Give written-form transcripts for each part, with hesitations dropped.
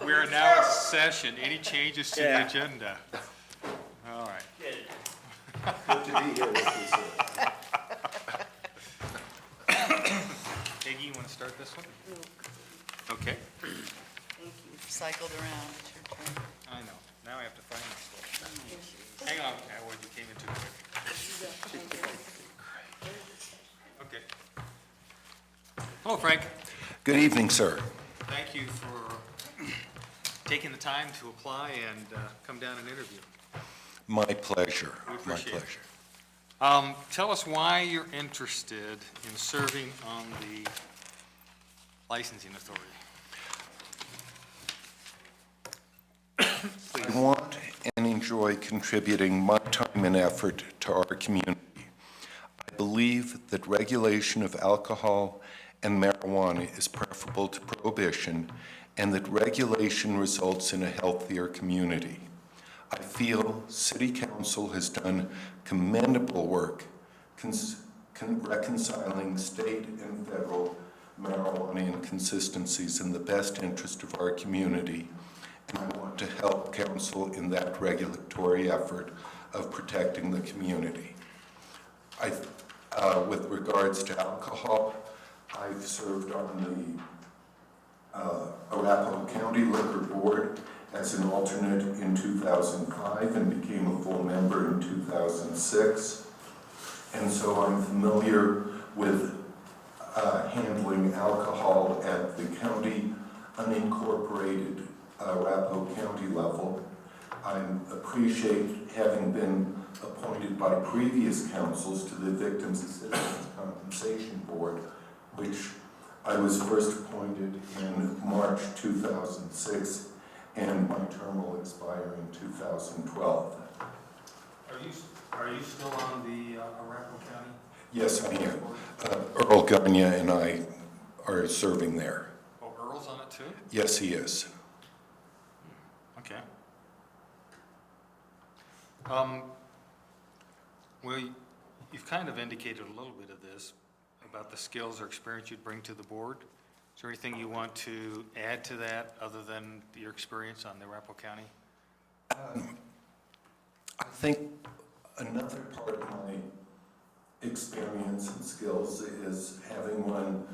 We're now in session. Any changes to the agenda? All right. Good to be here with you, sir. Peggy, you want to start this one? Okay. Thank you. You've cycled around. It's your turn. I know. Now I have to find this stuff. Hang on, Howard, you came in too quick. Okay. Hello, Frank. Good evening, sir. Thank you for taking the time to apply and come down and interview. My pleasure. We My appreciate it. pleasure. Tell us why you're interested in serving on the licensing authority. I want and enjoy contributing my time and effort to our community. I believe that regulation of alcohol and marijuana is preferable to prohibition, and that regulation results in a healthier community. I feel City Council has done commendable work reconciling state and federal marijuana inconsistencies in the best interest of our community, and I want to help Council in that regulatory effort of protecting the community. With regards to alcohol, I've served on the Arapahoe County Liquor Board as an alternate in 2005 and became a full member in 2006. And so I'm familiar with handling alcohol at the county unincorporated Arapahoe County level. I appreciate having been appointed by previous councils to the Victims Assistance Compensation Board, which I was first appointed in March 2006, and my term will expire in 2012. Are you still on the Arapahoe County? Yes, I am. Earl Gagne and I are serving there. Oh, Earl's on it too? Yes, he is. Okay. Well, you've kind of indicated a little bit of this about the skills or experience you'd bring to the board. Is there anything you want to add to that other than your experience on the Arapahoe County? I think another part of my experience and skills is having run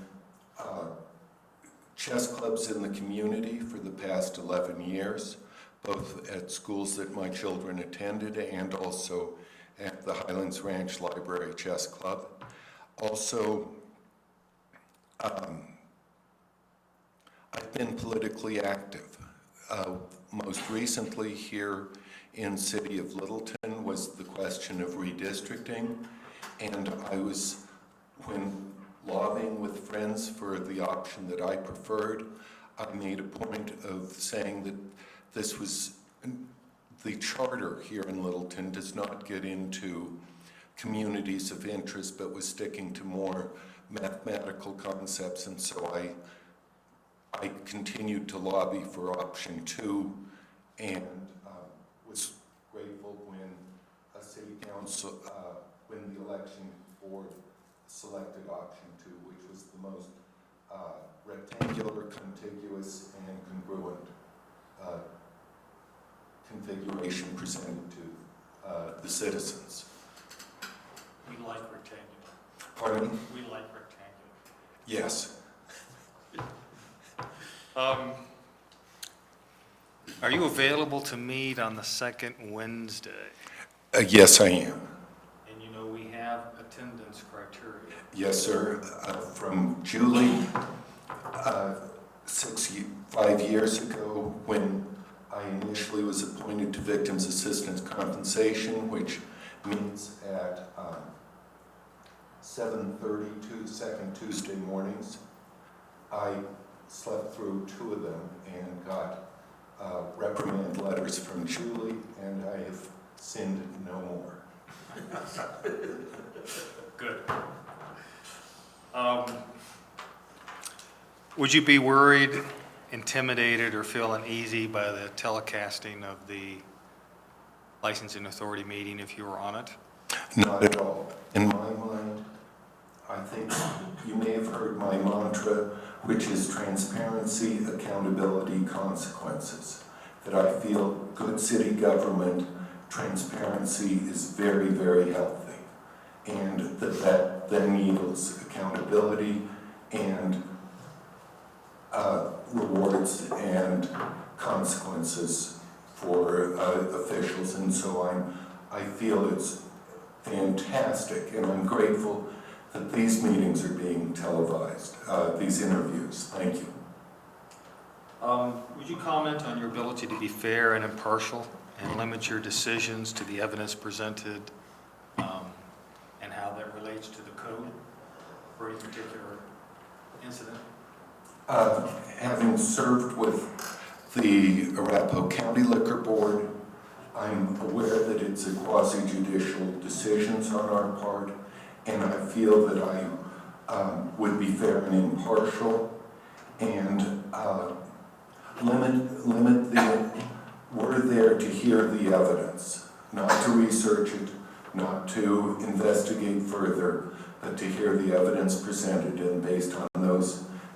chess clubs in the community for the past 11 years, both at schools that my children attended and also at the Highlands Ranch Library Chess Club. Also, I've been politically active. Most recently here in City of Littleton was the question of redistricting, and I was, when lobbying with friends for the option that I preferred, I made a point of saying that this was, the charter here in Littleton does not get into communities of interest, but was sticking to more mathematical concepts, and so I continued to lobby for option 2, and was grateful when a city council, when the election board selected option 2, which was the most rectangular, contiguous, and congruent configuration presented to the citizens. We like rectangular. Pardon me? We like rectangular. Yes. Are you available to meet on the second Wednesday? Yes, I am. And you know we have attendance criteria. Yes, sir. From Julie, 5 years ago, when I initially was appointed to Victims Assistance Compensation, which meets at 7:30 second Tuesday mornings, I slept through 2 of them and got reprimand letters from Julie, and I have sinned no more. Good. Would you be worried, intimidated, or feel uneasy by the telecasting of the licensing authority meeting if you were on it? Not at all. In my mind, I I think you may have heard my mantra, which is transparency, accountability, consequences. That I feel good city government transparency is very, very healthy. And that then yields accountability and rewards and consequences for officials. And so I feel it's fantastic, and I'm grateful that these meetings are being televised, these interviews. Thank you. Would you comment on your ability to be fair and impartial and limit your decisions to the evidence presented and how that relates to the code for any particular incident? Having served with the Arapahoe County Liquor Board, I'm aware that it's a quasi-judicial decisions on our part, and I feel that I would be fair and impartial and we're there to hear the evidence, not to research it, not to investigate further, but to hear the evidence presented and based on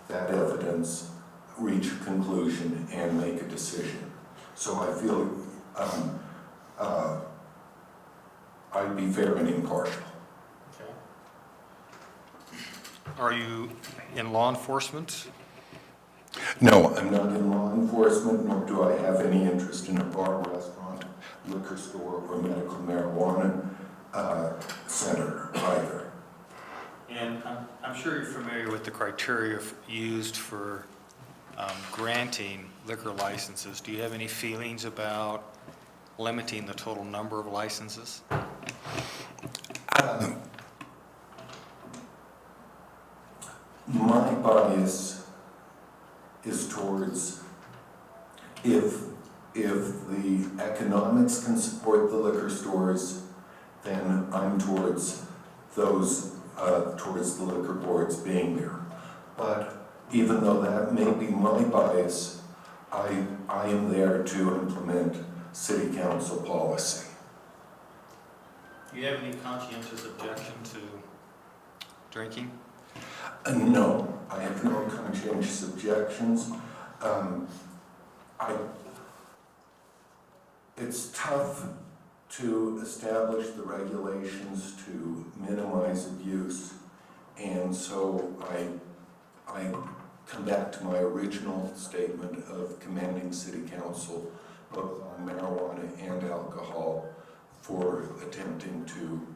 that evidence, reach a conclusion and make a decision. So I feel I'd be fair and impartial. Okay. Are you in law enforcement? No, I'm not in law enforcement, nor do I have any interest in a bar, restaurant, liquor store, or medical marijuana center either. And I'm sure you're familiar with the criteria used for granting liquor licenses. Do you have any feelings about limiting the total number of licenses? My bias is towards if the economics can support the liquor stores, then I'm towards those, towards the liquor boards being there. But even though that may be my bias, I am there to implement city council policy. Do you have any conscientious objection to drinking? No, I have no conscientious objections. It's tough to establish the regulations to minimize abuse, and so I come back to my original statement of commending City Council both on marijuana and alcohol for attempting to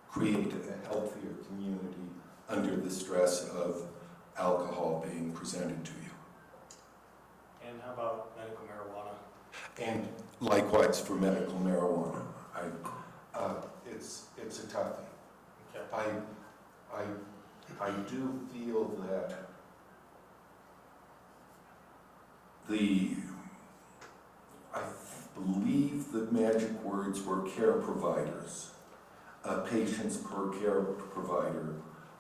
create a healthier community under the stress of alcohol being presented to you. And how about medical marijuana? And likewise for medical marijuana. It's a toughie. Okay. I do feel that I believe the magic words were care providers. Patients per care provider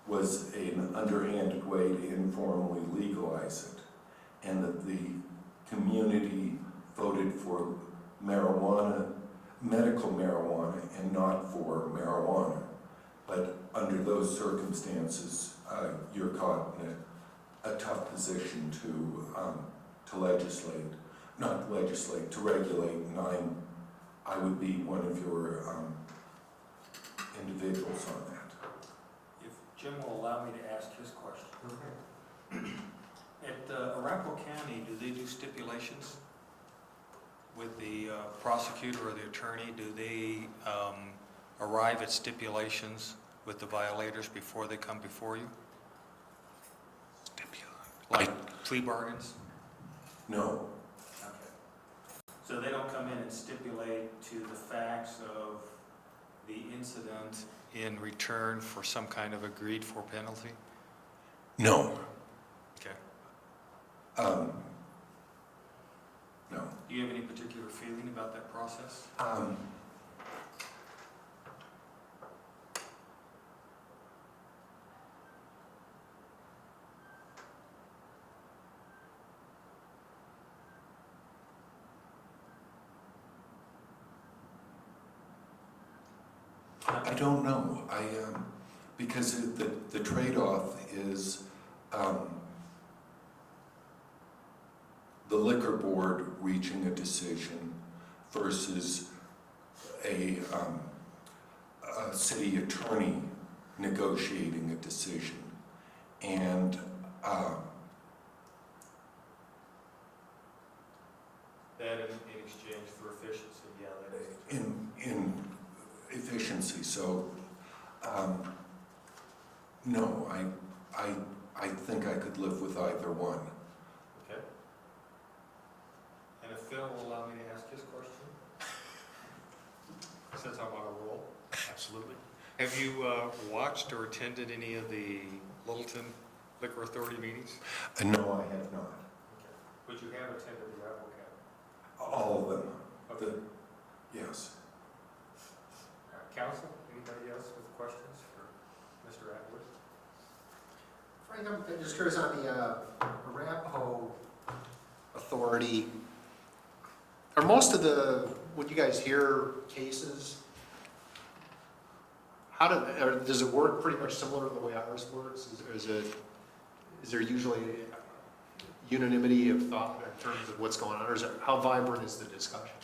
was an underhanded way to informally legalize it, and that the community voted for marijuana, medical marijuana, and not for marijuana. But under those circumstances, you're caught in a tough position to legislate, not legislate, to regulate, and I would be one of your individuals on that. If Jim will allow me to ask his question. At Arapahoe County, do they do stipulations with the prosecutor or the attorney? Do they arrive at stipulations with the violators before they come before you? Like plea bargains? No. Okay. So they don't come in and stipulate to the facts of the incident in return for some kind of agreed for penalty? No. Okay. No. Do you have any particular feeling about that process? I don't know. Because the trade-off is the liquor board reaching a decision versus a city attorney negotiating a decision. And That in exchange for efficiency, yeah, that is. in efficiency, so no, I think I could live with either one. Okay. And if Phil will allow me to ask his question? Since I'm on a roll. Absolutely. Have you watched or attended any of the Littleton Liquor Authority meetings? No, I have not. Would you have attended the Applecare? All of them. Okay. Yes. Council, anybody else with questions for Mr. Atwood? Frank, I'm just curious on the Arapahoe Authority. Are most of when you guys hear cases, does it work pretty much similar to the way ours works? Is there usually unanimity of thought in terms of what's going on, or how vibrant is the discussion?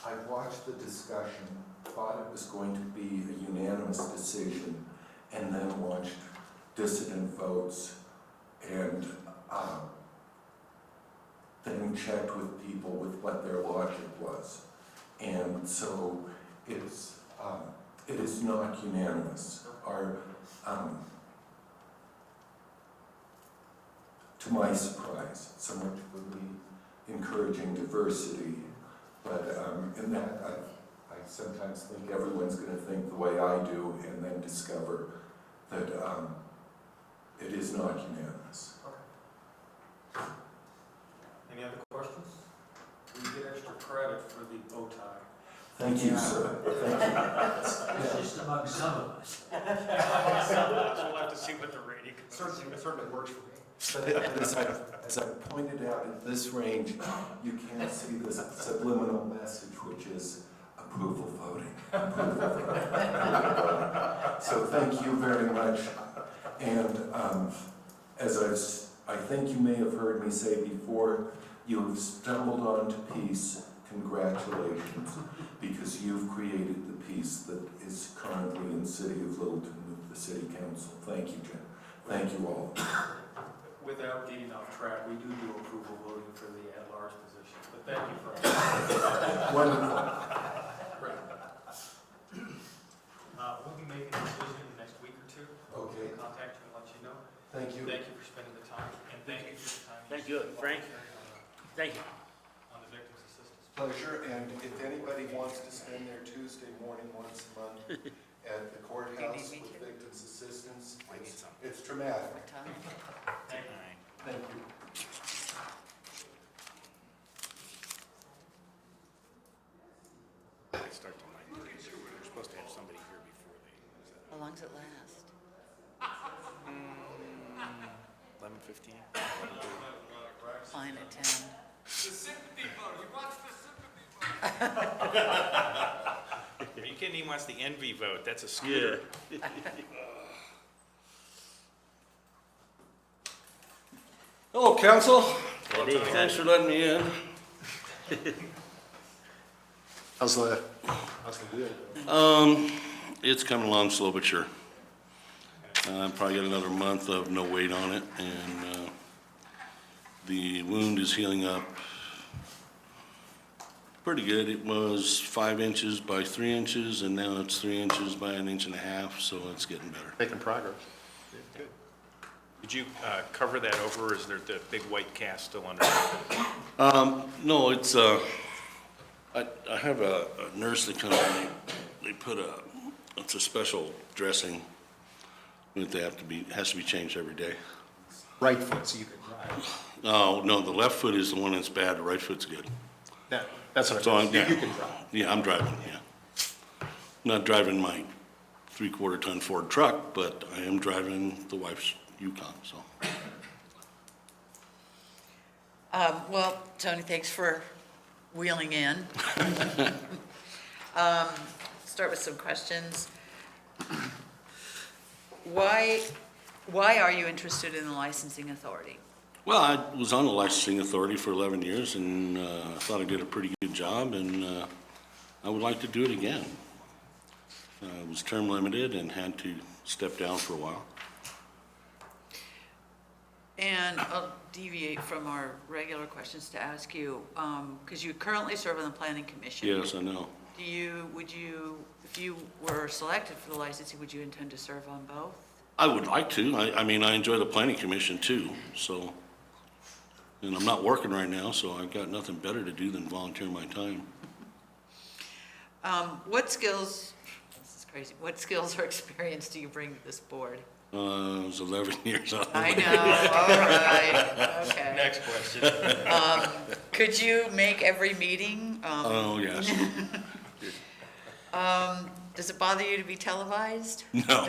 I've watched the discussion, thought it was going to be a unanimous decision, and then watched dissident votes, and then checked with people with what their logic was. And so it is not unanimous. To my surprise, somewhat would be encouraging diversity, but in that I sometimes think everyone's going to think the way I do, and then discover that it is not unanimous. Any other questions? We get extra credit for the bow tie. Thank you, sir. Thank you. It's just among some of us. We'll have to see what the rating It certainly works for me. But as I pointed out, at this range, you can't see the subliminal message, which is approval voting. Approval voting. So thank you very much. And as I think you may have heard me say before, you have stumbled onto peace. Congratulations, because you've created the peace that is currently in the city of Littleton with the city council. Thank you, Jen. Thank you all. Without getting off track, we do approval voting for the at-large position, but thank you for. Wonderful. We'll be making a decision in the next week or two. Okay. We'll contact you and let you know. Thank you. Thank you for spending the time, and thank you for the time. Thank you, Frank. Thank you. On the victim's assistance. Pleasure, and if anybody wants to spend their Tuesday morning once a month at the courthouse me with to? victims' assistance, I need some. it's dramatic. What time? Thank you. Thank you. I start till 9:30, so we're supposed to have somebody here before they. How long does it last? 11:15. Fine at 10. You can't even watch the envy vote. That's a scooter. Hello, council. Eddie. Thanks for letting me in. How's the wheel? It's coming along slow but sure. Probably got another month of no weight on it, and the wound is healing up pretty good. It was 5 inches by 3 inches, and now it's 3 inches by 1.5 inches, so it's getting better. Making progress. Good. Did you cover that over, or is there the big white cast still under? No, it's I have a nurse that comes in. They put it's a special dressing that has to be changed every day. Right foot, so you can drive. No, the left foot is the one that's bad. The right foot's good. That's what So I mean. yeah. You can drive. Yeah, I'm driving. Yeah, not driving my 3/4 ton Ford truck, but I am driving the wife's Yukon. So Well, Tony, thanks for wheeling in. Start with some questions. Why are you interested in the licensing authority? Well, I was on the licensing authority for 11 years, and I thought I did a pretty good job, and I would like to do it again. I was term limited and had to step down for a while. And I'll deviate from our regular questions to ask you, because you currently serve on the planning commission. Yes, I know. Would you, if you were selected for the licensing, would you intend to serve on both? I would like to. I mean, I enjoy the planning commission too, so. And I'm not working right now, so I've got nothing better to do than volunteer my time. What skills, this is crazy, what skills or experience do you bring to this board? I was 11 years old. I know, all right, okay. Next question. Could you make every meeting? Oh, yes. Does it bother you to be televised? No.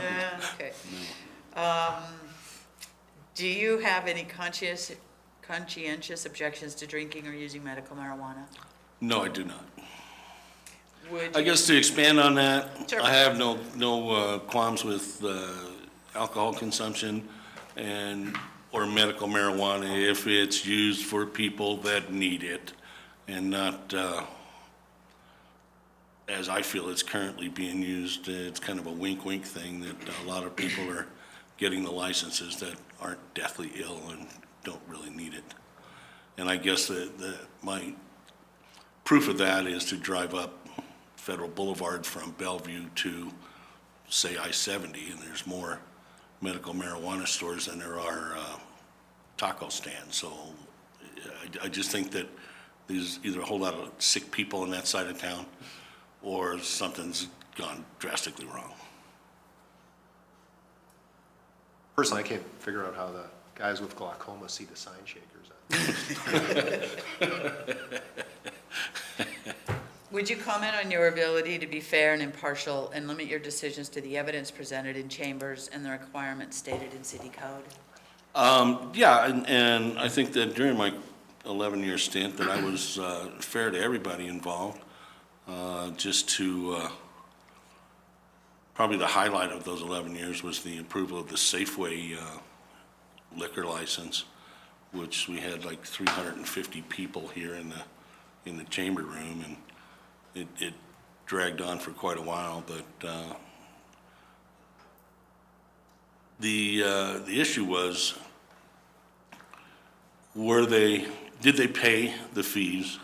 Okay. Do you have any conscientious objections to drinking or using medical marijuana? No, I do not. Would I you- guess to expand on that, Sure. I have no qualms with alcohol consumption or medical marijuana if it's used for people that need it and not, as I feel it's currently being used. It's kind of a wink-wink thing that a lot of people are getting the licenses that aren't deathly ill and don't really need it. And I guess my proof of that is to drive up Federal Boulevard from Bellevue to, say, I-70, and there's more medical marijuana stores than there are taco stands. So I just think that there's either a whole lot of sick people on that side of town or something's gone drastically wrong. Personally, I can't figure out how the guys with glaucoma see the sign shakers. Would you comment on your ability to be fair and impartial and limit your decisions to the evidence presented in chambers and the requirements stated in city code? Yeah, and I think that during my 11-year stint that I was fair to everybody involved. Just to, probably the highlight of those 11 years was the approval of the Safeway liquor license, which we had like 350 people here in the chamber room, and it dragged on for quite a while, but the issue was, did they pay the fees?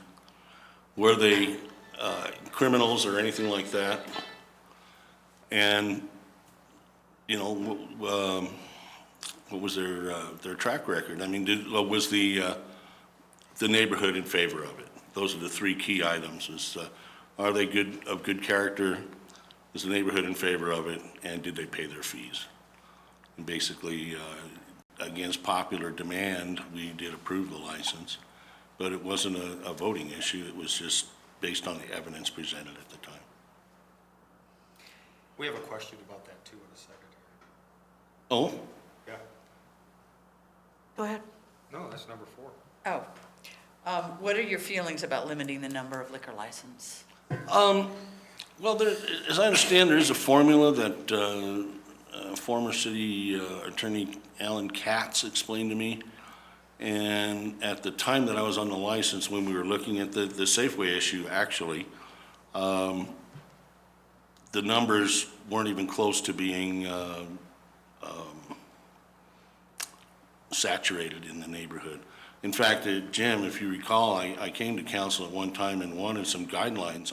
Were they criminals or anything like that? And, you know, what was their track record? I mean, was the neighborhood in favor of it? Those are the three key items. Are they of good character? Is the neighborhood in favor of it? And did they pay their fees? And basically, against popular demand, we did approve the license, but it wasn't a voting issue. It was just based on the evidence presented at the time. We have a question about that too in a second. Oh, Yeah. Go ahead. No, that's number 4. Oh. What are your feelings about limiting the number of liquor license? well, as I understand, there is a formula that former city attorney Alan Katz explained to me. And at the time that I was on the license, when we were looking at the Safeway issue, actually, the numbers weren't even close to being saturated in the neighborhood. In fact, Jim, if you recall, I came to council at one time and wanted some guidelines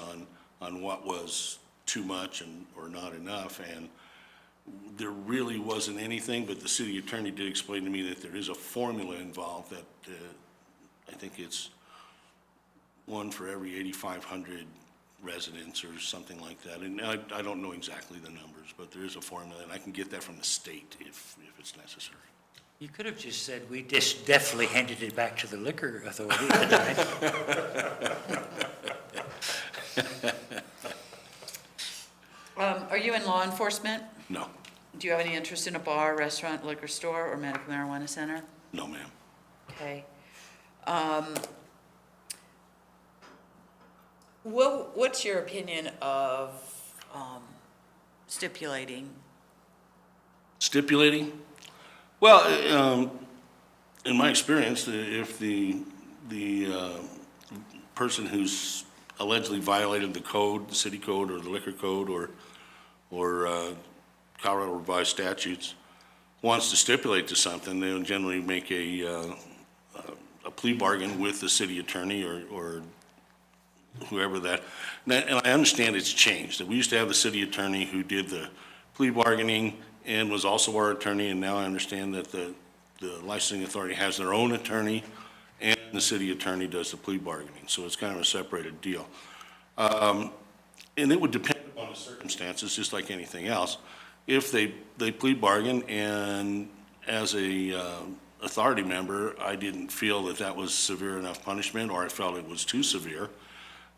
on what was too much or not enough, and there really wasn't anything, but the city attorney did explain to me that there is a formula involved that I think it's one for every 8,500 residents or something like that. And I don't know exactly the numbers, but there is a formula, and I can get that from the state if it's necessary. You could have just said, we just definitely handed it back to the liquor authority at the time. Are you in law enforcement? No, Do you have any interest in a bar, restaurant, liquor store, or medical marijuana center? no, ma'am. Okay. What's your opinion of stipulating? Stipulating? Well, in my experience, if the person who's allegedly violated the code, the city code or the liquor code or Colorado revised statutes, wants to stipulate to something, they'll generally make a plea bargain with the city attorney or whoever that. And I understand it's changed. We used to have the city attorney who did the plea bargaining and was also our attorney, and now I understand that the licensing authority has their own attorney and the city attorney does the plea bargaining. So it's kind of a separated deal. And it would depend on the circumstances, just like anything else. If they plea bargain and as a authority member, I didn't feel that that was severe enough punishment or I felt it was too severe,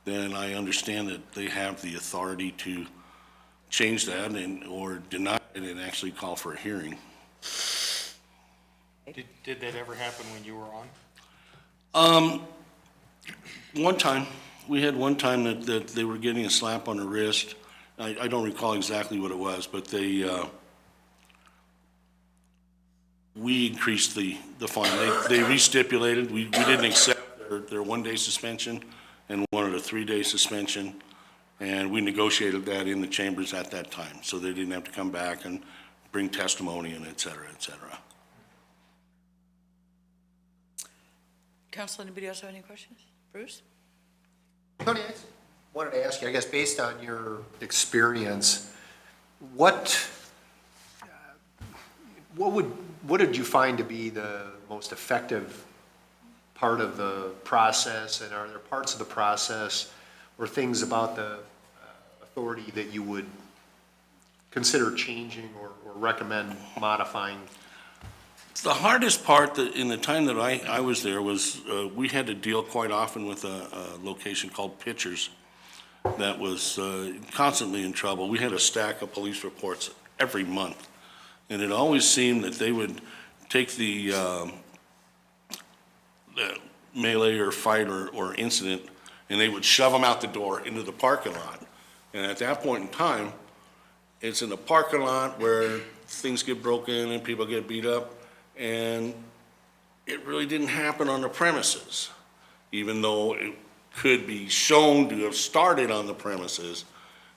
then I understand that they have the authority to change that or deny it and actually call for a hearing. Did that ever happen when you were on? One time, we had one time that they were getting a slap on the wrist. I don't recall exactly what it was, but we increased the fine. They restipulated. We didn't accept their one-day suspension and wanted a 3-day suspension. And we negotiated that in the chambers at that time, so they didn't have to come back and bring testimony and et cetera, et cetera. Council, anybody else have any questions? Bruce? Tony, I wanted to ask you, I guess, based on your experience, what did you find to be the most effective part of the process? And are there parts of the process or things about the authority that you would consider changing or recommend modifying? The hardest part in the time that I was there was we had to deal quite often with a location called Pitchers that was constantly in trouble. We had a stack of police reports every month, and it always seemed that they would take the melee or fight or incident, and they would shove them out the door into the parking lot. And at that point in time, it's in the parking lot where things get broken and people get beat up, and it really didn't happen on the premises. Even though it could be shown to have started on the premises,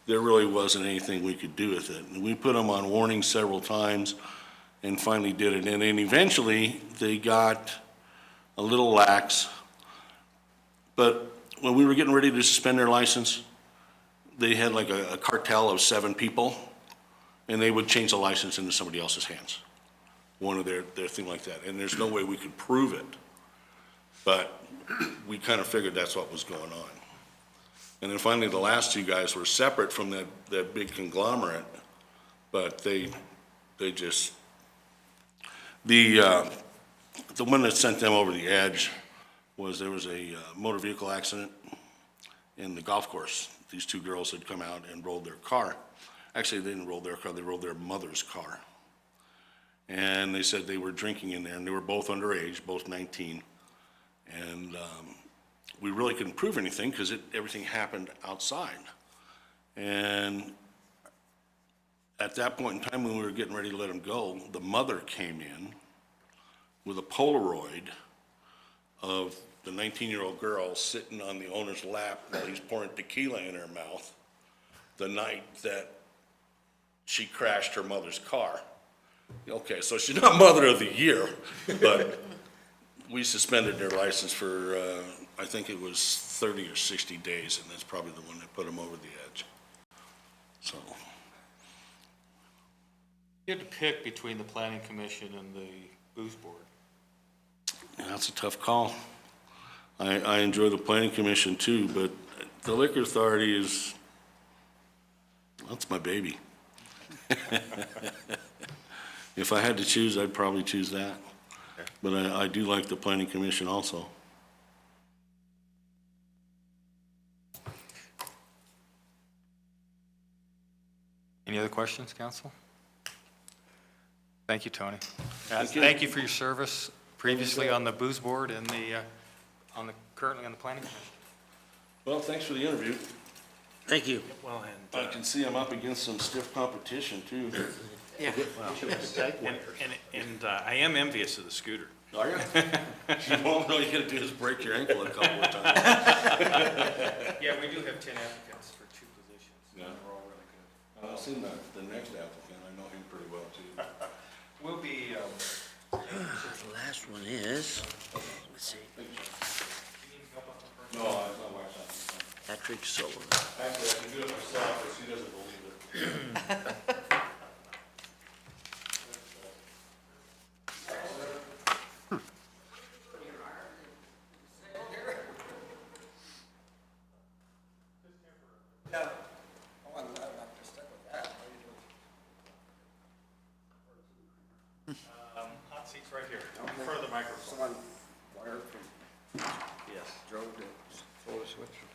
there really wasn't anything we could do with it. And we put them on warning several times and finally did it. And then eventually, they got a little lax. But when we were getting ready to suspend their license, they had like a cartel of 7 people, and they would change the license into somebody else's hands. One of their thing like that. And there's no way we could prove it. But we kind of figured that's what was going on. And then finally, the last 2 guys were separate from that big conglomerate, but they just, the one that sent them over the edge was there was a motor vehicle accident in the golf course. These 2 girls had come out and rolled their car. Actually, they didn't roll their car, they rolled their mother's car. And they said they were drinking in there, and they were both underage, both 19. And we really couldn't prove anything because everything happened outside. And at that point in time, when we were getting ready to let them go, the mother came in with a Polaroid of the 19-year-old girl sitting on the owner's lap while he's pouring tequila in her mouth the night that she crashed her mother's car. Okay, so she's not Mother of the Year, but we suspended their license for, I think it was 30 or 60 days, and that's probably the one that put them over the edge. So, You had to pick between the planning commission and the booze board. yeah, that's a tough call. I enjoy the planning commission too, but the liquor authority that's my baby. If I had to choose, I'd probably choose that. But I do like the planning commission also. Any other questions, council? Thank you, Tony. Thank you. Thank you for your service previously on the booze board and currently on the planning commission. Well, thanks for the interview. Thank you. Well, I can see I'm up against some stiff competition, too. Yeah. I am envious of the scooter. Are you? All you gotta do is break your ankle a couple of times. Yeah, we do have 10 applicants for 2 positions. Yeah. They're all really good. I've seen the next applicant, I know him pretty well, too. We'll be, The last one is, let's see, No, it's not my son. Patrick Sullivan. Actually, I can do it myself, but she doesn't believe it. hot seats right here, in front of the microphone.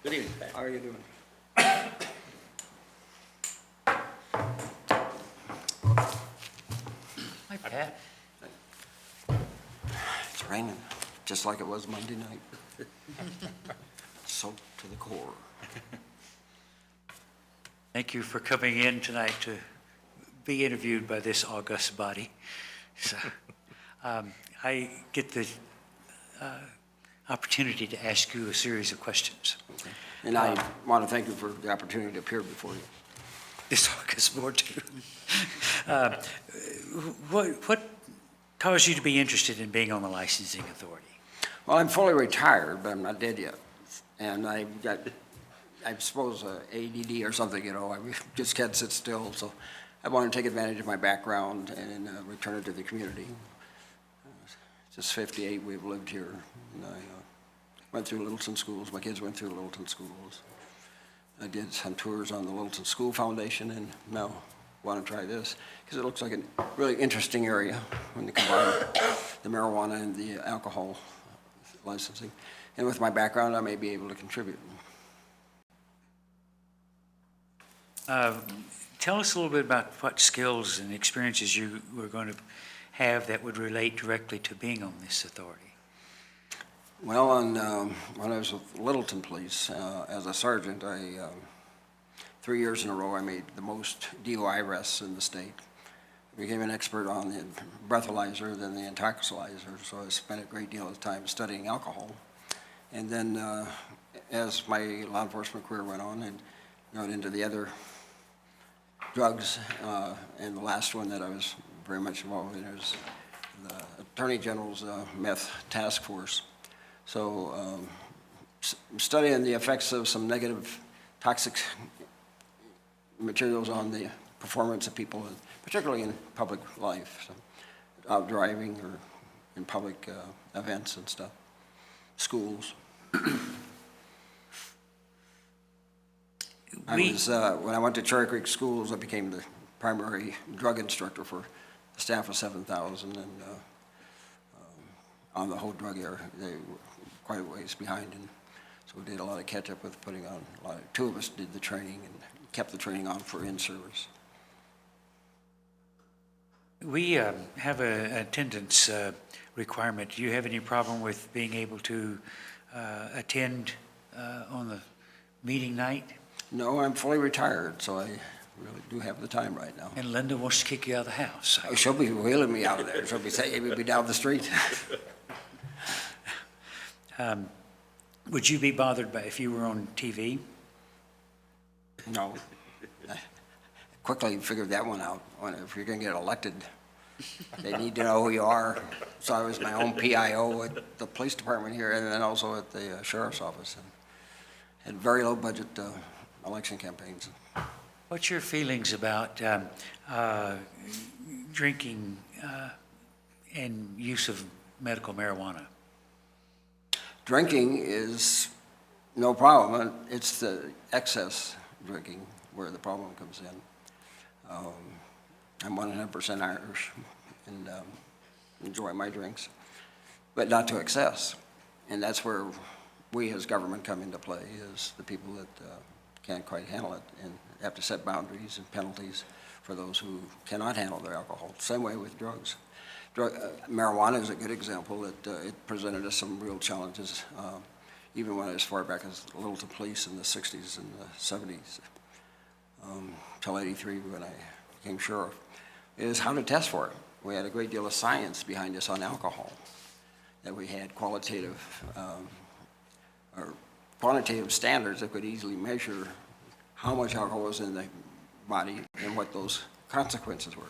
Good evening, Pat. How are you doing? Hi, Pat. It's raining, just like it was Monday night. Soaked to the core. Thank you for coming in tonight to be interviewed by this august body. So, I get the opportunity to ask you a series of questions. And I want to thank you for the opportunity to appear before you. This august board too. What caused you to be interested in being on the licensing authority? Well, I'm fully retired, but I'm not dead yet. And I've got, I suppose, ADD or something, you know, I just can't sit still. So I want to take advantage of my background and return it to the community. Since 58, we've lived here. And I went through Littleton schools. My kids went through Littleton schools. I did some tours on the Littleton School Foundation, and now want to try this because it looks like a really interesting area when you combine the marijuana and the alcohol licensing. And with my background, I may be able to contribute. Tell us a little bit about what skills and experiences you were going to have that would relate directly to being on this authority. Well, when I was with Littleton Police as a sergeant, 3 years in a row, I made the most DUI arrests in the state. I became an expert on the breathalyzer, then the intoxilizer, so I spent a great deal of time studying alcohol. And then as my law enforcement career went on and got into the other drugs, and the last one that I was very much involved in was the Attorney General's meth task force. So studying the effects of some negative toxic materials on the performance of people, particularly in public life, so out driving or in public events and stuff, schools. When I went to Cherry Creek Schools, I became the primary drug instructor for a staff of 7,000, and on the whole drug area, they were quite a ways behind, and so we did a lot of catch-up with putting on a lot. Two of us did the training and kept the training on for in-service. We have an attendance requirement. Do you have any problem with being able to attend on the meeting night? No, I'm fully retired, so I really do have the time right now. And Linda wants to kick you out of the house. Oh, she'll be wheeling me out of there. She'll be saying, we'll be down the street. Would you be bothered by if you were on TV? No. I quickly figured that one out. If you're going to get elected, they need to know who you are. So I was my own PIO at the police department here and then also at the sheriff's office. And had very low budget election campaigns. What's your feelings about drinking and use of medical marijuana? Drinking is no problem. It's the excess drinking where the problem comes in. I'm 100% Irish and enjoy my drinks, but not to excess. And that's where we as government come into play, is the people that can't quite handle it and have to set boundaries and penalties for those who cannot handle their alcohol. Same way with drugs. Marijuana is a good example that it presented us some real challenges. even when as far back as Littleton Police in the 60s and the 70s, till 83 when I became sheriff, is how to test for it. We had a great deal of science behind us on alcohol, that we had qualitative or quantitative standards that could easily measure how much alcohol was in the body and what those consequences were.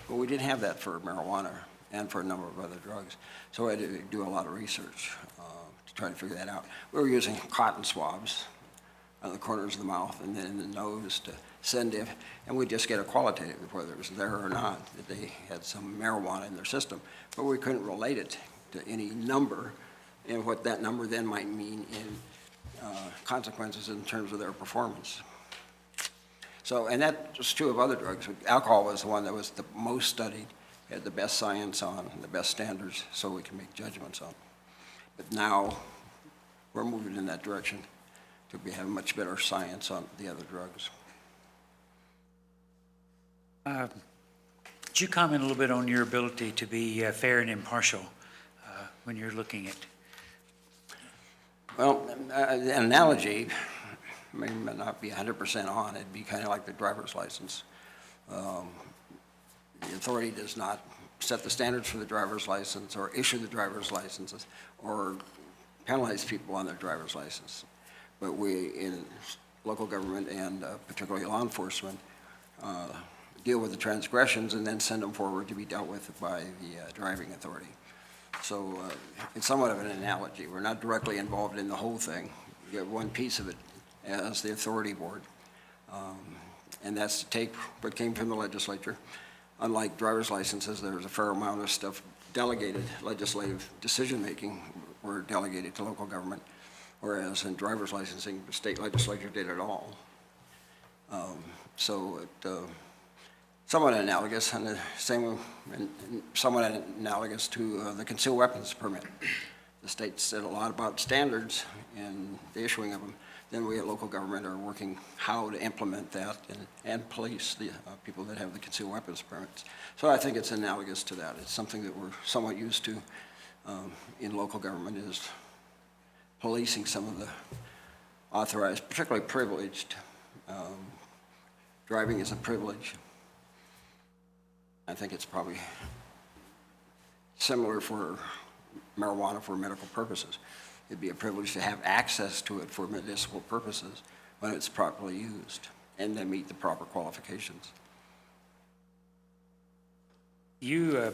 But we didn't have that for marijuana and for a number of other drugs. So we had to do a lot of research to try to figure that out. We were using cotton swabs on the corners of the mouth and then in the nose to send in, and we'd just get a qualitative, whether it was there or not, that they had some marijuana in their system. But we couldn't relate it to any number and what that number then might mean in consequences in terms of their performance. So, and that was true of other drugs. Alcohol was the one that was the most studied, had the best science on, the best standards, so we can make judgments on. But now, we're moving in that direction to have much better science on the other drugs. Could you comment a little bit on your ability to be fair and impartial when you're looking at? Well, an analogy may not be 100% on. It'd be kind of like the driver's license. The authority does not set the standards for the driver's license or issue the driver's licenses or penalize people on their driver's license. But we, in local government and particularly law enforcement, deal with the transgressions and then send them forward to be dealt with by the driving authority. So it's somewhat of an analogy. We're not directly involved in the whole thing. You have one piece of it as the authority board. And that's to take what came from the legislature. Unlike driver's licenses, there's a fair amount of stuff delegated, legislative decision-making were delegated to local government, whereas in driver's licensing, the state legislature did it all. So it, somewhat analogous, and the same, and somewhat analogous to the concealed weapons permit. The state said a lot about standards and the issuing of them. Then we at local government are working how to implement that and police the people that have the concealed weapons permits. So I think it's analogous to that. It's something that we're somewhat used to in local government, is policing some of the authorized, particularly privileged. Driving is a privilege. I think it's probably similar for marijuana for medical purposes. It'd be a privilege to have access to it for medicinal purposes when it's properly used and they meet the proper qualifications. You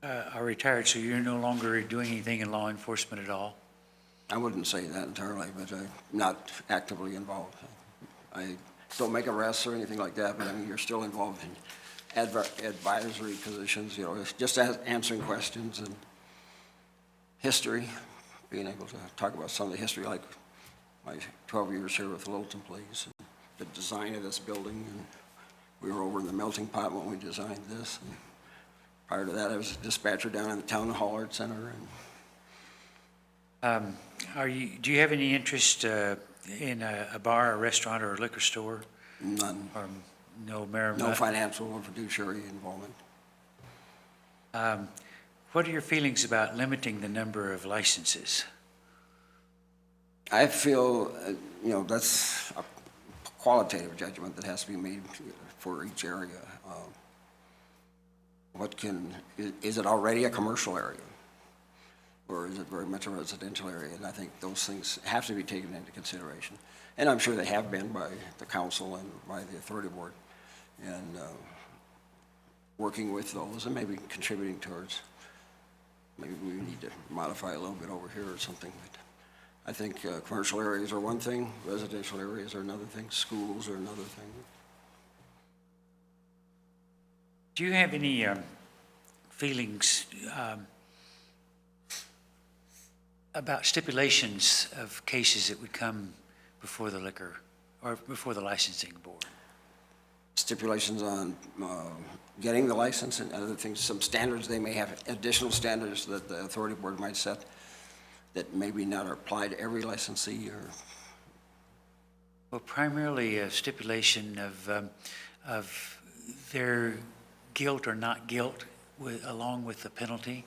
are retired, so you're no longer doing anything in law enforcement at all? I wouldn't say that entirely, but I'm not actively involved. I don't make arrests or anything like that, but I mean, you're still involved in advisory positions, you know, it's just answering questions and history, being able to talk about some of the history, like my 12 years here with Littleton Police, and the design of this building, and we were over in the melting pot when we designed this. And prior to that, I was a dispatcher down in the Town Hall Art Center. And Do you have any interest in a bar, a restaurant, or a liquor store? none, Or no marijuana? no financial or fiduciary involvement. What are your feelings about limiting the number of licenses? I feel, you know, that's a qualitative judgment that has to be made for each area. Is it already a commercial area? Or is it very much a residential area? And I think those things have to be taken into consideration. And I'm sure they have been by the council and by the authority board. And working with those and maybe contributing towards, maybe we need to modify a little bit over here or something. But I think commercial areas are one thing, residential areas are another thing, schools are another thing. Do you have any feelings about stipulations of cases that would come before the liquor or before the licensing board? Stipulations on getting the license and other things, some standards, they may have additional standards that the authority board might set that maybe not apply to every licensee or? Well, primarily a stipulation of their guilt or not guilt along with the penalty.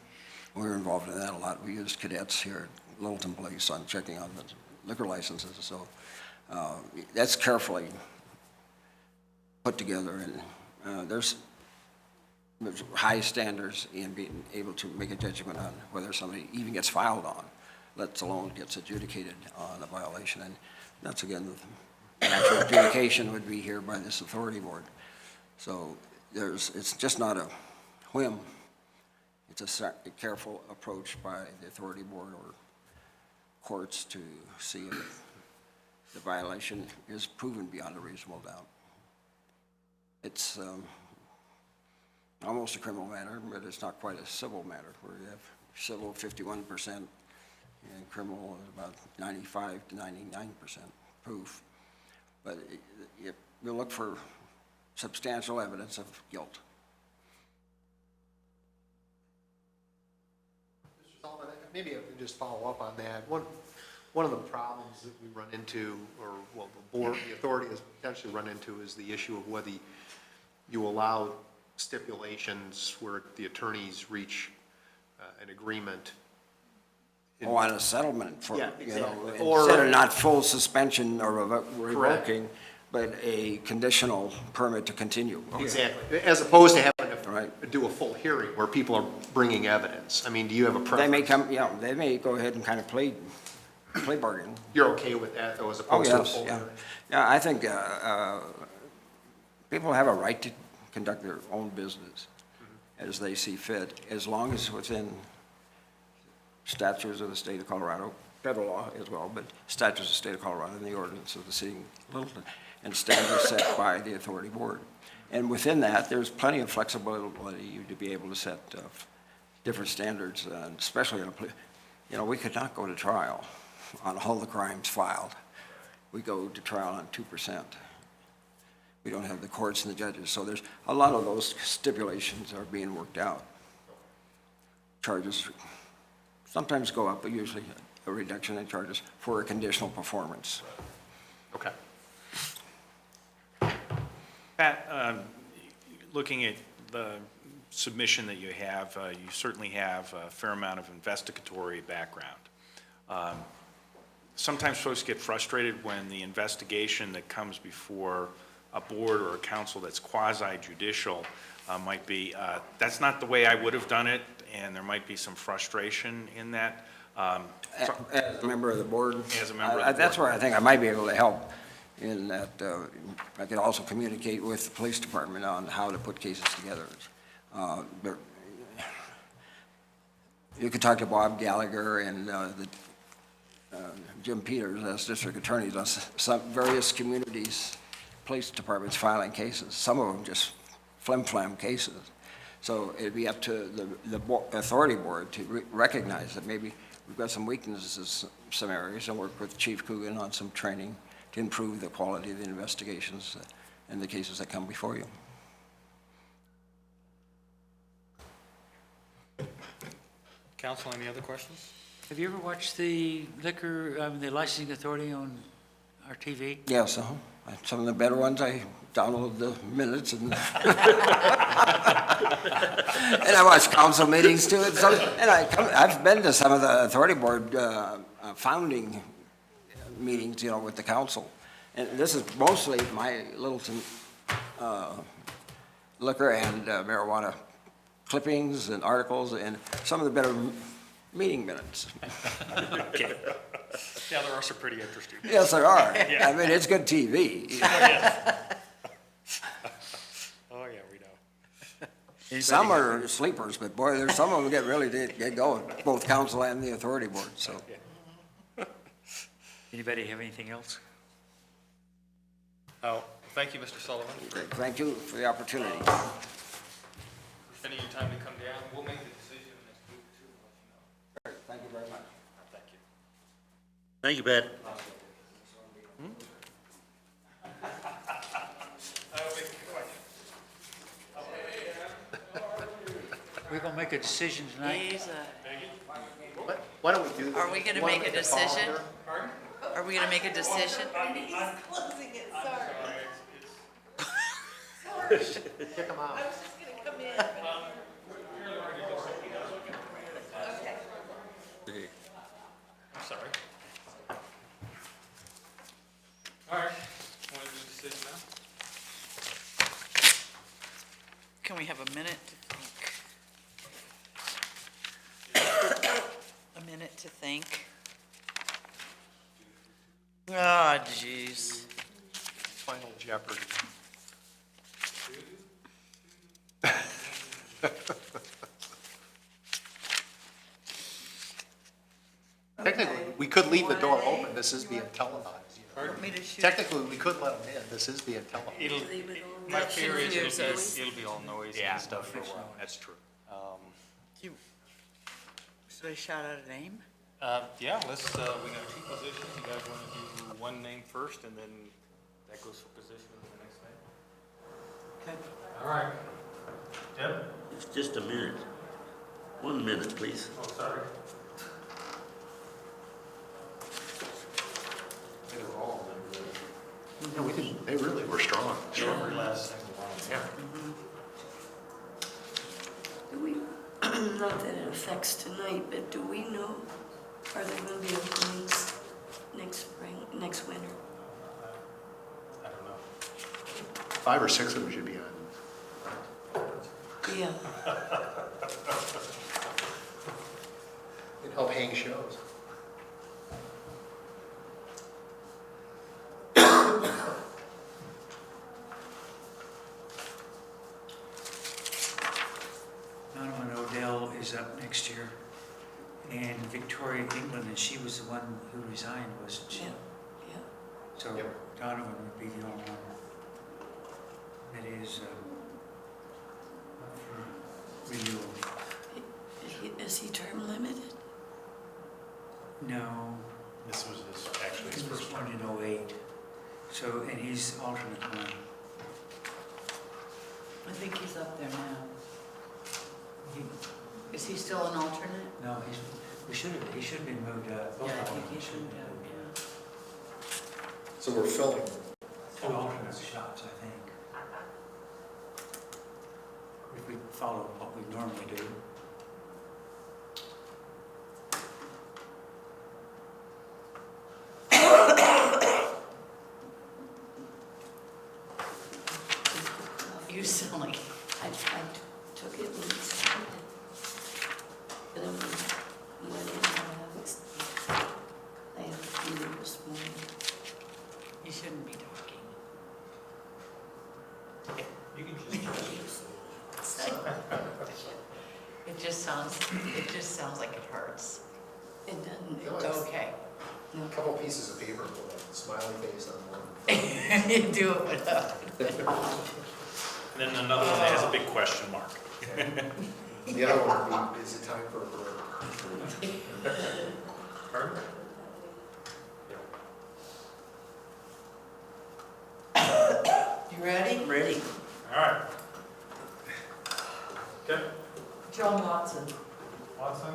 We're involved in that a lot. We used cadets here Littleton Police on checking on the liquor licenses, so that's carefully put together, and there's high standards in being able to make a judgment on whether somebody even gets filed on, let alone gets adjudicated on a violation. And that's, again, the actual adjudication would be here by this authority board. So it's just not a whim. It's a careful approach by the authority board or courts to see if the violation is proven beyond a reasonable doubt. It's almost a criminal matter, but it's not quite a civil matter, where you have civil 51% and criminal is about 95 to 99% proof. But you look for substantial evidence of guilt. Mr. Solomon, maybe I can just follow up on that. One of the problems that we run into, or well, the board, the authority has potentially run into, is the issue of whether you allow stipulations where the attorneys reach an agreement. On a settlement for, Yeah, you know, exactly. Or- instead of not full suspension or revoking, but a conditional permit to continue. Exactly, as opposed to having to Right. do a full hearing where people are bringing evidence. I mean, do you have a preference? They may come, you know, they may go ahead and kind of play bargain. You're okay with that, though, as Oh, opposed to a yes, full yeah. hearing? Yeah, I think people have a right to conduct their own business as they see fit, as long as within statutes of the state of Colorado, federal law as well, but statutes of the state of Colorado and the ordinance of the city of Littleton, and standards set by the authority board. And within that, there's plenty of flexibility to be able to set different standards, and especially in a, you know, we could not go to trial on all the crimes filed. We go to trial on 2%. We don't have the courts and the judges, so there's a lot of those stipulations are being worked out. Charges sometimes go up, but usually a reduction in charges for a conditional performance. Okay. Pat, looking at the submission that you have, you certainly have a fair amount of investigatory background. Sometimes folks get frustrated when the investigation that comes before a board or a council that's quasi-judicial might be, that's not the way I would have done it, and there might be some frustration in that. As a member of the board? As a member of the That's board. where I think I might be able to help, in that I can also communicate with the police department on how to put cases together. But you could talk to Bob Gallagher and Jim Peters as district attorneys on some various communities, police departments filing cases, some of them just flim-flam cases. So it'd be up to the authority board to recognize that maybe we've got some weaknesses in some areas, and work with Chief Coogan on some training to improve the quality of the investigations and the cases that come before you. Council, any other questions? Have you ever watched the the licensing authority on our TV? Yes, some of the better ones, I download the minutes and and I watch council meetings too. And I've been to some of the authority board founding meetings, you know, with the council. And this is mostly my Littleton liquor and marijuana clippings and articles and some of the better meeting minutes. Okay. Yeah, there are some pretty interesting. Yes, there are. I mean, it's good TV. Oh, yeah, we know. Some are sleepers, but boy, there's some of them really get going, both council and the authority board, so. Anybody have anything else? Oh, thank you, Mr. Sullivan, for Thank you for the opportunity. spending your time to come down. We'll make the decision next week too, let you know. Thank you very much. Thank you. Thank you, Pat. We're going to make a decision tonight. Why don't we do this? Are we gonna make a decision? Are we gonna make a decision? He's closing it, sorry. Kick them out. I was just gonna come in, but. Okay. have a minute to think. A minute to think. Ah, jeez. Final Jeopardy. Technically, we could leave the door open, this is being televised. Want me to shoot? Technically, we could let them in, this is being televised. It'll, Leave it on. my That fear is confuse us. it'll be all noisy Yeah, and stuff for a while. that's true. You- Should I shout out a name? Yeah, let's, we got two positions. You guys want to do one name first, and then that goes for position in the next name? Okay. All right. Deb? It's just a minute. 1 minute, please. Oh, sorry. They were all No, we didn't, they really were strong. shorter last single one. Yeah. Do we, not that it affects tonight, but do we know, are there gonna be openings next spring, next winter? I don't know. 5 or 6 of them should be on. Yeah, It help hang shows. Donovan Odell is up next year, and Victoria England, and she was the one who resigned, wasn't she? yeah, yeah. So Yep. Donovan would be the only one that is up for renewal. Is he term limited? No, This was his, actually his he was first born in '08, so, and he's alternate one. I think he's up there now. He- Is he still an alternate? No, he should have been moved up. Both Yeah, I of think them he should have have, been moved yeah. So we're filling. up. Two alternate shots, I think. If we follow what we normally do. You sound like, I took it and signed it. But I'm, what is I have a meeting this morning. you shouldn't be talking. You can just. It just sounds like it hurts. It doesn't, No, It's it's- okay. A couple pieces of paper with a smiley face on one. You do it without. And then another one that has a big question mark. The other one would be, is it time for a break? Pardon? You ready? Ready. All right. Okay. John Watson. Watson?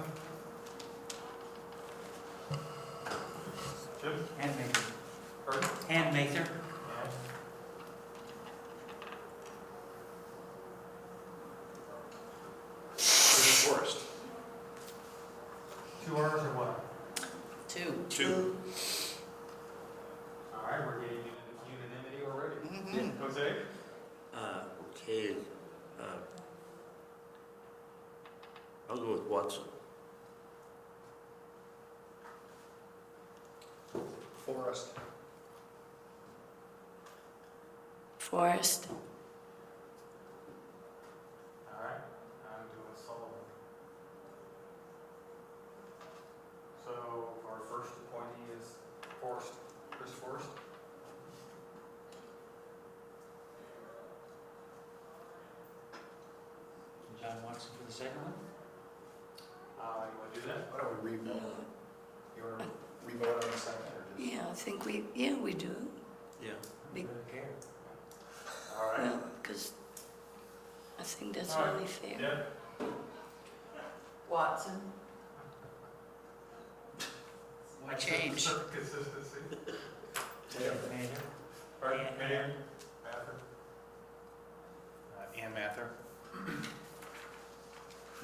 Jim? Handmaker. Pardon? Handmaker. Yeah. Forest. 2 R's or what? Two. Two. All right, we're getting unanimity already. Jose? Okay, I'll go with Watson. Forest. Forrest, All right, I'm doing Sullivan. So our first appointee is Forrest, Chris Forrest. John Watson for the second one? You want to do that? Why don't we revote? You want to revote on the second or just? yeah, I think we do. Yeah. Be- Don't care. All right. Well, because I think that's All right. only fair. Deb? Watson. Why change? Consistency. Mayor. Pardon? Yeah. Mayor? Mather? Ann Mather?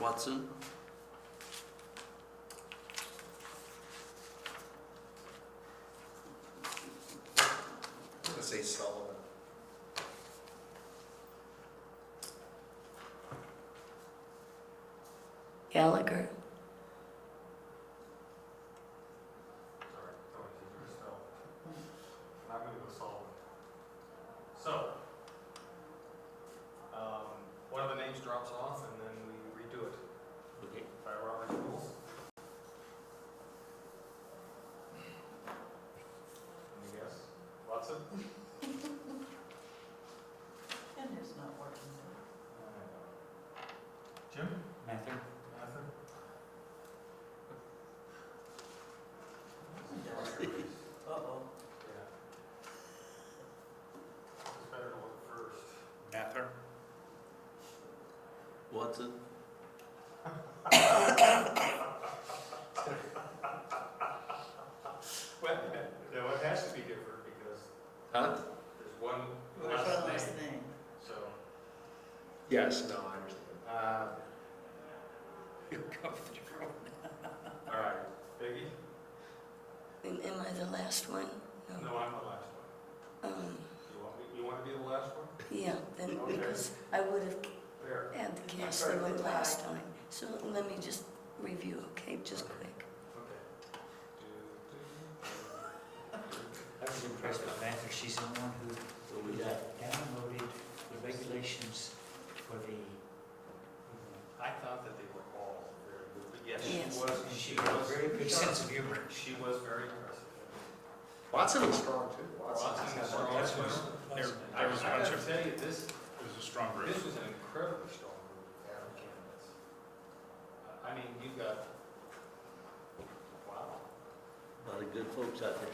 Watson? I'm going to say Sullivan. Gallagher. Sorry, Tony, did you spell? I'm gonna go Sullivan. So, one of the names drops off and then we redo it. Okay. By Robert's rules. Any guess? Watson? And it's not working. Jim? Mather? Mather? Uh-oh. Yeah. It's better to look first. Mather? Watson? Well, no, it has to be different because Huh? there's one One last last name, thing. so. Yes, no, I understand. You'll go with the different one. All right, Peggy? Am I the last one? No, I'm the last one. You want to be the last one? Yeah, then, Okay. because I would have There. had the Cassie one last time. So let me just review, okay, just quick. Okay. I was impressed with Mather. She's the one who downloaded the regulations for the, I thought that they were all very good, but yes, Yes. and she had a very good sense of humor. She was very impressive. Watson was strong too. Watson was strong. There was I a bunch have of, to tell you, this a strong group. was an incredibly strong group of Adam candidates. I mean, you got, wow. A lot of good folks out there.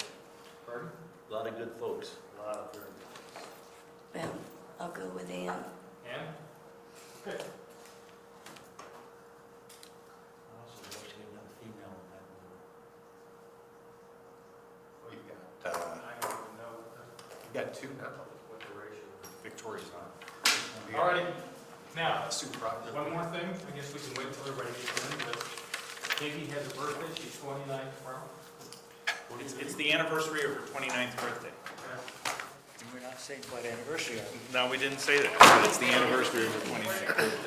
Pardon? A lot of good folks. A lot of very good. Well, I'll go with Ann. Ann? Okay. I also would like to get another female on that board. We've got, I don't even know we've got two now. what the ratio is. Victoria's on. All righty, now, Sue Proctor. one more thing, I guess we can wait until everybody gets in, but Peggy has a birthday, she's 29 tomorrow. It's the anniversary of her 29th birthday. And we're not saying what anniversary of it. No, we didn't say that, but it's the anniversary of her 29th birthday.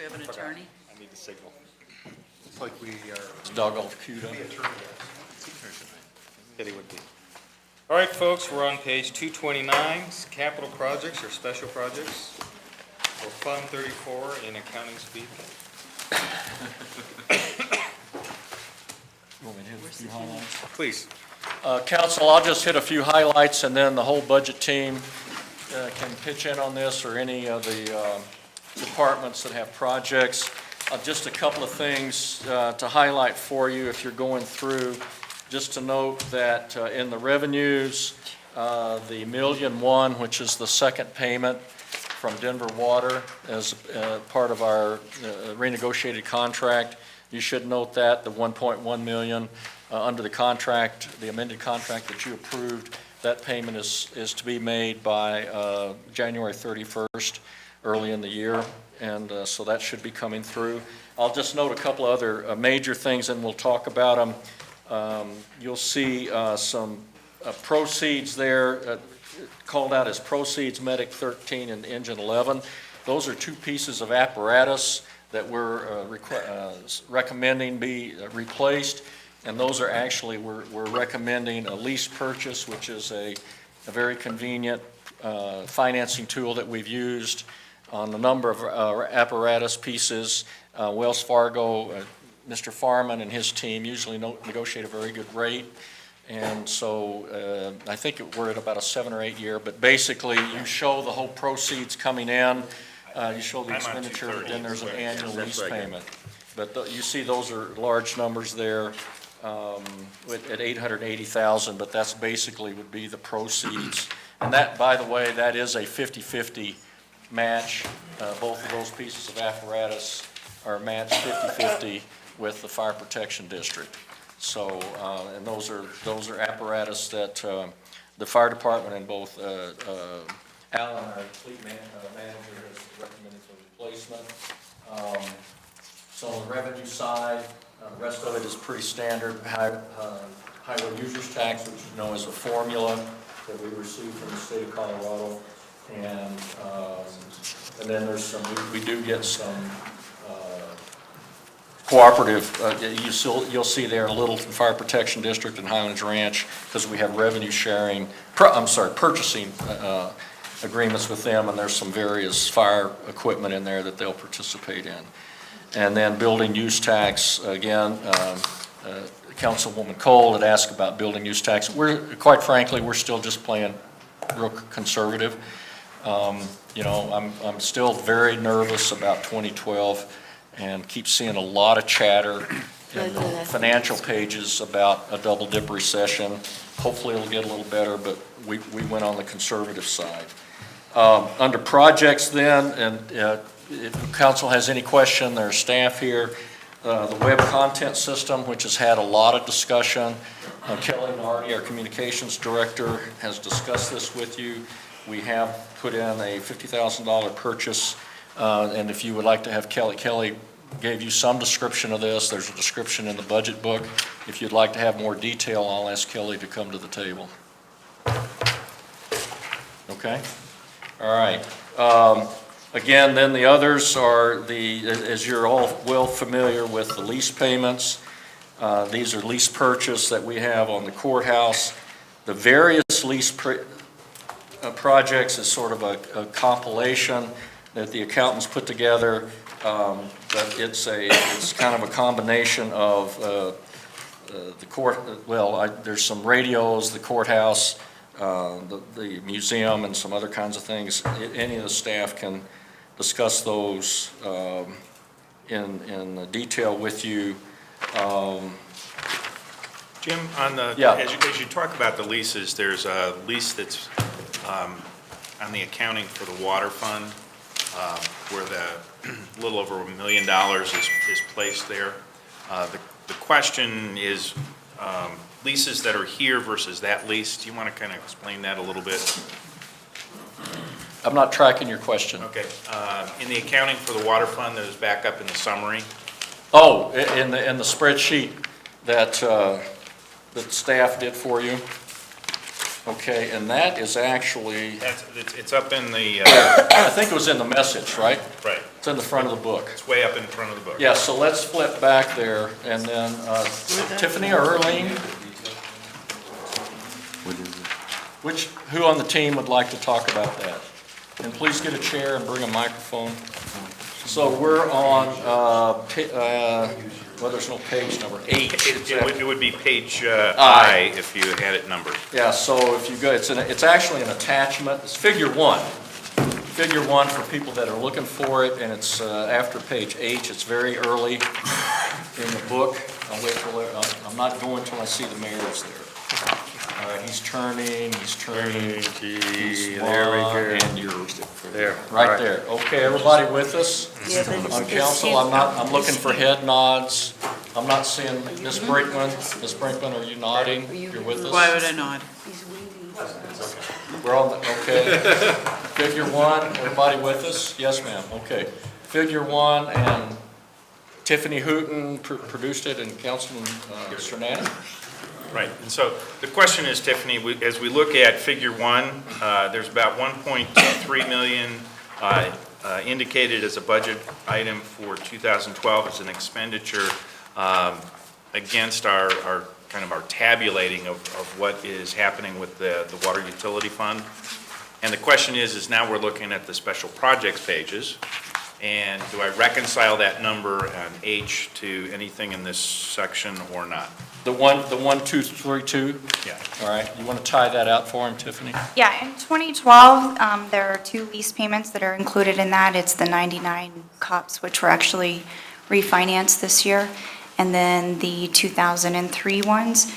have an attorney? I need to signal. It's like we are. It's dog all queued up. Kitty would be. All right, folks, we're on page 229, capital projects or special projects, or Fund 34 in accounting speak. You want me to hit a few highlights? Please. Council, I'll just hit a few highlights, and then the whole budget team can pitch in on this, or any of the departments that have projects. Just a couple of things to highlight for you if you're going through. Just to note that in the revenues, the $1.1 million, which is the second payment from Denver Water as part of our renegotiated contract, you should note that, the $1.1 million under the contract, the amended contract that you approved, that payment is to be made by January 31st, early in the year, and so that should be coming through. I'll just note a couple other major things, and we'll talk about them. You'll see some proceeds there called out as proceeds, Medic 13 and Engine 11. Those are two pieces of apparatus that we're recommending be replaced, and those are actually, we're recommending a lease purchase, which is a very convenient financing tool that we've used on a number of apparatus pieces. Wells Fargo, Mr. Farman and his team usually negotiate a very good rate, and so I think we're at about a 7 or 8 year, but basically you show the whole proceeds coming in, you show the I'm on expenditure, but then there's an 230, annual that's lease right. payment. But you see those are large numbers there at $880,000, but that's basically would be the proceeds. And that, by the way, that is a 50-50 match. Both of those pieces of apparatus are matched 50-50 with the Fire Protection District. So, and those are apparatus that the fire department and both Alan, our fleet manager, has recommended for replacement. So on the revenue side, the rest of it is pretty standard. Highway users tax, which you know is a formula that we receive from the state of Colorado. And then there's some, we do get some cooperative, you'll see there Littleton Fire Protection District and Highlands Ranch, because we have revenue sharing, purchasing agreements with them, and there's some various fire equipment in there that they'll participate in. And then building use tax, again, Councilwoman Cole had asked about building use tax. Quite frankly, we're still just playing real conservative. You know, I'm still very nervous about 2012 and keep seeing a lot of chatter in the financial pages about a double-dip recession. Hopefully it'll get a little better, but we went on the conservative side. Under projects then, and if council has any question, there's staff here. The web content system, which has had a lot of discussion. Kelly Nardi, our communications director, has discussed this with you. We have put in a $50,000 purchase, and if you would like to have Kelly gave you some description of this. There's a description in the budget book. If you'd like to have more detail, I'll ask Kelly to come to the table. Okay? All right. Again, then the others are as you're all well familiar with, the lease payments. These are lease purchase that we have on the courthouse. The various lease projects is sort of a compilation that the accountants put together, but it's kind of a combination of the court, there's some radios, the courthouse, the museum, and some other kinds of things. Any of the staff can discuss those in detail with you. Jim, on the, Yeah. as you talk about the leases, there's a lease that's on the accounting for the water fund, where the little over $1 million is placed there. The question is leases that are here versus that lease. Do you want to kind of explain that a little bit? I'm not tracking your question. Okay. In the accounting for the water fund, that was back up in the summary. Oh, in the spreadsheet that that staff did for you? Okay, and that is actually, It's up in the, I think it was in the message, right? right. It's It's in the front of the book. It's way up in front of the book. Yeah, so let's flip back there, and then Tiffany or Earlene? Who on the team would like to talk about that? And please get a chair and bring a microphone. So we're on, well, there's no page number, 8. It would be page I if you had it numbered. Yeah, so if you go, it's actually an attachment, it's figure 1. Figure 1 for people that are looking for it, and it's after page H, it's very early in the book. I'll wait till, I'm not going till I see the mayor's there. All right, he's turning, he's there we one, go. and you're There. right there. Okay, everybody with us? Yeah, but On it's- council, I'm looking for head nods. I'm not seeing, Ms. Brinkman. Ms. Brinkman, are you nodding? You're with us? Why would I not? He's waiting. We're on, okay. Figure 1, everybody with us? Yes, ma'am, okay. Figure 1, and Tiffany Hooton produced it, and Councilman Cernatic? Right, and so the question is, Tiffany, as we look at figure 1, there's about 1.23 million indicated as a budget item for 2012 as an expenditure against our kind of our tabulating of what is happening with the water utility fund. And the question is now we're looking at the special projects pages, and do I reconcile that number on H to anything in this section or not? The 1232? Yeah. All right, you want to tie that out for him, Tiffany? Yeah, in 2012, there are 2 lease payments that are included in that. It's the 99 COPs, which were actually refinanced this year, and then the 2003 ones.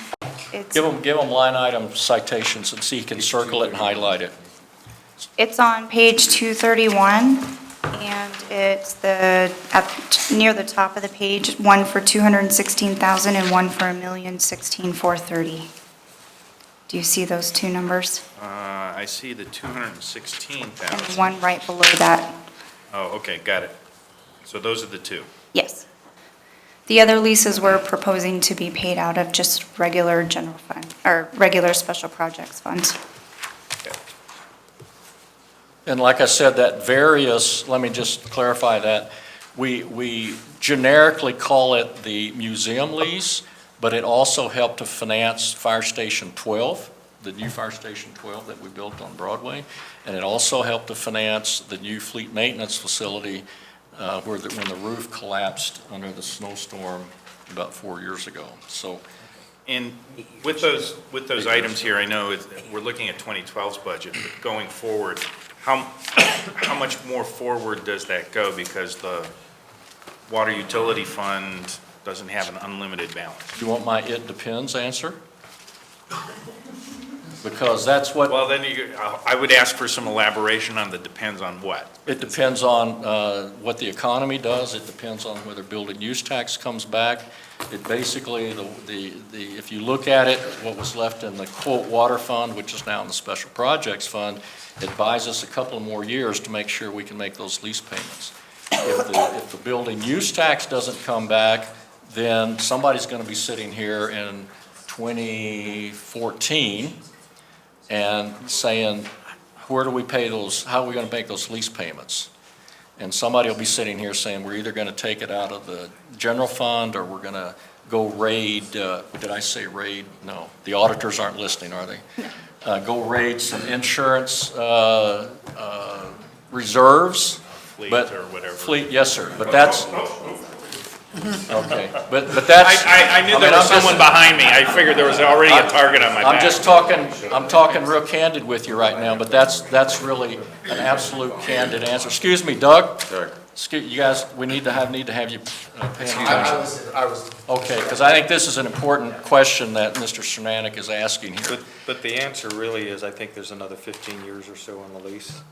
Give them line item citations and see he can circle it and highlight it. It's on page 231, and it's near the top of the page, one for 216,000 and one for 1,016,430. Do you see those 2 numbers? I see the And 216,000. one right below that. Oh, okay, got it. So those are the 2. Yes. The other leases we're proposing to be paid out of just regular general fund, or regular special projects funds. Okay. And like I said, that various, let me just clarify that, we generically call it the museum lease, but it also helped to finance Fire Station 12, the new Fire Station 12 that we built on Broadway, and it also helped to finance the new fleet maintenance facility when the roof collapsed under the snowstorm about 4 years ago. So And with those items here, I know we're looking at 2012's budget, but going forward, how much more forward does that go? Because the water utility fund doesn't have an unlimited balance. do you want my "it depends" answer? Because that's what. Well, then I would ask for some elaboration on the depends on what. It depends on what the economy does. It depends on whether building use tax comes back. It basically, if you look at it, what was left in the quote water fund, which is now in the special projects fund, it buys us a couple of more years to make sure we can make those lease payments. If the building use tax doesn't come back, then somebody's going to be sitting here in 2014 and saying, where do we pay those, how are we going to make those lease payments? And somebody will be sitting here saying, we're either going to take it out of the general fund, or we're going to go raid, did I say raid? No, the auditors aren't listening, are they? Go raid some insurance reserves. Fleet but- or whatever. Fleet, yes, sir, but that's, okay, but that's. I knew there mean, was I'm just- someone behind me. I figured there was already a target on my back. I'm talking real candid with you right now, but that's really an absolute candid answer. Excuse me, Doug? You guys, we need to have you pay attention. I was Okay, because I think this is an important question that Mr. Cernatic is asking here. But the answer really is, I think there's another 15 years or so on the lease.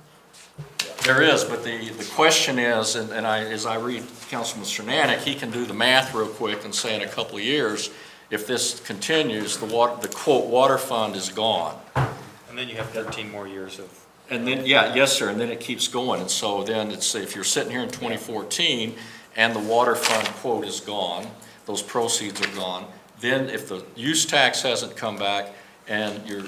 There is, but the question is, and as I read Councilman Cernatic, he can do the math real quick and say in a couple of years, if this continues, the quote water fund is gone. And then you have 13 more years of, And then, yeah, yes, sir, and then it keeps going, and so then it's, if you're sitting here in 2014 and the water fund quote is gone, those proceeds are gone, then if the use tax hasn't come back and you're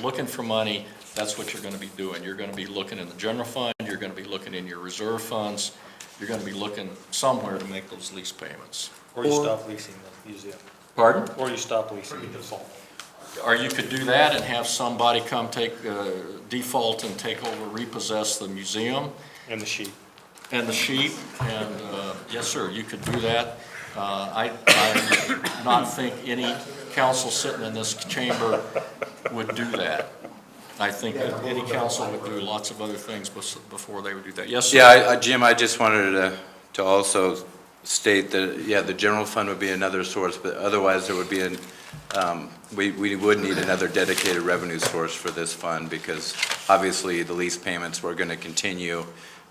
looking for money, that's what you're gonna be doing. You're gonna be looking in the general fund, you're gonna be looking in your reserve funds, you're going to be looking somewhere to make those lease payments. Or you stop leasing the museum. Pardon? Or you stop leasing the default. Or you could do that and have somebody come take, default and take over, repossess the museum And the sheet. and the sheet, and, yes, sir, you could do that. I not think any council sitting in this chamber would do that. I think that any council would do lots of other things before they would do that. Yes, sir? Yeah, Jim, I just wanted to also state that, yeah, the general fund would be another source, but otherwise there would be we would need another dedicated revenue source for this fund, because obviously the lease payments were going to continue,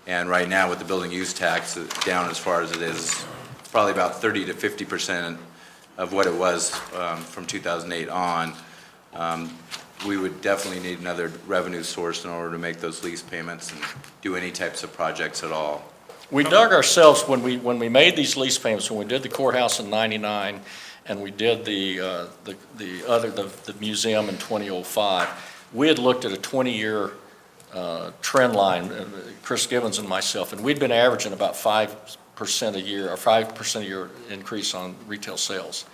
and right now with the building use tax down as far as it is, probably about 30 to 50% of what it was from 2008 on. We would definitely need another revenue source in order to make those lease payments and do any types of projects at all. We dug ourselves, when we made these lease payments, when we did the courthouse in '99, and we did the museum in 2005, we had looked at a 20-year trend line, Chris Gibbons and myself, and we'd been averaging about 5% a year, or 5% a year increase on retail sales.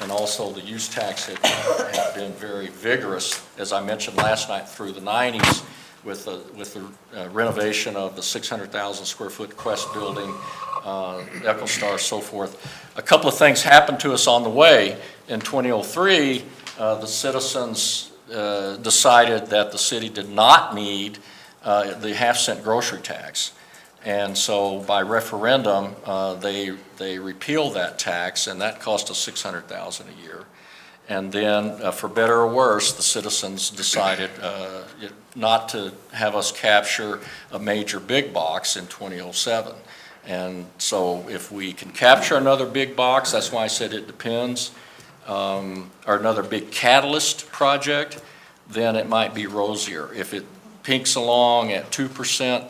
And also the use tax had been very vigorous, as I mentioned last night, through the 90s with the renovation of the 600,000 square foot Quest building, EchoStar, so forth. A couple of things happened to us on the way. In 2003, the citizens decided that the city did not need the half-cent grocery tax. And so by referendum, they repealed that tax, and that cost us $600,000 a year. And then, for better or worse, the citizens decided not to have us capture a major big box in 2007. And so if we can capture another big box, that's why I said it depends, or another big catalyst project, then it might be rosier. If it pinks along at 2%,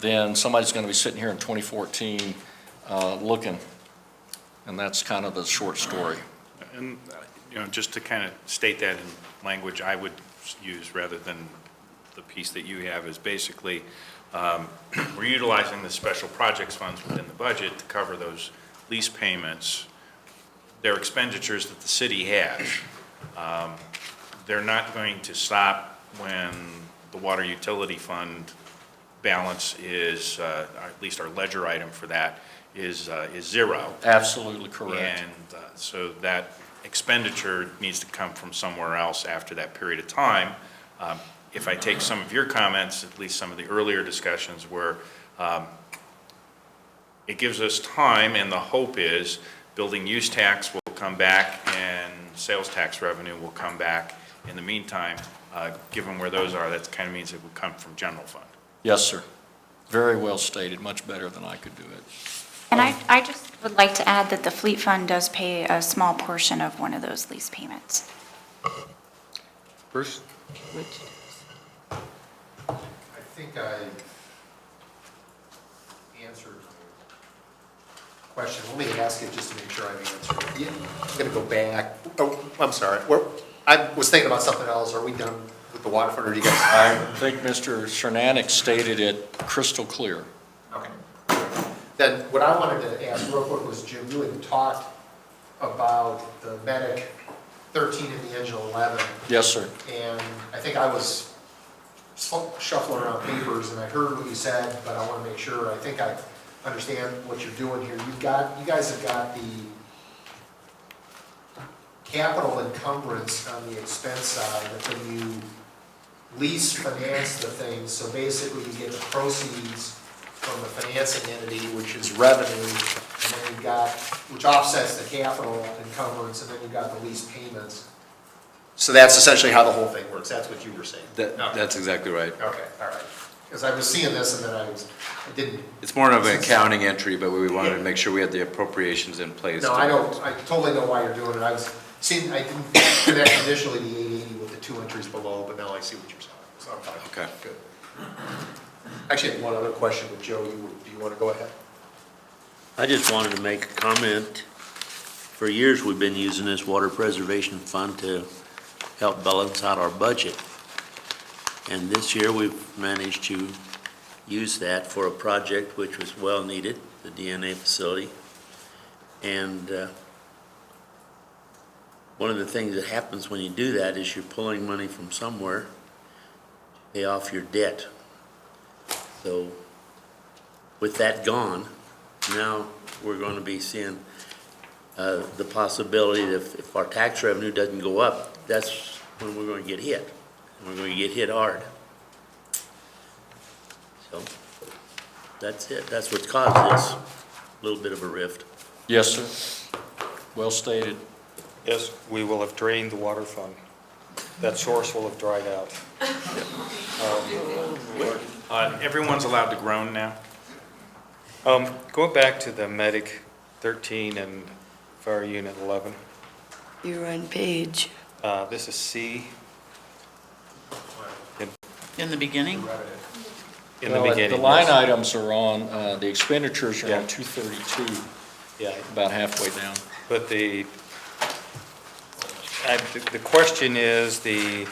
then somebody's going to be sitting here in 2014 looking, and that's kind of the short story. And, just to kind of state that in language I would use rather than the piece that you have, is basically we're utilizing the special projects funds within the budget to cover those lease payments. They're expenditures that the city has. They're not going to stop when the water utility fund balance is, at least our ledger item for that, is zero. Absolutely correct. And so that expenditure needs to come from somewhere else after that period of time. If I take some of your comments, at least some of the earlier discussions, where it gives us time, and the hope is building use tax will come back and sales tax revenue will come back. In the meantime, given where those are, that kind of means it would come from general fund. Yes, sir. Very well stated, much better than I could do it. And I just would like to add that the Fleet Fund does pay a small portion of one of those lease payments. Bruce? I think I answered the question. Let me ask it just to make sure I've answered it. I'm going to go back. Oh, I'm sorry. I was thinking about something else. Are we done with the waterfront, or do you guys? I think Mr. Cernanek stated it crystal clear. Okay. Then what I wanted to ask real quick was, Jim, you had talked about the Medic 13 and the Engine 11. Yes, sir. And I think I was shuffling around papers and I heard what you said, but I want to make sure, I think I understand what you're doing here. You guys have got the capital encumbrance on the expense side, but then you lease finance the things, so basically you get the proceeds from the financing entity, which is revenue, and then you've got, which offsets the capital encumbrance, and then you've got the lease payments. So that's essentially how the whole thing works, that's what you were saying? That's exactly right. Okay, all right. Because I was seeing this and then I didn't. It's more of an accounting entry, but we wanted to make sure we had the appropriations in place. No, I totally know why you're doing it. I didn't connect initially the 880 with the two entries below, but now I see what you're saying. So I'm fine. Okay. Good. Actually, I have one other question with Joe. Do you want to go ahead? I just wanted to make a comment. For years, we've been using this water preservation fund to help balance out our budget. And this year, we've managed to used that for a project which was well needed, the DNA facility. And one of the things that happens when you do that is you're pulling money from somewhere to pay off your debt. So with that gone, now we're going to be seeing the possibility that if our tax revenue doesn't go up, that's when we're going to get hit. And we're going to get hit hard. So that's it. That's what's caused this little bit of a rift. Yes, sir. Well stated. Yes, we will have drained the water fund. That source will have dried out. Everyone's allowed to groan now? Going back to the medic 13 and fire unit 11, You're on page. this is C. In the beginning? In the Well, beginning. The line yes. items are on, the expenditures are Yeah. on 232, Yeah, about halfway down. but the question is the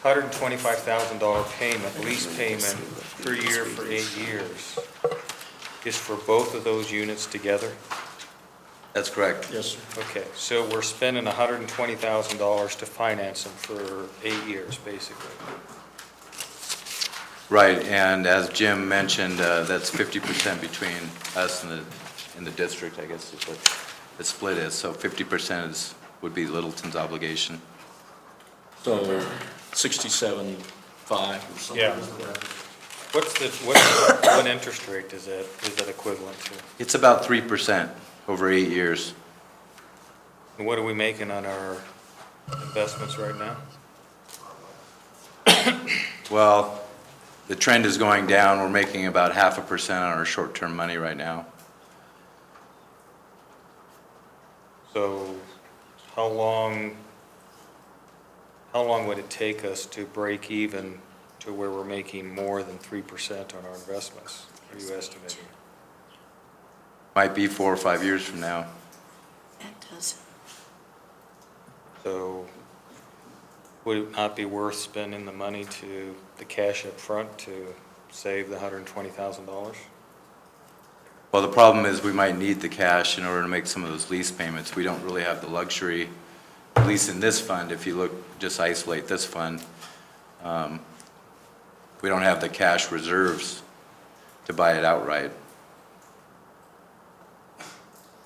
$125,000 payment, lease payment per year for 8 years is for both of those units together? That's correct. Yes, sir. Okay, so we're spending $120,000 to finance them for 8 years, basically. Right, and as Jim mentioned, that's 50% between us and the district, I guess is what the split is. So 50% would be Littleton's obligation. So 67.5 or something. Yeah. What interest rate is that equivalent to? It's about 3% over 8 years. And what are we making on our investments right now? Well, the trend is going down. We're making about 0.5% on our short-term money right now. So how long would it take us to break even to where we're making more than 3% on our investments? Are you estimating? Might be 4 or 5 years from now. That does. So would it not be worth spending the money to, the cash up front to save the $120,000? Well, the problem is we might need the cash in order to make some of those lease payments. We don't really have the luxury, at least in this fund, if you look, just isolate this fund, we don't have the cash reserves to buy it outright.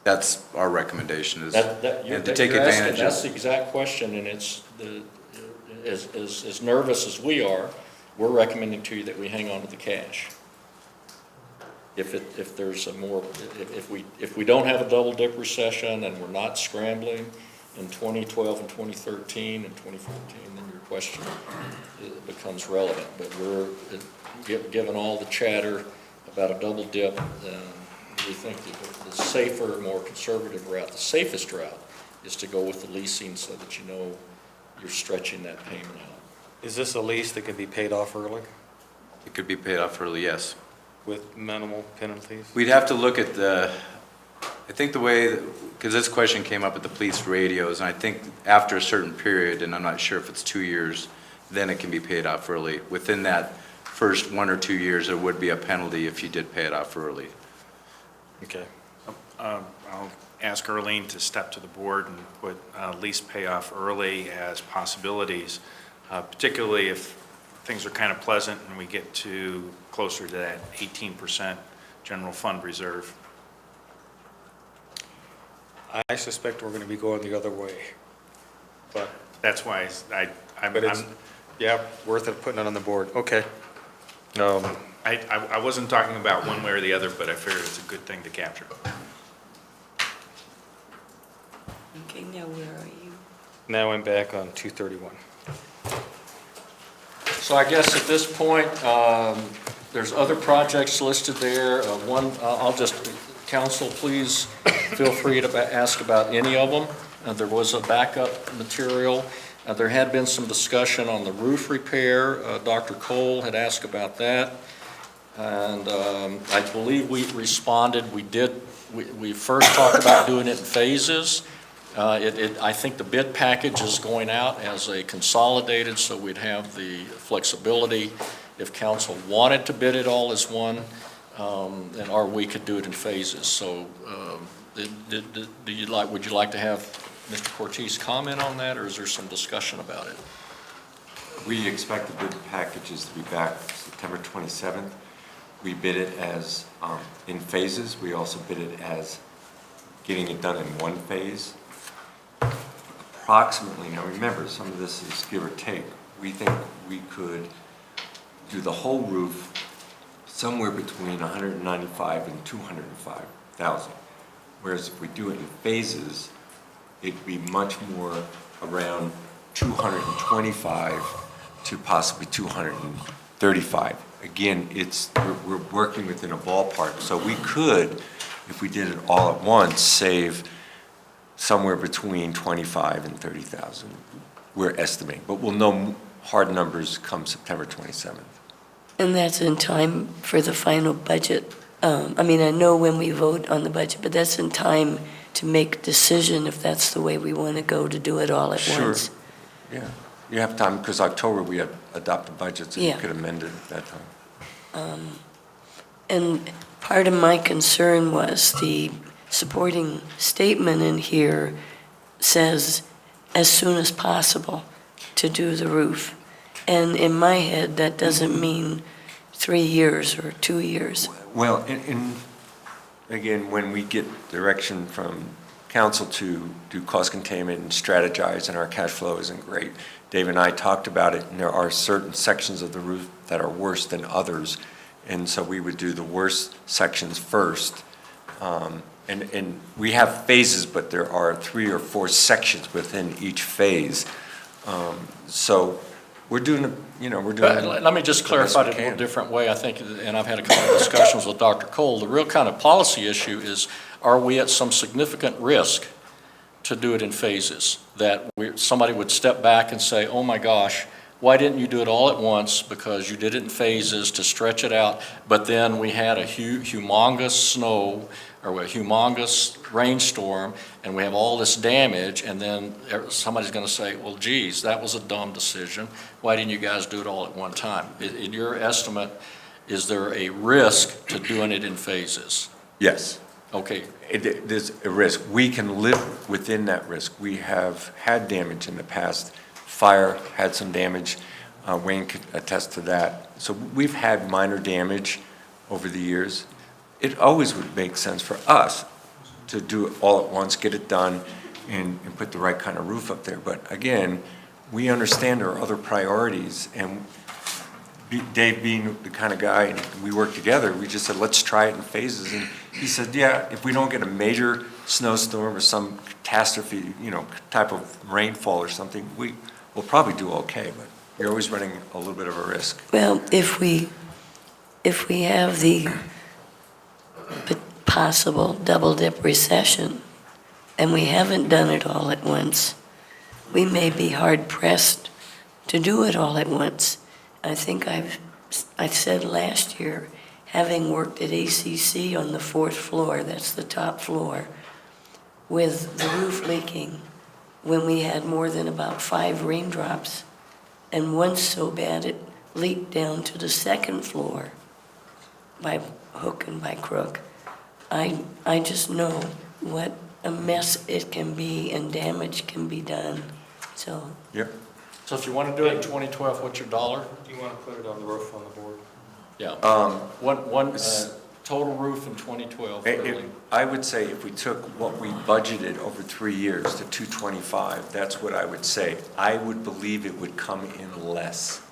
That's our recommendation is, and to take advantage That's the of. exact question, and it's, as nervous as we are, we're recommending to you that we hang on to the cash. If there's a more, if we don't have a double dip recession and we're not scrambling in 2012 and 2013 and 2014, then your question becomes relevant. But we're, given all the chatter about a double dip, we think the safer, more conservative route, the safest route, is to go with the leasing so that you know you're stretching that payment out. Is this a lease that can be paid off early It could be paid off early, yes. with minimal penalties? We'd have to look at I think the way, because this question came up at the police radios, and I think after a certain period, and I'm not sure if it's 2 years, then it can be paid off early. Within that first 1 or 2 years, there would be a penalty if you did pay it off early. Okay. I'll ask Earlene to step to the board and put lease payoff early as possibilities, particularly if things are kind of pleasant and we get to closer to that 18% general fund reserve. I suspect we're going to be going the other way, but, That's why I'm, yeah, worth it putting it on the board. Okay. I wasn't talking about one way or the other, but I figured it's a good thing to capture. Okay, now where are you? Now I'm back on 231. So I guess at this point, there's other projects listed there. One, I'll just, council, please feel free to ask about any of them. There was a backup material. There had been some discussion on the roof repair. Dr. Cole had asked about that. And I believe we responded. We first talked about doing it in phases. I think the bid package is going out as a consolidated, so we'd have the flexibility if council wanted to bid it all as one, and or we could do it in phases. So would you like to have Mr. Cortez comment on that, or is there some discussion about it? We expect the bid packages to be back September 27th. We bid it as in phases. We also bid it as getting it done in one phase. Approximately, now remember, some of this is give or take. We think we could do the whole roof somewhere between 195 and 205,000. Whereas if we do it in phases, it'd be much more around 225 to possibly 235. Again, we're working within a ballpark, so we could, if we did it all at once, save somewhere between 25 and 30,000. We're estimating, but we'll know hard numbers come September 27th. And that's in time for the final budget. I mean, I know when we vote on the budget, but that's in time to make a decision if that's the way we want to go, to do it all at Sure. once. Yeah, you have time, because October we have adopted budgets, and you Yeah. could amend it at that time. And part of my concern was the supporting statement in here says, as soon as possible to do the roof. And in my head, that doesn't mean 3 years or 2 years. Well, again, when we get direction from council to do cost containment and strategize, and our cash flow isn't great, Dave and I talked about it, and there are certain sections of the roof that are worse than others, and so we would do the worst sections first. And we have phases, but there are 3 or 4 sections within each phase. So we're doing, we're doing. Let me just clarify it a little different way, I think, and I've had a couple of discussions with Dr. Cole. The real kind of policy issue is, are we at some significant risk to do it in phases? That somebody would step back and say, oh my gosh, why didn't you do it all at once? Because you did it in phases to stretch it out, but then we had a humongous snow, or a humongous rainstorm, and we have all this damage, and then somebody's gonna say, well, geez, that was a dumb decision. Why didn't you guys do it all at one time? In your estimate, is there a risk to doing it in phases? Yes. Okay. There's a risk. We can live within that risk. We have had damage in the past. Fire had some damage. Wayne could attest to that. So we've had minor damage over the years. It always would make sense for us to do it all at once, get it done, and put the right kind of roof up there. But again, we understand there are other priorities, and Dave being the kind of guy, and we work together, we just said, let's try it in phases. And he said, yeah, if we don't get a major snowstorm or some catastrophe, type of rainfall or something, we'll probably do okay, but you're always running a little bit of a risk. Well, if we have the possible double-dip recession, and we haven't done it all at once, we may be hard-pressed to do it all at once. I think I said last year, having worked at ACC on the 4th floor, that's the top floor, with the roof leaking, when we had more than about 5 raindrops, and once so bad it leaked down to the 2nd floor by hook and by crook. I just know what a mess it can be and damage can be done, so. Yep. So if you want to do it in 2012, what's your dollar? Do you want to put it on the roof on the board? Yeah. One total roof in 2012, really. I would say if we took what we budgeted over 3 years to 225, that's what I would say. I would believe it would come in less.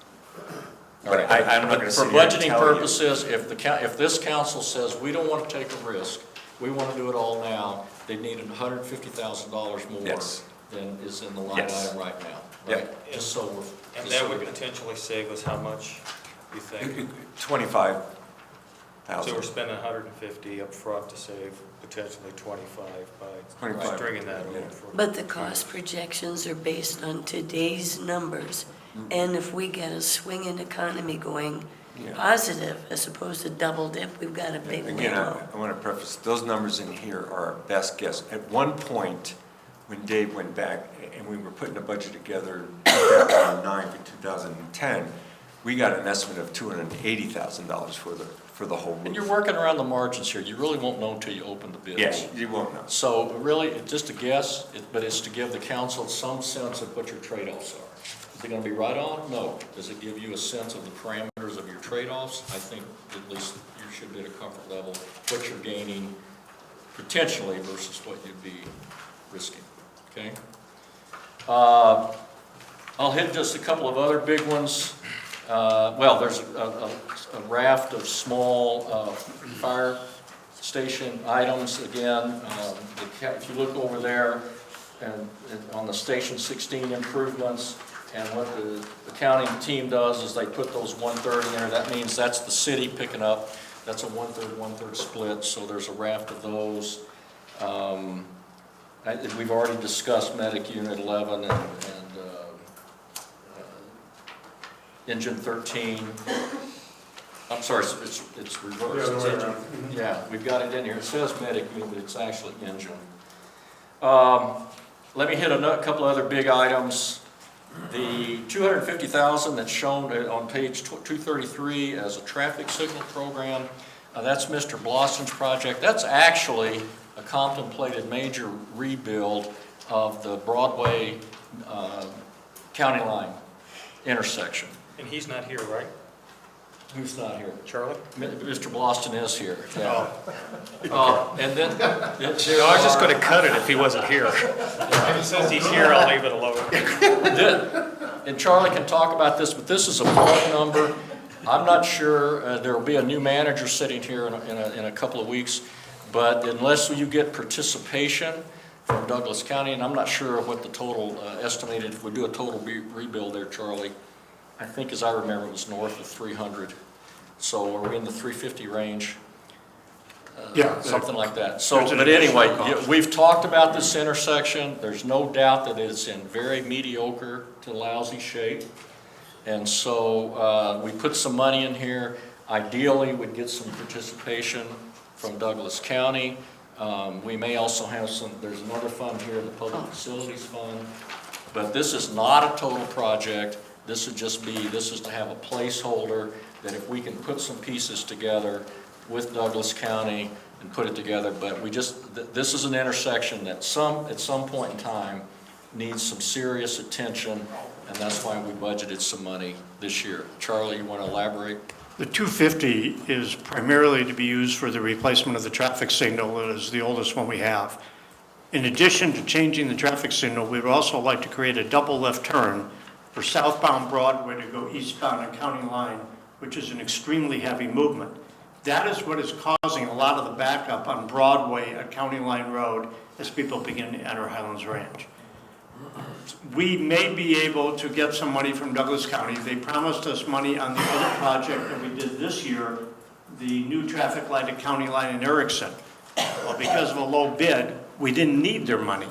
But I'm not going to For sit here and budgeting tell you. purposes, if this council says, we don't want to take a risk, we want to do it all now, they need $150,000 more Yes. than is in the line Yes. item right now, Yep. right? Just so we're. And just that so would we- potentially save us how much, you think? 25,000. So we're spending 150 up front to save potentially 25 by 25. stringing that Yeah. over for. But the cost projections are based on today's numbers. And if we get a swinging economy going Yeah. positive as opposed to double dip, we've got a big Again, window. I want to preface, those numbers in here are our best guess. At one point, when Dave went back and we were putting a budget together, 2009 to 2010, we got an estimate of $280,000 for the whole And roof. you're working around the margins here. You really won't know until you open the bids. Yes, you won't know. So really, it's just a guess, but it's to give the council some sense of what your trade-offs are. Is it gonna be right on? No. Does it give you a sense of the parameters of your trade-offs? I think at least you should be at a comfort level, what you're gaining potentially versus what you'd be risking, okay? I'll hit just a couple of other big ones. Well, there's a raft of small fire station items. Again, if you look over there and on the Station 16 improvements, and what the accounting team does is they put those 1/3 in there. That means that's the city picking up. That's a 1/3 split, so there's a raft of those. We've already discussed Medic Unit 11 and Engine 13. I'm sorry, it's reversed. It's engine. Yeah, we've got it in here. It says Medic Unit, but it's actually Engine. Let me hit a couple other big items. The $250,000 that's shown on page 233 as a traffic signal program, that's Mr. Blossom's project. That's actually a contemplated major rebuild of the Broadway County Line intersection. And he's not here, right? Who's not here? Charlie? Mr. Bloston is here, yeah. And then, I was just going to cut it if he wasn't here. If he says he's here, I'll leave it alone. And Charlie can talk about this, but this is a bulk number. I'm not sure, there will be a new manager sitting here in a couple of weeks, but unless you get participation from Douglas County, and I'm not sure what the total estimated, if we do a total rebuild there, Charlie, I think as I remember it was north of 300. So are we in the 350 range? Yeah. Something like that. So, but anyway, we've talked about this intersection. There's no doubt that it's in very mediocre to lousy shape. And so we put some money in here. Ideally, we'd get some participation from Douglas County. We may also have there's another fund here, the Public Facilities Fund. But this is not a total project. This is to have a placeholder that if we can put some pieces together with Douglas County and put it together, but this is an intersection that at some point in time needs some serious attention, and that's why we budgeted some money this year. Charlie, you want to elaborate? The 250 is primarily to be used for the replacement of the traffic signal. It is the oldest one we have. In addition to changing the traffic signal, we would also like to create a double left turn for southbound Broadway to go eastbound on County Line, which is an extremely heavy movement. That is what is causing a lot of the backup on Broadway at County Line Road as people begin to enter Highlands Ranch. We may be able to get some money from Douglas County. They promised us money on the other project that we did this year, the new traffic light at County Line in Erickson. Well, because of a low bid, we didn't need their money.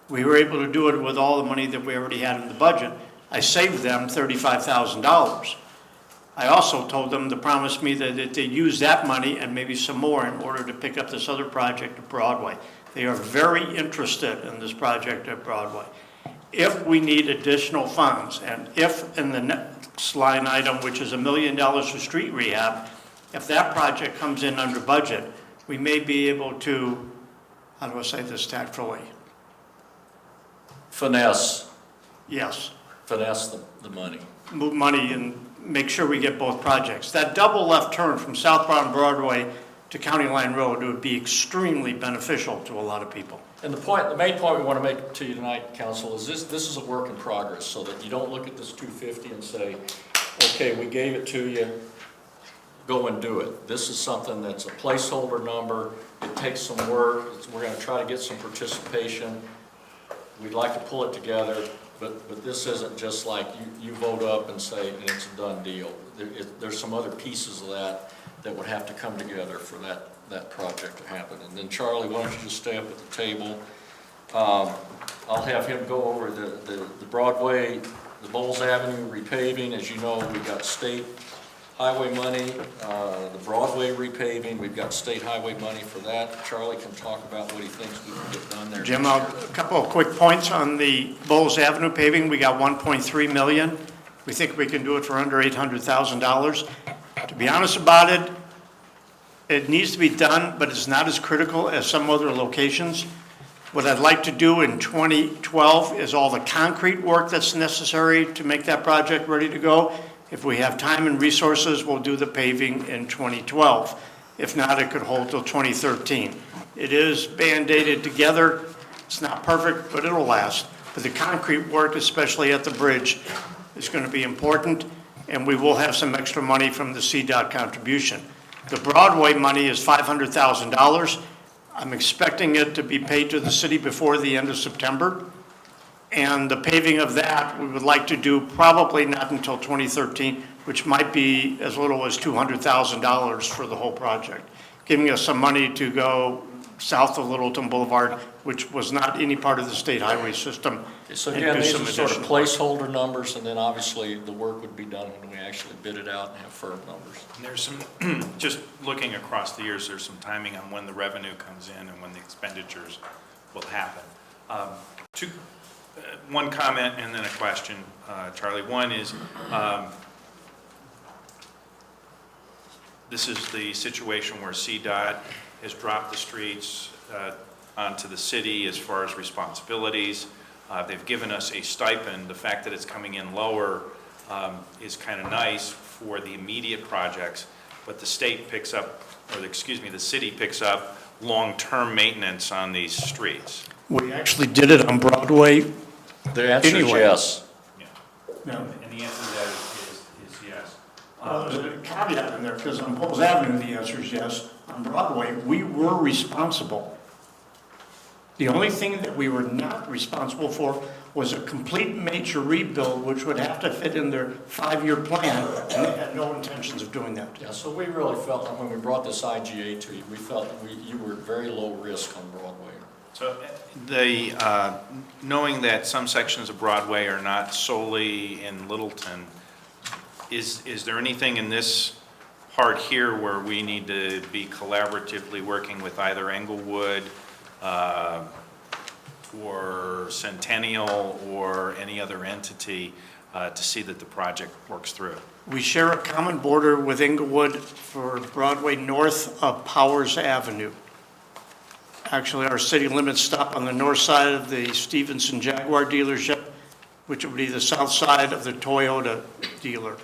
We were able to do it with all the money that we already had in the budget. I saved them $35,000. I also told them to promise me that they use that money and maybe some more in order to pick up this other project at Broadway. They are very interested in this project at Broadway. If we need additional funds, and if in the next line item, which is $1 million for street rehab, if that project comes in under budget, we may be able to, how do I say this tactfully? Finesse the money. Move money and make sure we get both projects. That double left turn from southbound Broadway to County Line Road would be extremely beneficial to a lot of people. And the main point we want to make to you tonight, Council, is this is a work in progress, so that you don't look at this 250 and say, okay, we gave it to you, go and do it. This is something that's a placeholder number. It takes some work. We're going to try to get some participation. We'd like to pull it together. But this isn't just like you vote up and say, and it's a done deal. There's some other pieces of that would have to come together for that project to happen. And then Charlie, why don't you just stay up at the table? I'll have him go over the Broadway, the Bowles Avenue repaving. As you know, we've got state highway money, the Broadway repaving, we've got state highway money for that. Charlie can talk about what he thinks we can get done there. Jim, a couple of quick points on the Bowles Avenue paving. We got $1.3 million. We think we can do it for under $800,000. To be honest about it, it needs to be done, but it's not as critical as some other locations. What I'd like to do in 2012 is all the concrete work that's necessary to make that project ready to go. If we have time and resources, we'll do the paving in 2012. If not, it could hold till 2013. It is Band-Aided together. It's not perfect, but it'll last. But the concrete work, especially at the bridge, is going to be important, and we will have some extra money from the CDOT contribution. The Broadway money is $500,000. I'm expecting it to be paid to the city before the end of September. And the paving of that, we would like to do probably not until 2013, which might be as little as $200,000 for the whole project, giving us some money to go south of Littleton Boulevard, which was not any part of the state highway system. So and again, do these some are sort of additional work. placeholder numbers, and then obviously the work would be done when we actually bid it out and have firm numbers. And there's some, just looking across the years, there's some timing on when the revenue comes in and when the expenditures will happen. One comment and then a question, Charlie. One is, this is the situation where CDOT has dropped the streets onto the city as far as responsibilities. They've given us a stipend. The fact that it's coming in lower is kind of nice for the immediate projects, but the state picks up, or the city picks up long-term maintenance on these streets. We actually did it on Broadway. The answer is Anyway. yes. No. And the answer to that is yes. Well, there's a caveat in there, because on Poles Avenue, the answer is yes. On Broadway, we were responsible. The only thing that we were not responsible for was a complete major rebuild, which would have to fit in their 5-year plan, and they had no intentions of doing that. Yeah, so we really felt, when we brought this IGA to you, we felt that you were very low risk on Broadway. So knowing that some sections of Broadway are not solely in Littleton, is there anything in this part here where we need to be collaboratively working with either Englewood or Centennial or any other entity to see that the project works through? We share a common border with Englewood for Broadway north of Powers Avenue. Actually, our city limits stop on the north side of the Stevenson Jaguar dealership, which would be the south side of the Toyota dealer.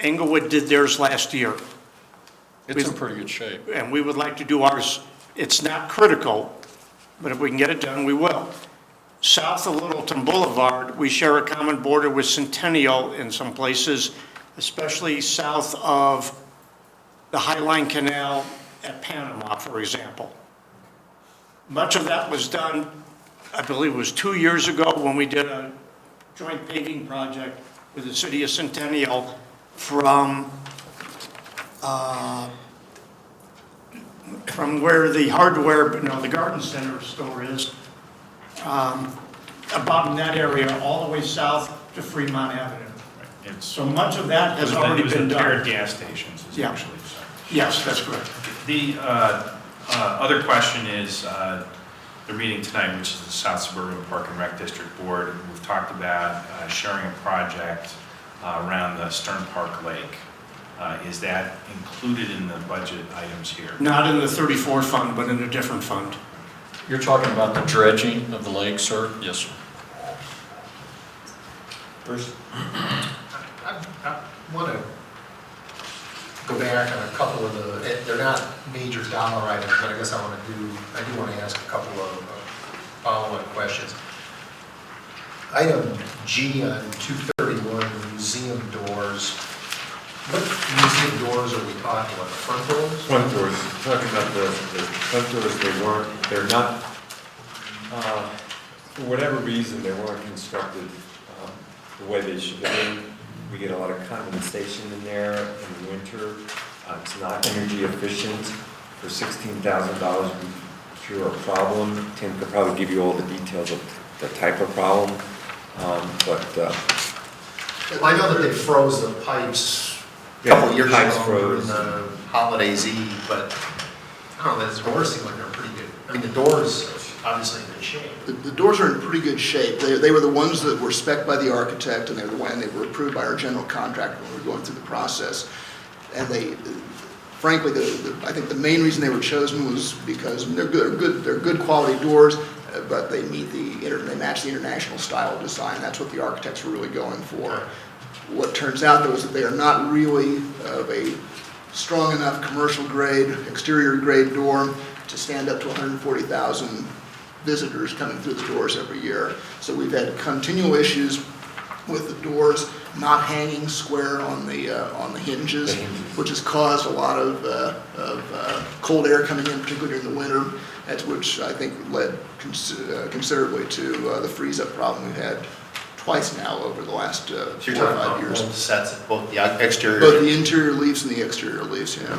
Englewood did theirs last year. It's in pretty good shape. And we would like to do ours. It's not critical, but if we can get it done, we will. South of Littleton Boulevard, we share a common border with Centennial in some places, especially south of the Highline Canal at Panama, for example. Much of that was done, I believe it was 2 years ago, when we did a joint paving project with the city of Centennial from where the hardware, the garden center store is, about in that area, all the way south to Fremont Avenue. So much of that has already been done. It was the gas stations, Yeah. essentially. Yes, that's correct. The other question is, the meeting tonight, which is the South Suburban Park and Rec District Board, we've talked about sharing a project around the Stern Park Lake. Is that included in the budget items here? Not in the 34 fund, but in a different fund. You're talking about the dredging of the lake, sir? Yes, sir. Bruce? I want to go back on a couple of they're not major dollar items, but I guess I do want to ask a couple of follow-up questions. Item G on 231, museum doors. What museum doors are we talking about? The front doors? Front doors, talking about the front doors, they're not, for whatever reason, they weren't constructed the way they should have been. We get a lot of condensation in there in the winter. It's not energy efficient. For $16,000, we cure a problem. Tim could probably give you all the details of the type of problem, I know that they froze the pipes a couple years ago during the holidays Eve, but I don't know, those doors seem like they're pretty good. I mean, the doors obviously in good shape. The doors are in pretty good shape. They were the ones that were spec'd by the architect, and they were approved by our general contractor when we were going through the process. And frankly, I think the main reason they were chosen was because they're good quality doors, but they match the international style of design. That's what the architects were really going for. What turns out, though, is that they are not really of a strong enough commercial grade, exterior grade door to stand up to 140,000 visitors coming through the doors every year. So we've had continual issues with the doors not hanging square on the hinges, which has caused a lot of cold air coming in, particularly during the winter, which I think led considerably to the freeze-up problem we've had twice now over the last 4 or 5 years. Sets, both the exterior. Both the interior leaves and the exterior leaves, yeah.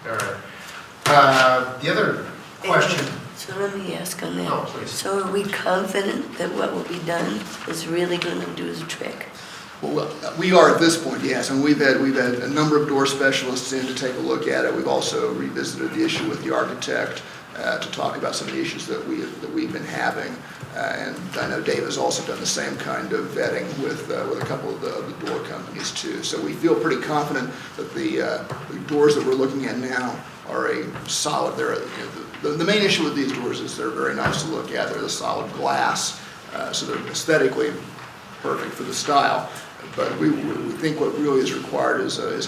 All right. The other question. So let me ask on that. Oh, please. So are we confident that what will be done is really going to do the trick? Well, we are at this point, yes, and we've had a number of door specialists in to take a look at it. We've also revisited the issue with the architect to talk about some of the issues that we've been having. And I know Dave has also done the same kind of vetting with a couple of the door companies too. So we feel pretty confident that the doors that we're looking at now are a solid. The main issue with these doors is they're very nice to look at. They're the solid glass, so they're aesthetically perfect for the style. But we think what really is required is a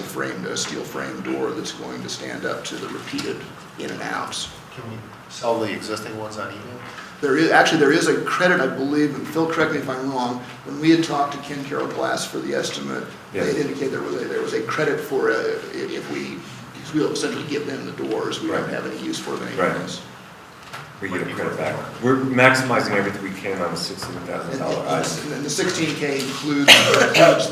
steel frame door that's going to stand up to the repeated in and outs. Can we sell the existing ones on eBay? There is a credit, I believe, and Phil, correct me if I'm wrong, when we had talked to Ken Carroll Glass for the estimate, they had indicated there was a credit for if we essentially give them the doors, we don't have any use for them anyways. We get a credit back. We're maximizing everything we can on the $16,000 item. And the 16K includes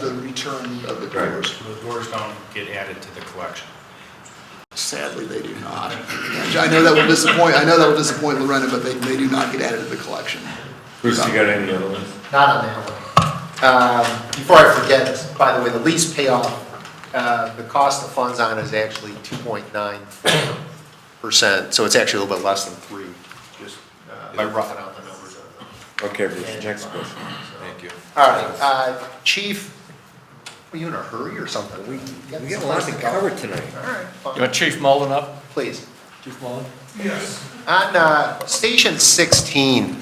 the return of the doors. The doors don't get added to the collection. Sadly, they do not. I know that will disappoint Lorena, but they do not get added to the collection. Bruce, you got any other ones? Not on that one. Before I forget, by the way, the lease payoff, the cost of funds on it is actually 2.94%, so it's actually a little bit less than 3, just by roughing out the numbers. Okay, Bruce, next question. Thank you. All right, Chief, are you in a hurry or something? We got a lot to cover tonight. All right, fine. You want Chief Mullen up? Please. Chief Mullen? Yes. On Station 16,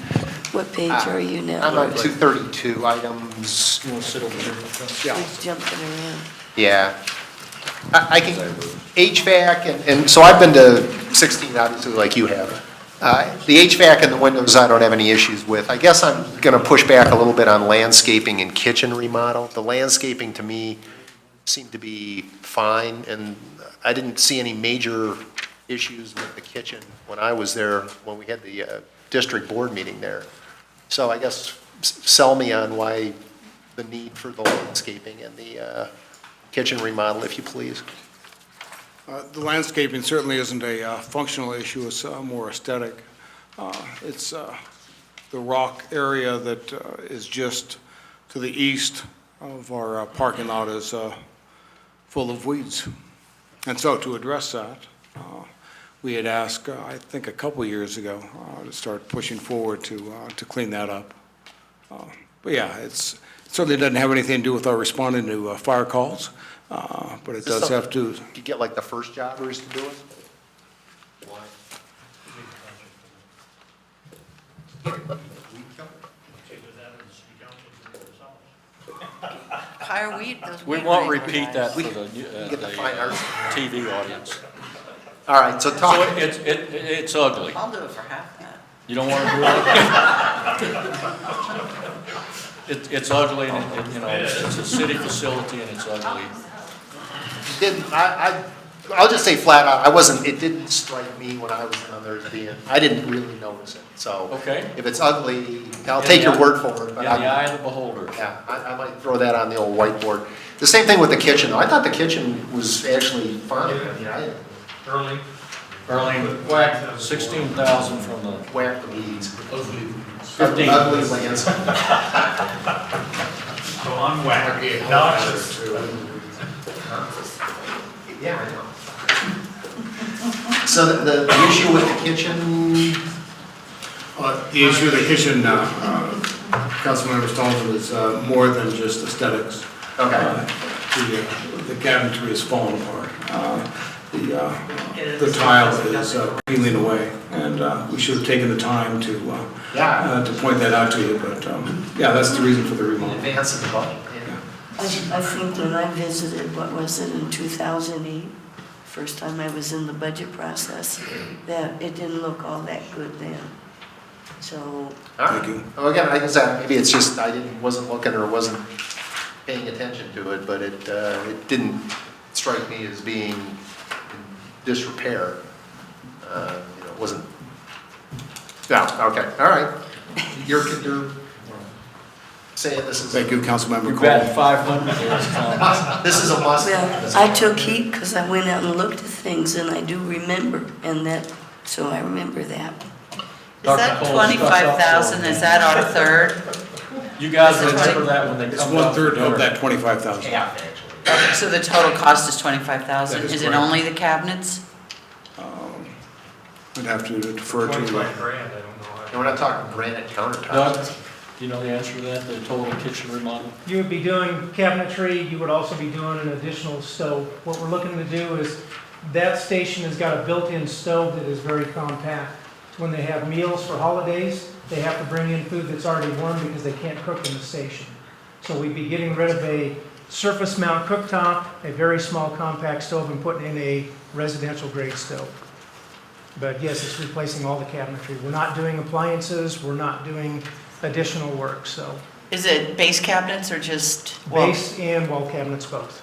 What page are you now? I'm on 232 items. You want to sit over here? He's jumping around. Yeah. I can, HVAC, and so I've been to 16, obviously, like you have. The HVAC and the windows I don't have any issues with. I guess I'm going to push back a little bit on landscaping and kitchen remodel. The landscaping, to me, seemed to be fine, and I didn't see any major issues with the kitchen when I was there, when we had the district board meeting there. So I guess sell me on why the need for the landscaping and the kitchen remodel, if you please. The landscaping certainly isn't a functional issue, it's more aesthetic. It's the rock area that is just to the east of our parking lot is full of weeds. And so to address that, we had asked, I think a couple years ago, to start pushing forward to clean that up. But yeah, it certainly doesn't have anything to do with our responding to fire calls. But it does have to. You get like the first jobbers to do it? Hire weed, those We weed won't whackers. repeat that for We the get the fine arts. TV audience. All right, so talk. So it's ugly. I'll do it for half that. You don't want to do it? It's ugly, and you know, it's a city facility, and it's ugly. I'll just say flat out, it didn't strike me when I was down there as being, I didn't really notice it. So Okay. if it's ugly, I'll take your word for it. In But the eye of the beholder. yeah, I might throw that on the old whiteboard. The same thing with the kitchen, though. I thought the kitchen was actually fine. Early. Whack 16,000 from the Whack the weeds. 15. Ugly landscape. So unwhacked. Noxious. Yeah, I know. So the issue with the kitchen, The issue of the kitchen, Councilmember Stoneman, is more than just aesthetics. okay. The cabinetry is falling apart. The tile is peeling away, and we should have taken the time to point that out to you, but, yeah, that's the reason for the remodel. Advance in the budget. I think when I visited, what was it, in 2008, first time I was in the budget process, that it didn't look all that good then. So, Thank you. Well, again, like I said, maybe it's just I wasn't looking or wasn't paying attention to it, but it didn't strike me as being in disrepair. It wasn't. Yeah. Okay. All right. You're saying this is. Thank you, Councilmember You're Cole. batting 500 here, Tom. This is a must. well, I took heat because I went out and looked at things, and I do remember, so I remember that. Is that 25,000, is that our third? You guys Is it remember 20? that when they It's come up? 1/3 of that 25,000. Okay, so the total cost is 25,000? That is Is it correct. only the cabinets? We'd have to defer to. And we're not talking granite countertops. Doug, do you know the answer to that, the total kitchen remodel? You would be doing cabinetry, you would also be doing an additional stove. What we're looking to do is, that station has got a built-in stove that is very compact. When they have meals for holidays, they have to bring in food that's already warm because they can't cook in the station. So we'd be getting rid of a surface mount cooktop, a very small compact stove, and putting in a residential grade stove. But yes, it's replacing all the cabinetry. We're not doing appliances, we're not doing additional work, so. Is it base cabinets or just wall? Base and wall cabinets both.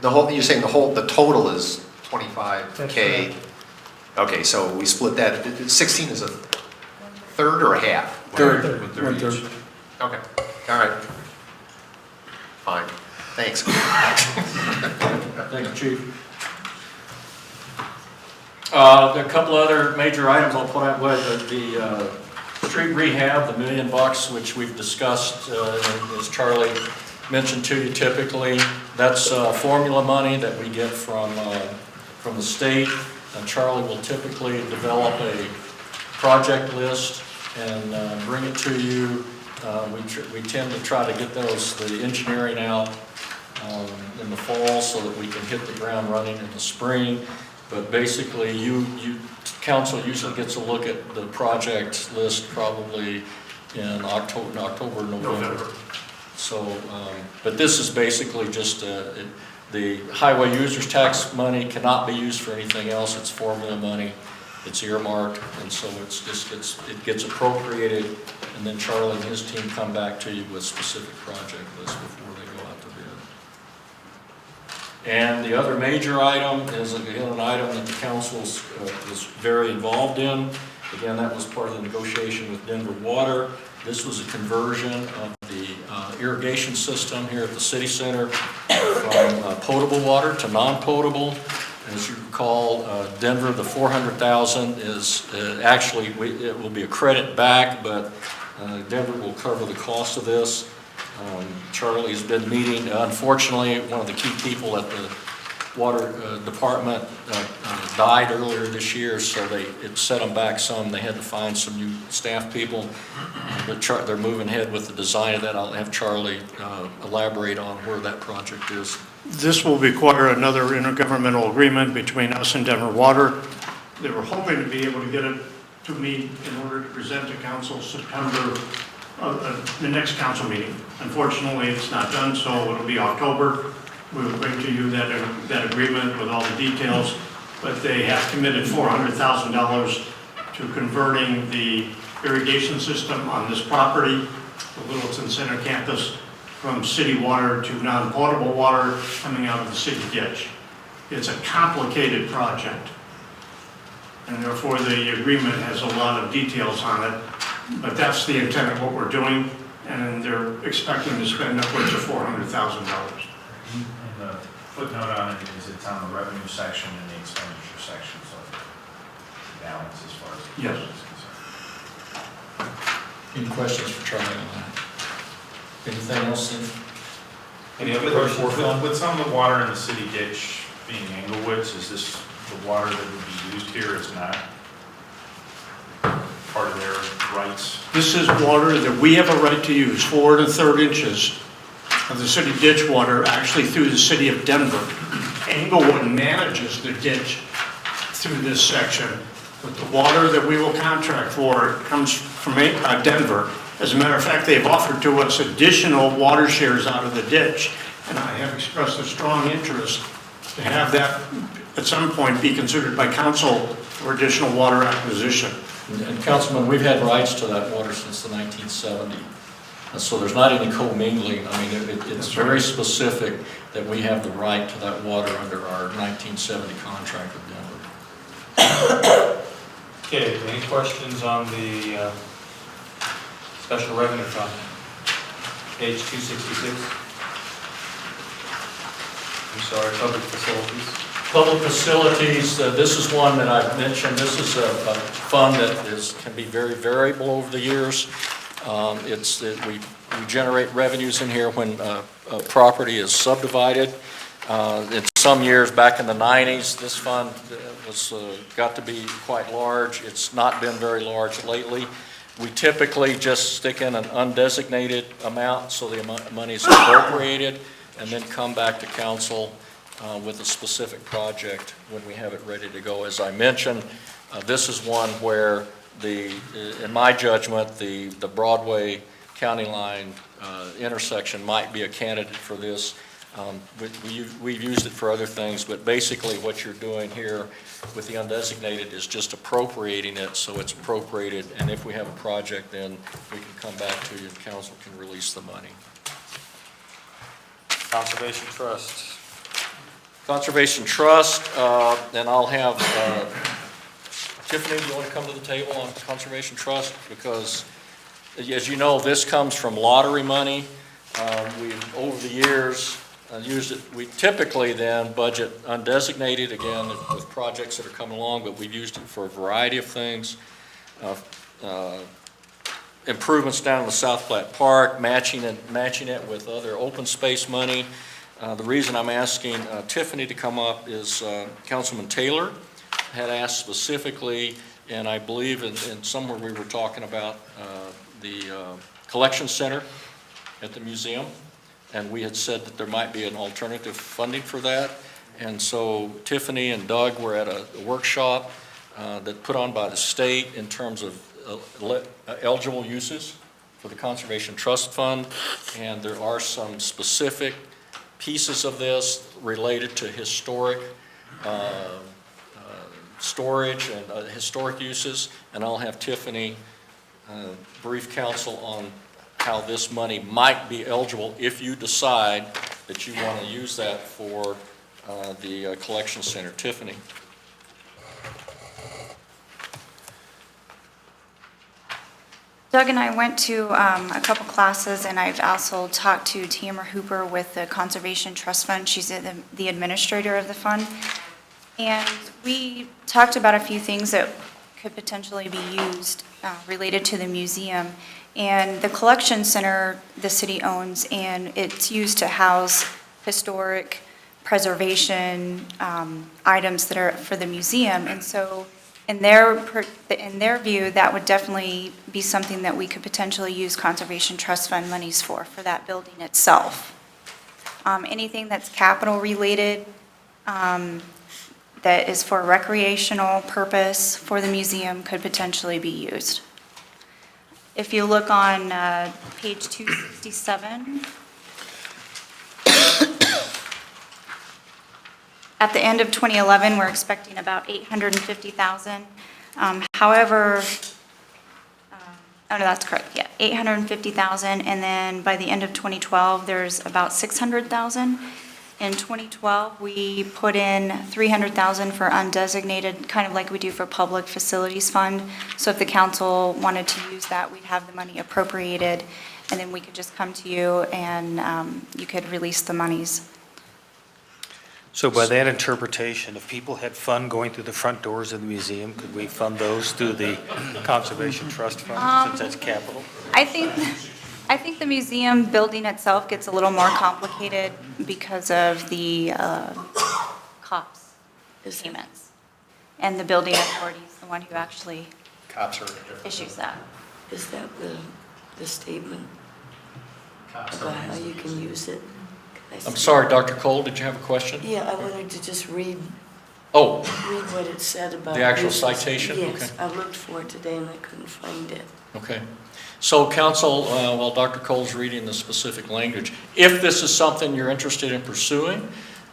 You're saying the total is 25K? That's correct. Okay, so we split that, 16 is a third or a half? Third. 1/3. Okay, all right. Fine, thanks. Thank you, Chief. There are a couple other major items I'll put out with the street rehab, the $1 million, which we've discussed, as Charlie mentioned to you typically. That's formula money that we get from the state. And Charlie will typically develop a project list and bring it to you. We tend to try to get the engineering out in the fall so that we can hit the ground running in the spring. But basically, council usually gets a look at the project list probably in October, November. So, but this is basically just the highway users tax money cannot be used for anything else. It's formula money. It's earmarked, and so it gets appropriated, and then Charlie and his team come back to you with specific project lists before they go out to bid. And the other major item is again an item that the council was very involved in. Again, that was part of the negotiation with Denver Water. This was a conversion of the irrigation system here at the city center from potable water to non-potable. As you recall, Denver, the $400,000 is actually, it will be a credit back, but Denver will cover the cost of this. Charlie's been meeting, unfortunately, one of the key people at the water department died earlier this year, so it set them back some. They had to find some new staff people. But they're moving ahead with the design of that. I'll have Charlie elaborate on where that project is. This will require another intergovernmental agreement between us and Denver Water. They were hoping to be able to get it to me in order to present to council September, the next council meeting. Unfortunately, it's not done, so it'll be October. We will bring to you that agreement with all the details, but they have committed $400,000 to converting the irrigation system on this property, the Littleton Center campus, from city water to non-potable water coming out of the city ditch. It's a complicated project, and therefore the agreement has a lot of details on it, but that's the intent of what we're doing, and they're expecting to spend upwards of $400,000. And the footnote on it is it's on the revenue section and the expenditure section, so balance as far as. Yes. Any questions for Charlie on that? Anything else? Any other questions? With some of the water in the city ditch being Englewoods, is this the water that would be used here is not part of their rights? This is water that we have a right to use, 4 1/3 inches of the city ditch water, actually through the city of Denver. Englewood manages the ditch through this section, but the water that we will contract for comes from Denver. As a matter of fact, they've offered to us additional water shares out of the ditch, and I have expressed a strong interest to have that at some point be considered by council for additional water acquisition. And Councilman, we've had rights to that water since the 1970s. And so there's not any commingling. I mean, it's very specific that we have the right to that water under our 1970 contract with Denver. Okay, any questions on the special revenue fund? Page 266. I'm sorry, public facilities. Public facilities, this is one that I've mentioned. This is a fund that can be very variable over the years. We generate revenues in here when a property is subdivided. In some years, back in the 90s, this fund got to be quite large. It's not been very large lately. We typically just stick in an undesignated amount so the money is appropriated, and then come back to council with a specific project when we have it ready to go. As I mentioned, this is one where in my judgment, the Broadway County Line intersection might be a candidate for this. We've used it for other things, but basically what you're doing here with the undesignated is just appropriating it, so it's appropriated, and if we have a project, then we can come back to you and council can release the money. Conservation Trust. Conservation Trust, and I'll have, Tiffany, do you want to come to the table on Conservation Trust? Because, as you know, this comes from lottery money. We've, over the years, used it. We typically then budget undesignated, again, with projects that are coming along, but we've used it for a variety of things. Improvements down in the South Platte Park, matching it with other open space money. The reason I'm asking Tiffany to come up is Councilman Taylor had asked specifically, and I believe in somewhere we were talking about the collection center at the museum, and we had said that there might be an alternative funding for that. And so Tiffany and Doug were at a workshop that put on by the state in terms of eligible uses for the Conservation Trust Fund, and there are some specific pieces of this related to historic storage and historic uses, and I'll have Tiffany brief council on how this money might be eligible if you decide that you want to use that for the collection center. Tiffany. Doug and I went to a couple classes, and I've also talked to Tamara Hooper with the Conservation Trust Fund. She's the administrator of the fund. And we talked about a few things that could potentially be used related to the museum. And the collection center the city owns, and it's used to house historic preservation items that are for the museum. And so in their view, that would definitely be something that we could potentially use Conservation Trust Fund monies for that building itself. Anything that's capital related, that is for recreational purpose for the museum could potentially be used. If you look on page 267, at the end of 2011, we're expecting about $850,000. However, oh no, that's correct, yeah, $850,000, and then by the end of 2012, there's about $600,000. In 2012, we put in $300,000 for undesignated, kind of like we do for Public Facilities Fund. So if the council wanted to use that, we'd have the money appropriated, and then we could just come to you and you could release the monies. So by that interpretation, if people had fun going through the front doors of the museum, could we fund those through the Conservation Trust Fund, since that's capital? I think the museum building itself gets a little more complicated because of the COPS payments. And the building authority is the one who actually Cops are different. issues that. Is that the statement about how you can use it? Can I I'm see? sorry, Dr. Cole, did you have a question? Yeah, I wanted to just read Oh, what it said about. The actual uses. citation? Yes, Okay. I looked for it today and I couldn't find it. okay. So council, while Dr. Cole's reading the specific language, if this is something you're interested in pursuing,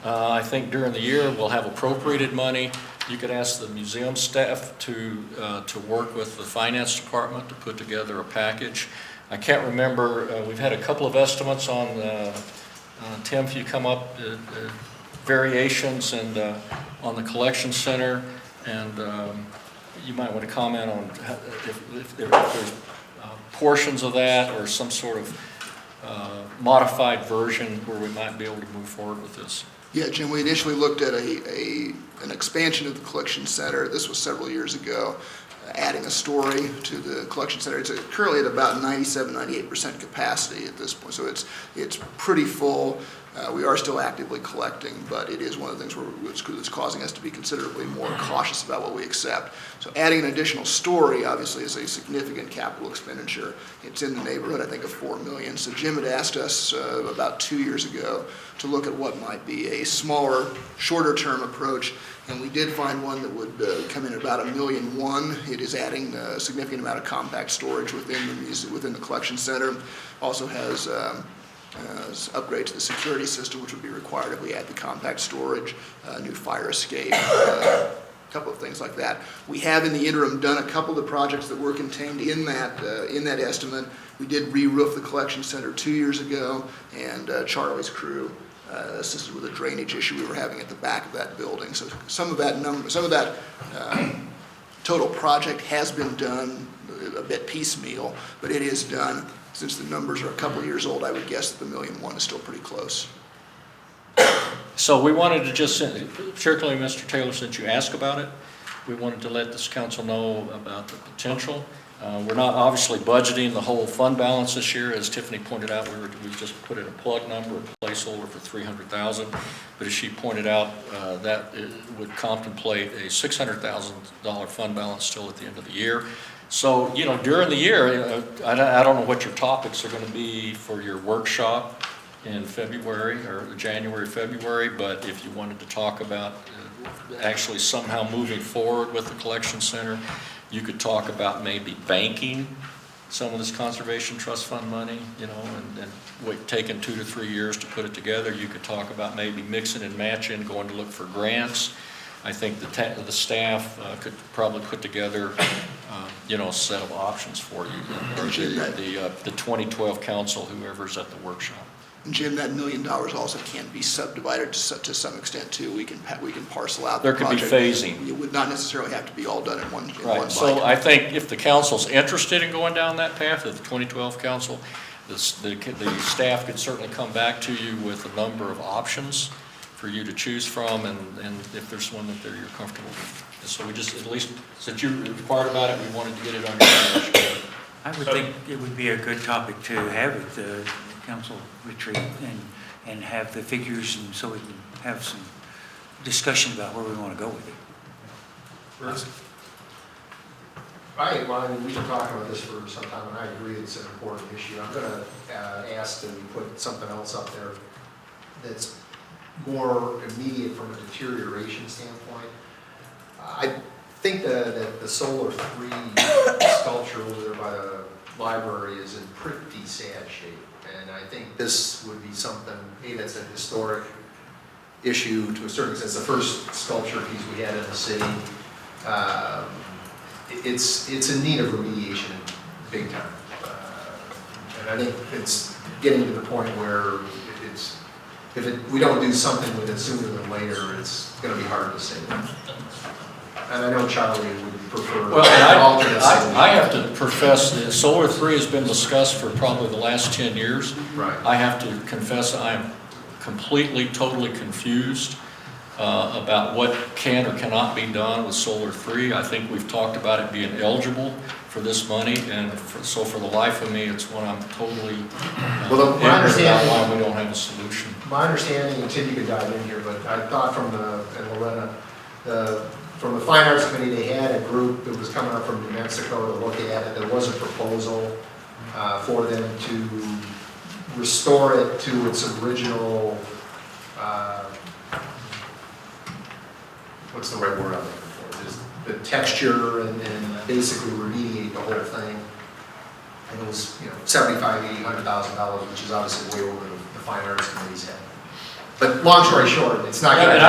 I think during the year, we'll have appropriated money. You could ask the museum staff to work with the finance department to put together a package. I can't remember, we've had a couple of estimates on, Tim, if you come up, variations and on the collection center, and you might want to comment on if there's portions of that or some sort of modified version where we might be able to move forward with this. Yeah, Jim, we initially looked at an expansion of the collection center. This was several years ago, adding a story to the collection center. It's currently at about 97-98% capacity at this point, so it's pretty full. We are still actively collecting, but it is one of the things that's causing us to be considerably more cautious about what we accept. So adding an additional story, obviously, is a significant capital expenditure. It's in the neighborhood, I think, of $4 million. So Jim had asked us about 2 years ago to look at what might be a smaller, shorter-term approach, and we did find one that would come in at about $1.1 million. It is adding a significant amount of compact storage within the collection center. Also has upgrade to the security system, which would be required if we add the compact storage, new fire escape, a couple of things like that. We have in the interim done a couple of the projects that were contained in that estimate. We did re-roof the collection center 2 years ago, and Charlie's crew assisted with a drainage issue we were having at the back of that building. So some of that total project has been done a bit piecemeal, but it is done. Since the numbers are a couple of years old, I would guess that the $1.1 million is still pretty close. So we wanted to just, particularly Mr. Taylor, since you asked about it, we wanted to let this council know about the potential. We're not obviously budgeting the whole fund balance this year. As Tiffany pointed out, we just put in a plug number, a placeholder for $300,000. But as she pointed out, that would contemplate a $600,000 fund balance still at the end of the year. So, you know, during the year, I don't know what your topics are going to be for your workshop in February or January, February, but if you wanted to talk about actually somehow moving forward with the collection center, you could talk about maybe banking some of this conservation trust fund money, you know, and taking 2 to 3 years to put it together. You could talk about maybe mixing and matching, going to look for grants. I think the staff could probably put together, you know, a set of options for you. Or the 2012 council, whoever's at the workshop. And Jim, that $1 million also can be subdivided to some extent too. We can parcel out the There could be project. phasing. It would not necessarily have to be all done in one Right, bite. so I think if the council's interested in going down that path, if the 2012 council, the staff could certainly come back to you with a number of options for you to choose from, and if there's one that you're comfortable with. And so we just, at least, since you inquired about it, we wanted to get it on your radar. I would think it would be a good topic to have at the council retreat and have the figures, and so we can have some discussion about where we want to go with it. We've been talking about this for some time, and I agree it's an important issue. I'm going to ask that we put something else up there that's more immediate from a deterioration standpoint. I think that the Solar 3 sculpture over there by the library is in pretty sad shape. And I think this would be something, hey, that's a historic issue to a certain extent. It's the first sculpture piece we had in the city. It's in need of remediation big time. And I think it's getting to the point where we don't do something with it sooner than later, it's going to be hard to save. And I know Charlie would prefer Well, an alternate. I have to profess that Solar 3 has been discussed for probably the last 10 years. Right. I have to confess I am completely, totally confused about what can or cannot be done with Solar 3. I think we've talked about it being eligible for this money, and so for the life of me, it's one I'm totally Well, my ignorant about understanding, why we don't have a solution. my understanding, and Tim, you could dive in here, but I thought from and Lorena, from the Fine Arts Committee, they had a group that was coming up from New Mexico to look at it. There was a proposal for them to restore it to its original, what's the right word I'm looking for? Just the texture and basically remediate the whole thing. And it was, $75,000, $80,000, which is obviously way over the Fine Arts Committee's head. But long story short, it's not gonna. And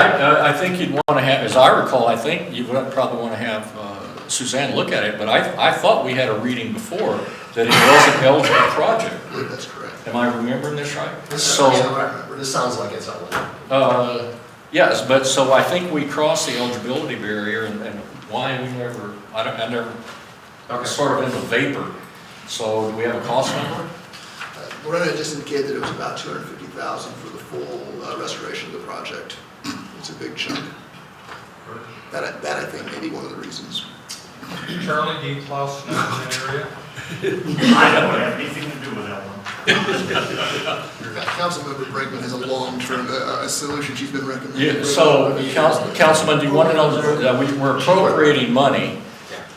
I think you'd want to have, as I recall, I think you would probably want to have Suzanne look at it, but I thought we had a reading before that it was an eligible project. I believe that's correct. Am I remembering this right? This So, sounds like it's eligible. yes, but so I think we crossed the eligibility barrier and why we never, I never, sort of in the vapor. So do we have a cost number? Lorena just indicated that it was about $250,000 for the full restoration of the project. It's a big chunk. That I think may be one of the reasons. Charlie, do you plow snow in that area? I don't have anything to do with that one. Councilmember Brinkman has a long-term solution she's been recommending. Yeah, so, Councilman, do you want it on, we're appropriating money,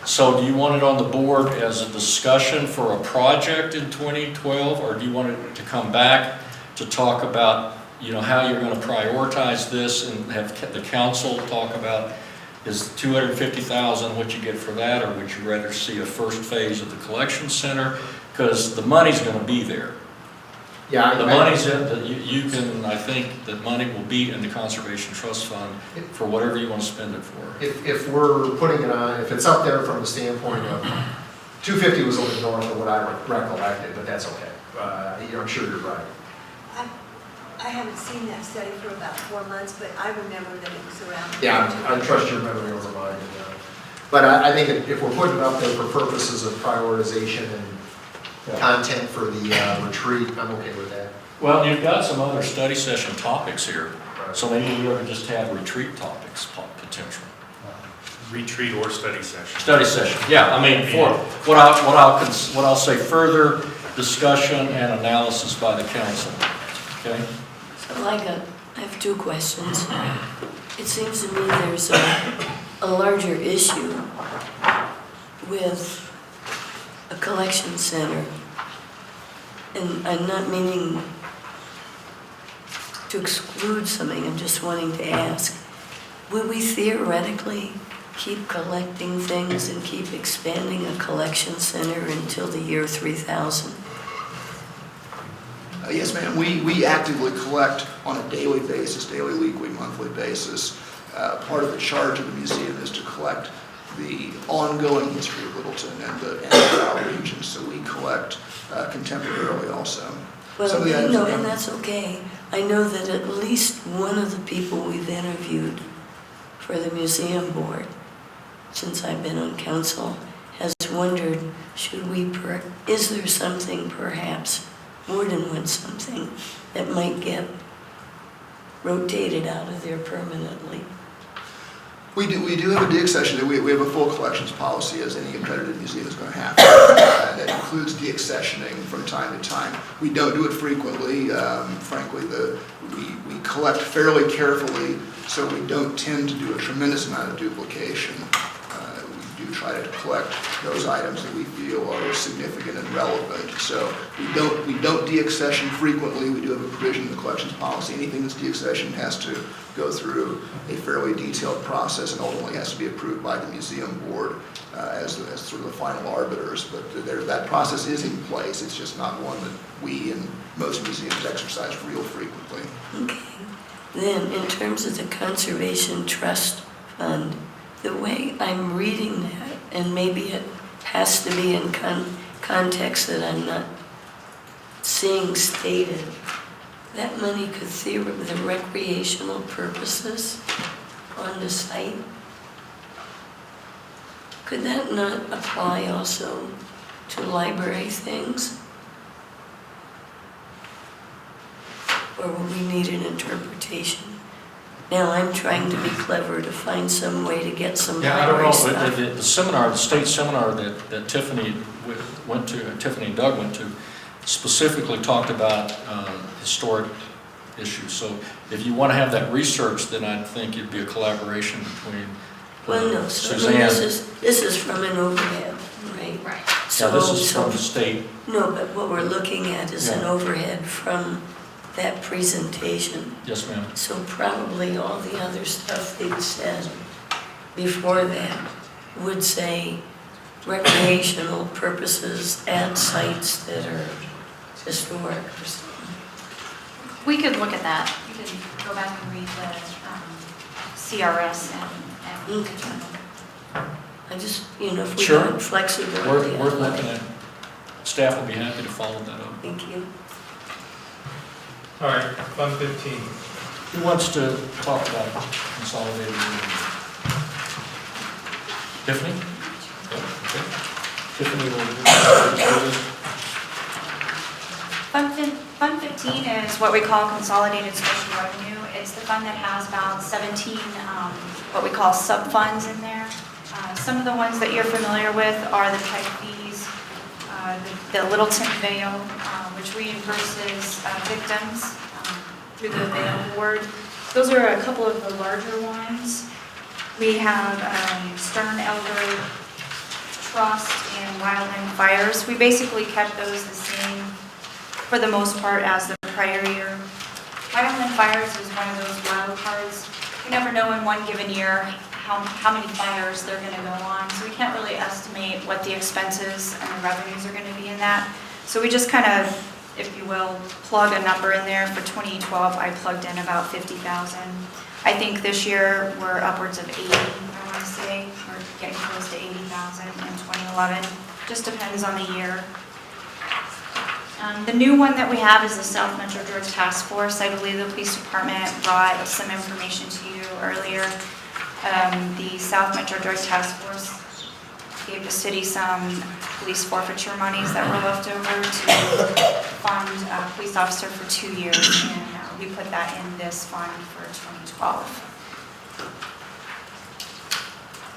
so do you want it on the board as a discussion for a project in 2012, or do you want it to come back to talk about, how you're gonna prioritize this and have the council talk about, is $250,000 what you get for that, or would you rather see a first phase of the collection center? Because the money's gonna be there. Yeah, The money's in, you can, I think, that money will be in the Conservation Trust Fund for whatever you want to spend it for. If we're putting it on, if it's up there from the standpoint of, 250 was a little north of what I recollected, but that's okay. I'm sure you're right. I haven't seen that study for about 4 months, but I remember that it was around. Yeah, I trust your memory over mine. But I think if we're putting it up there for purposes of prioritization and content for the retreat, I'm okay with that. Well, you've got some other study session topics here, so maybe we ought to just have retreat topics potentially. Retreat or study session? Study session, yeah, I mean, for what I'll say, further discussion and analysis by the council, okay? So I have two questions. It seems to me there's a larger issue with a collection center, and I'm not meaning to exclude something, I'm just wanting to ask, would we theoretically keep collecting things and keep expanding a collection center until the year 3000? Yes, ma'am. We actively collect on a daily basis, daily, weekly, monthly basis. Part of the charge of the museum is to collect the ongoing history of Littleton and the region, so we collect contemporarily also. Well, Some of the items are- and that's okay. I know that at least one of the people we've interviewed for the museum board, since I've been on council, has wondered, is there something perhaps, more than one something, that might get rotated out of there permanently? We do have a deaccession. We have a full collections policy, as any accredited museum is going to have. And that includes deaccessioning from time to time. We don't do it frequently. Frankly, we collect fairly carefully, so we don't tend to do a tremendous amount of duplication. We do try to collect those items that we feel are significant and relevant. So we don't deaccession frequently. We do have a provision in the collections policy. Anything that's deaccessioned has to go through a fairly detailed process and ultimately has to be approved by the museum board as sort of the final arbiters. But that process is in place. It's just not one that we and most museums exercise real frequently. Okay. Then, in terms of the Conservation Trust Fund, the way I'm reading that, and maybe it has to be in context that I'm not seeing stated, that money could theoretically, the recreational purposes on the site, could that not apply also to library things? Or will we need an interpretation? Now, I'm trying to be clever to find some way to get some Yeah, I don't library know, stuff. the seminar, the state seminar that Tiffany went to, Tiffany and Doug went to, specifically talked about historic issues. So if you want to have that research, then I think it'd be a collaboration between Well, no, so I mean, Suzanne. this is from an overhead, right? Right. So, Now, this is so- from the state. No, but what we're looking at is an Yeah. overhead from that presentation. Yes, ma'am. So probably all the other stuff they'd said before that would say recreational purposes at sites that are historic or something. We could look at that. We could go back and read the CRS and determine. I just, you know, if we Sure. got flexibility. We're I'd like- looking at, staff will be happy to follow that up. Thank you. All right, Fund 15. Who wants to talk about consolidated revenue? Tiffany? Okay. Tiffany will. Fund 15 is what we call consolidated special revenue. It's the fund that has about 17, what we call sub-funds in there. Some of the ones that you're familiar with are the peg fees, the Littleton Vale, which reimburses victims through the Vale Board. Those are a couple of the larger ones. We have Stern Elder Trust and Wildland Fires. We basically kept those the same for the most part as the prior year. Wildland Fires is one of those wild cards. You never know in one given year how many fires they're going to go on, so we can't really estimate what the expenses and the revenues are going to be in that. So we just kind of, if you will, plug a number in there. For 2012, I plugged in about 50,000. I think this year we're upwards of 80, I want to say. We're getting close to 80,000 in 2011. Just depends on the year. The new one that we have is the South Metro Drug Task Force. I believe the police department brought some information to you earlier. The South Metro Drug Task Force gave the city some police forfeiture monies that were left over to fund a police officer for 2 years, and we put that in this fund for 2012.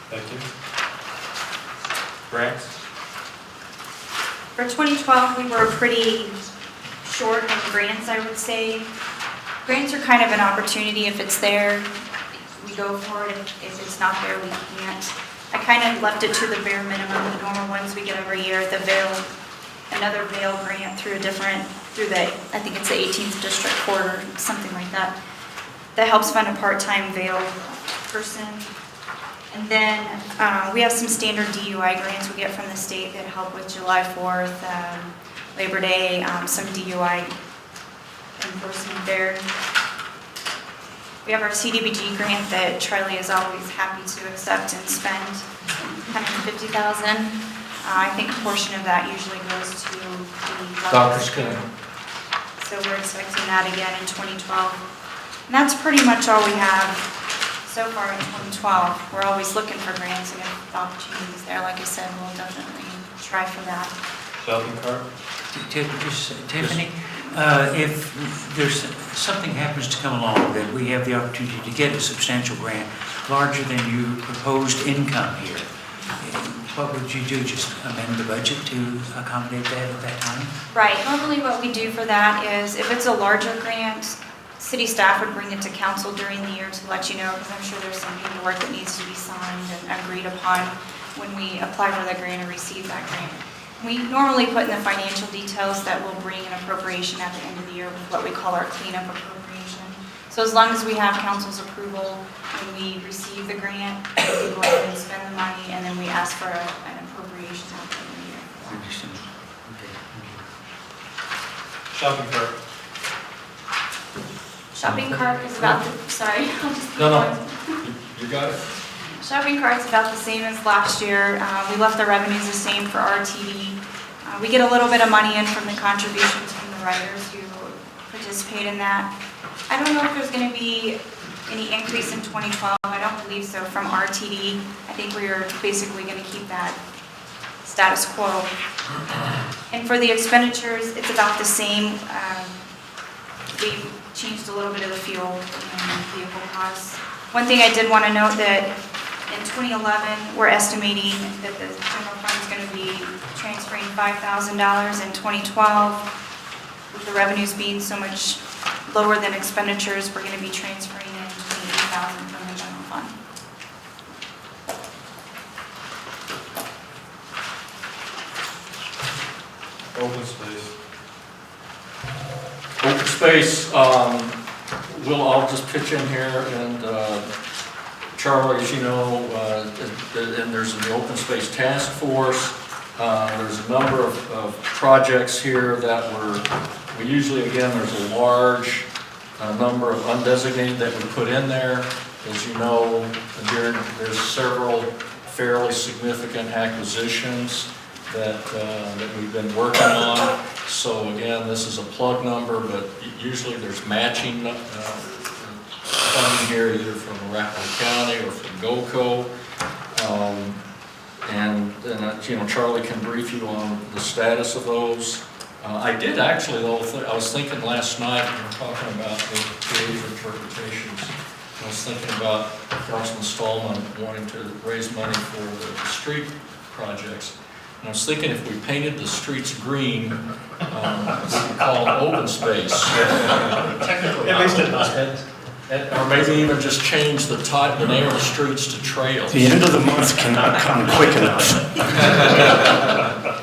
Thank you. Grants? For 2012, we were pretty short in grants, I would say. Grants are kind of an opportunity. If it's there, we go for it. If it's not there, we can't. I kind of left it to the bare minimum, the normal ones we get every year. The Vail, another Vail grant through the, I think it's the 18th District Court or something like that. That helps fund a part-time Vail person. And then we have some standard DUI grants we get from the state that help with July 4th, Labor Day, some DUI enforcement there. We have our CDBG grant that Charlie is always happy to accept and spend, $150,000. I think a portion of that usually goes to the Dr. Skinner. So we're expecting that again in 2012. And that's pretty much all we have so far in 2012. We're always looking for grants, and if the opportunity's there, like I said, we'll definitely try for that. Shopping cart? Tiffany, if there's, something happens to come along that we have the opportunity to get a substantial grant larger than your proposed income here, what would you do? Just amend the budget to accommodate that at that time? Right, normally what we do for that is, if it's a larger grant, city staff would bring it to council during the year to let you know, because I'm sure there's some paperwork that needs to be signed and agreed upon when we apply for the grant or receive that grant. We normally put in the financial details that we'll bring an appropriation at the end of the year with what we call our cleanup appropriation. So as long as we have council's approval when we receive the grant, we go ahead and spend the money, and then we ask for an appropriation at the end of the year. Understand. Okay, thank you. Shopping cart? Shopping cart is about the, sorry. I'll just keep No, no. going. You got it? Shopping cart's about the same as last year. We left the revenues the same for RTD. We get a little bit of money in from the contributions from the riders who participate in that. I don't know if there's going to be any increase in 2012. I don't believe so from RTD. I think we are basically going to keep that status quo. And for the expenditures, it's about the same. We changed a little bit of the fuel and vehicle costs. One thing I did want to note that in 2011, we're estimating that the general fund is going to be transferring $5,000 in 2012. With the revenues being so much lower than expenditures, we're going to be transferring in $28,000 from the general fund. Open space. Open space, I'll just pitch in here, and Charlie, as you know, and there's an open space task force. There's a number of projects here that we usually, again, there's a large number of undesignated that we put in there. As you know, there's several fairly significant acquisitions that we've been working on. So again, this is a plug number, but usually there's matching funding here, either from Arapahoe County or from GOCO. And Charlie can brief you on the status of those. I did actually, though, I was thinking last night, when we were talking about the creative interpretations, I was thinking about Councilman Stallman wanting to raise money for the street projects. And I was thinking if we painted the streets green, we could call it open space. Technically, at least it does. Or maybe even just change the name of the streets to trails. The end of the month cannot come quick enough.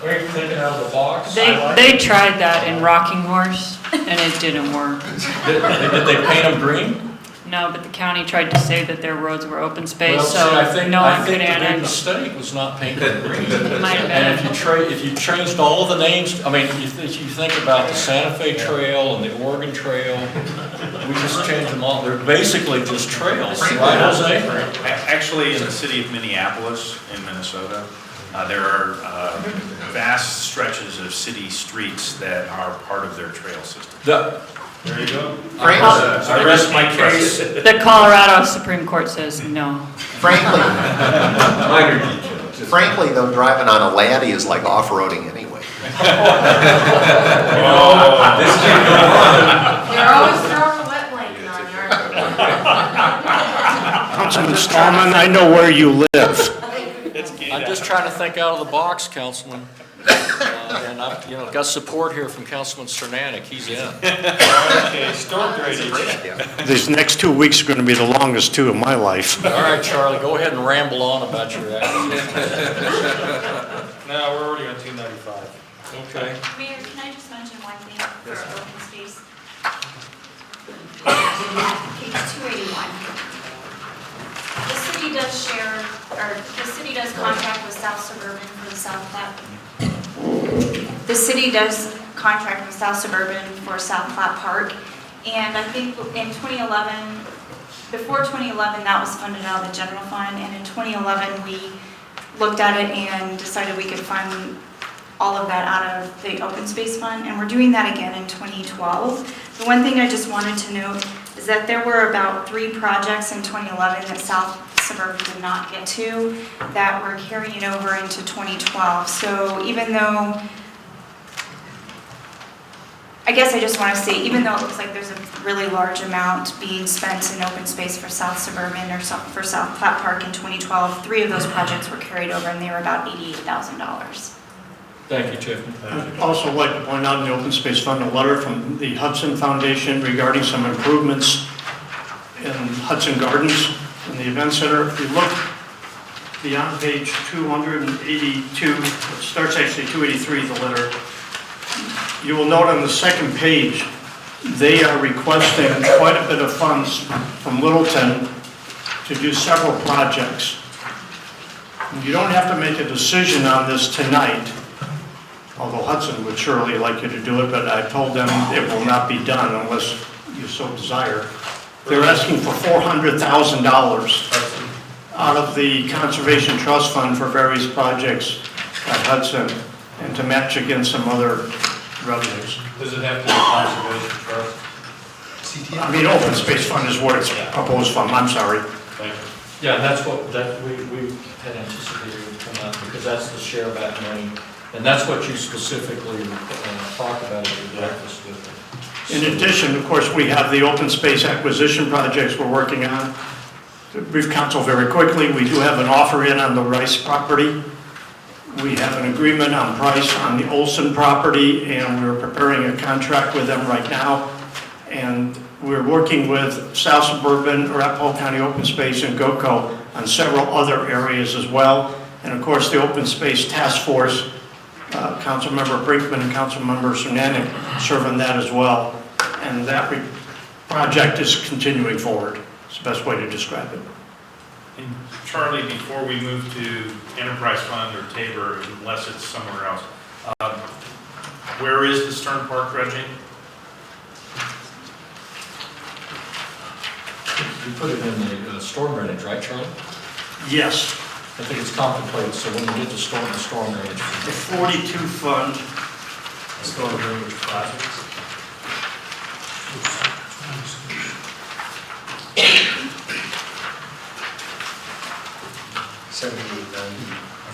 Are you thinking out of the box? They tried that in Rocking Horse, and it didn't work. Did they paint them green? No, but the county tried to say that their roads were open space, Well, so see, I think no one could the big annex. mistake was not painting it green. Might have And been. if you changed all of the names, I mean, if you think about the Santa Fe Trail and the Oregon Trail, we just changed them all. They're basically just trails, right, Jose? Actually, in the city of Minneapolis, in Minnesota, there are vast stretches of city streets that are part of their trail system. There you go. I rest my case. The Colorado Supreme Court says no. Frankly, though, driving on a Laddie is like off-roading anyway. You're always throwing a wet blanket on you. Councilman Stallman, I know where you live. I'm just trying to think out of the box, Councilman. And I've, got support here from Councilman Cernanek. He's in. Okay, storm drainage. These next 2 weeks are going to be the longest 2 of my life. All right, Charlie, go ahead and ramble on about your acquisition. No, we're already on 295. Okay. Mayor, can I just mention one thing for open space? Page 281. The city does share, or the city does contract with South Suburban for the South Platte. The city does contract with South Suburban for South Platte Park, and I think in 2011, before 2011, that was funded out of the general fund, and in 2011, we looked at it and decided we could fund all of that out of the open space fund, and we're doing that again in 2012. The one thing I just wanted to note is that there were about 3 projects in 2011 that South Suburban did not get to that we're carrying over into 2012. So even though, I guess I just want to say, even though it looks like there's a really large amount being spent in open space for South Suburban or for South Platte Park in 2012, 3 of those projects were carried over and they were about $88,000. Thank you, Tiffany. I'd also like to point out in the Open Space Fund, a letter from the Hudson Foundation regarding some improvements in Hudson Gardens in the Event Center. If you look beyond page 282, it starts actually 283, the letter, you will note on the second page, they are requesting quite a bit of funds from Littleton to do several projects. You don't have to make a decision on this tonight, although Hudson would surely like you to do it, but I told them it will not be done unless you so desire. They're asking for $400,000 out of the Conservation Trust Fund for various projects at Hudson and to match against some other revenues. Does it have to be Conservation Trust? I mean, Open Space Fund is what it's proposed from, I'm sorry. Thank you. Yeah, that's what, we had anticipated would come out, because that's the share back money. And that's what you specifically talked about at your breakfast with them. In addition, of course, we have the open space acquisition projects we're working on. To brief council very quickly, we do have an offer in on the Rice property. We have an agreement on price on the Olson property, and we're preparing a contract with them right now. And we're working with South Suburban, Arapahoe County Open Space, and GOCO on several other areas as well. And of course, the Open Space Task Force Councilmember Brinkman and Councilmember Sunanek serve on that as well. And that project is continuing forward. It's the best way to describe it. And Charlie, before we move to Enterprise Fund or Tabor, unless it's somewhere else, where is the Stern Park dredging? You put it in the storm drainage, right, Charlie? Yes. I think it's contemplated, so when you get to storm drainage. The 42 fund. Storm drainage projects.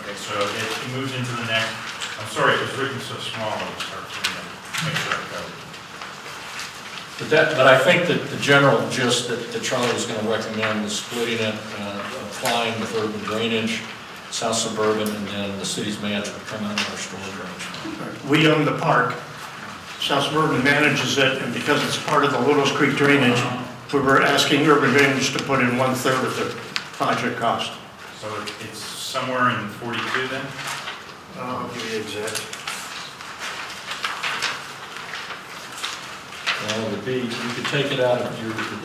Okay, so it moves into the next, I'm sorry, it was written so small, it starts to make sure I got it. But I think that the general gist that Charlie was gonna recommend is splitting it, applying with urban drainage, South Suburban, and then the city's management come out of our storm drainage. We own the park. South Suburban manages it, and because it's part of the Littles Creek drainage, we were asking urban drainage to put in 1/3 of the project cost. So it's somewhere in 42 then? I'll give you the exact. Well, it would be, you could take it out of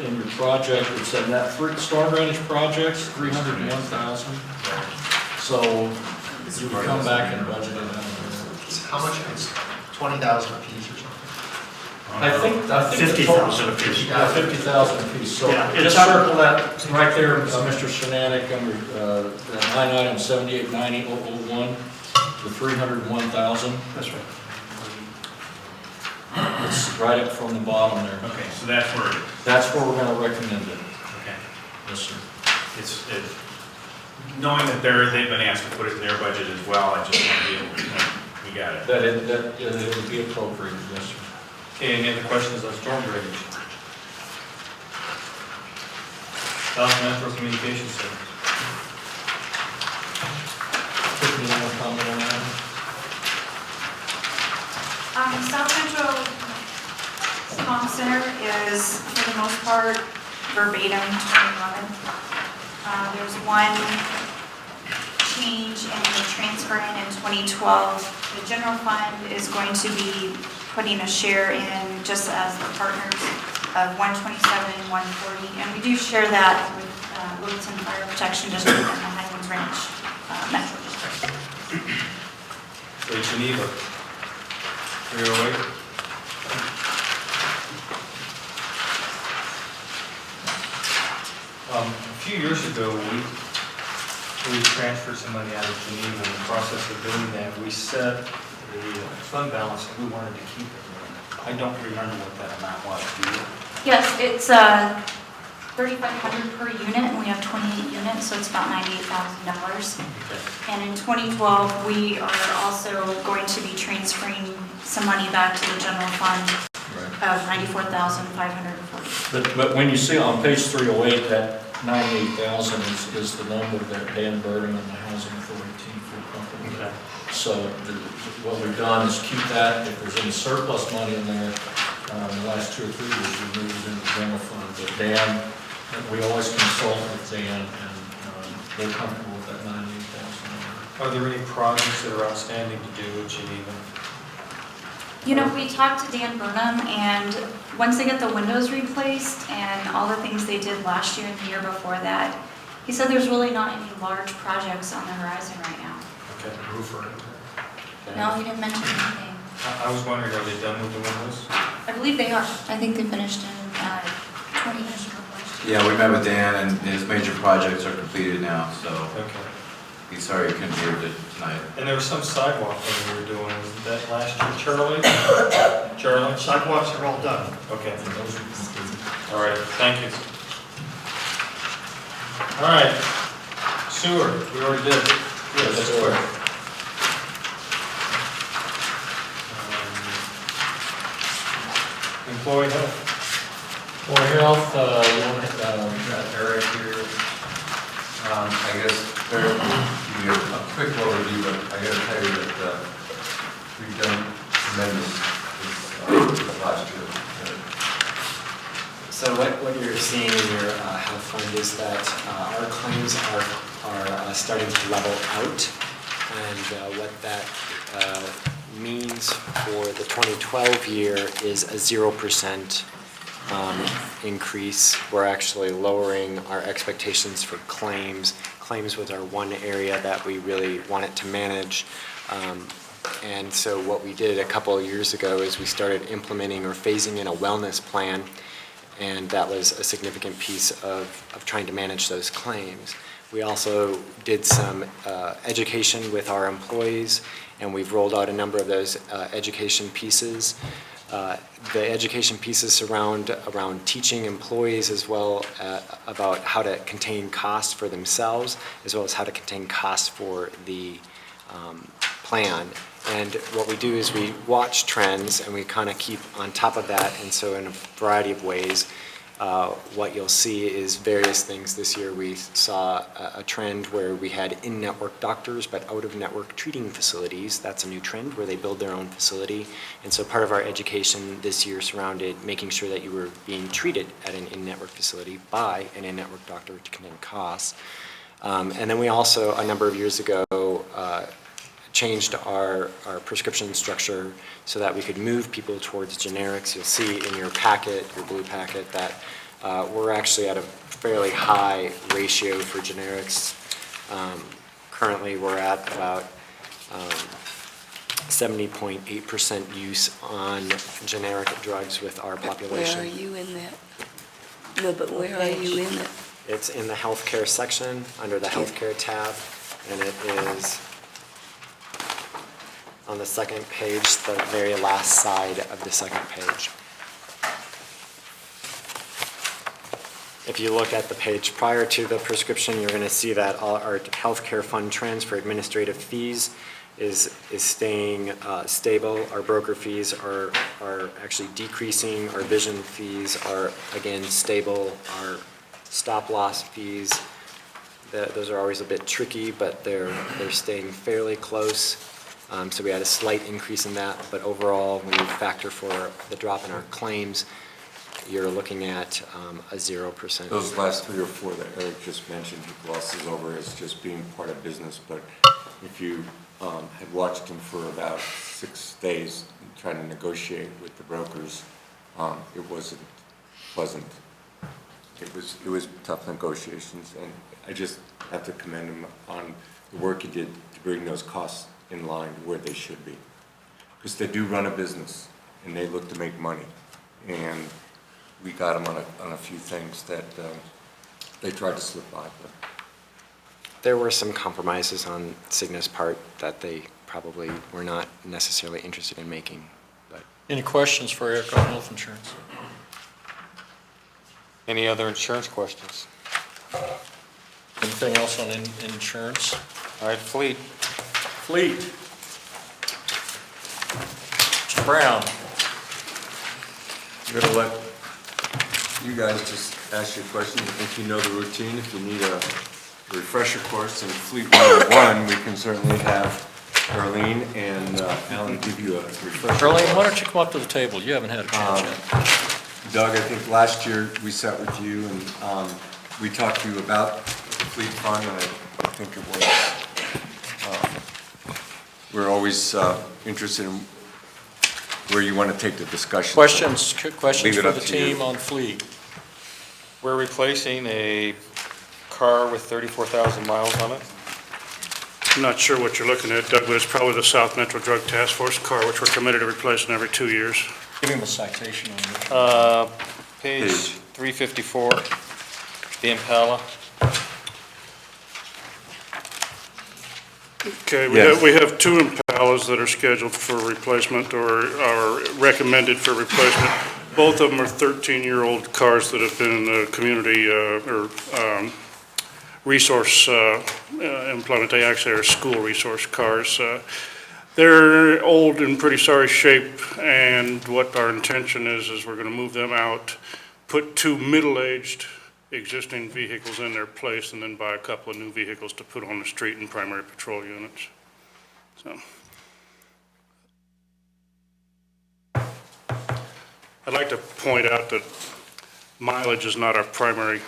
in your project, it's in that storm drainage projects, 301,000. So you would come back and budget it out. How much is 20,000 a piece or something? I think the total- 50,000 apiece. Yeah, 50,000 apiece, so Yeah, it's just circle that right there, Mr. Sunanek, under line item 7890-001, the 301,000. That's right. It's right up from the bottom there. Okay, so that's where it is. That's where we're gonna recommend it. Okay. Yes, sir. It's, knowing that they've been asked to put it in their budget as well, I just want to be able to, we got it. That it would be appropriate, yes, sir. Okay, any other questions on storm drainage? South Metro Communications Center. Tiffany, you want to comment on that? South Metro Comm Center is, for the most part, verbatim 2011. There's one change in the transfer in 2012. The general fund is going to be putting a share in, just as the partners, of 127 and 140. And we do share that with Littleton Fire Protection District and the Highlands Ranch Metro District. Okay, Geneva. Are you awake? A few years ago, we transferred some money out of Geneva. In the process of doing that, we set the fund balance and we wanted to keep it. I don't remember what that amount was, do you? Yes, it's 3,500 per unit, and we have 28 units, so it's about $98,000. And in 2012, we are also going to be transferring some money back to the general fund of $94,540. But when you see on page 308, that 98,000 is the number that Dan Burden and the Housing Authority team feel comfortable with. So what we've done is keep that, if there's any surplus money in there, in the last 2 or 3 years, we moved it into the general fund. But Dan, we always consult with Dan, and they're comfortable with that 98,000 number. Are there any projects that are outstanding to do with Geneva? You know, we talked to Dan Burnham, and once they get the windows replaced and all the things they did last year and the year before that, he said there's really not any large projects on the horizon right now. Okay, roofer. No, he didn't mention anything. I was wondering, are they done with the windows? I believe they are. I think they finished in 20 minutes. Yeah, we met with Dan, and his major projects are completed now, so Okay. he's sorry he couldn't be here tonight. And there was some sidewalk thing we were doing, was that last year, Charlie? Charlie? Sidewalks are all done. Okay. All right, thank you. All right, sewer, we already did. Yes, That's sir. quick. Employee health. For health, you want to, Eric here. I guess, Eric, will give you a quick overview, but I gotta tell you that we've done tremendous this last year. So what you're seeing in your health fund is that our claims are starting to level out. And what that means for the 2012 year is a 0% increase. We're actually lowering our expectations for claims. Claims was our one area that we really wanted to manage. And so what we did a couple of years ago is we started implementing or phasing in a wellness plan, and that was a significant piece of trying to manage those claims. We also did some education with our employees, and we've rolled out a number of those education pieces. The education pieces surround around teaching employees as well about how to contain costs for themselves, as well as how to contain costs for the plan. And what we do is we watch trends and we kind of keep on top of that. And so in a variety of ways, what you'll see is various things. This year we saw a trend where we had in-network doctors but out-of-network treating facilities. That's a new trend where they build their own facility. And so part of our education this year surrounded making sure that you were being treated at an in-network facility by an in-network doctor to contain costs. And then we also, a number of years ago, changed our prescription structure so that we could move people towards generics. You'll see in your packet, your blue packet, that we're actually at a fairly high ratio for generics. Currently, we're at about 70.8% use on generic drugs with our population. Where are you in that? No, but where are you in it? It's in the healthcare section, under the healthcare tab, and it is on the second page, the very last side of the second page. If you look at the page prior to the prescription, you're going to see that all our healthcare fund trends for administrative fees is staying stable. Our broker fees are actually decreasing. Our vision fees are, again, stable. Our stop-loss fees, those are always a bit tricky, but they're staying fairly close. So we had a slight increase in that, but overall, when you factor for the drop in our claims, you're looking at a 0%. Those last 3 or 4 that Eric just mentioned, he glosses over as just being part of business, but if you had watched him for about 6 days trying to negotiate with the brokers, it wasn't pleasant. It was tough negotiations, and I just have to commend him on the work he did to bring those costs in line where they should be. Because they do run a business, and they look to make money. And we got them on a few things that they tried to slip by. But There were some compromises on Cigna's part that they probably were not necessarily interested in making. But Any questions for Eric on health insurance? Any other insurance questions? Anything else on insurance? All right, fleet. Fleet. Mr. Brown. I'm gonna let you guys just ask your questions. I think you know the routine. If you need a refresher course in Fleet 101, we can certainly have Arlene and Alan give you a refresher. Arlene, why don't you come up to the table? You haven't had a chance yet. Doug, I think last year we sat with you and we talked to you about the Fleet Fund, and I think it was, we're always interested in where you want to take the discussion. Questions Leave for it the up to you. team on fleet? We're replacing a car with 34,000 miles on it. I'm not sure what you're looking at, Doug, but it's probably the South Metro Drug Task Force car, which we're committed to replacing every 2 years. Give him a citation on this. Page 354, the Impala. Okay, Yes. we have 2 Impalas that are scheduled for replacement or are recommended for replacement. Both of them are 13-year-old cars that have been in the community resource employment. They actually are school resource cars. They're old and pretty sorry shape, and what our intention is we're going to move them out, put 2 middle-aged existing vehicles in their place, and then buy a couple of new vehicles to put on the street in primary patrol units. So, I'd like to point out that mileage is not our primary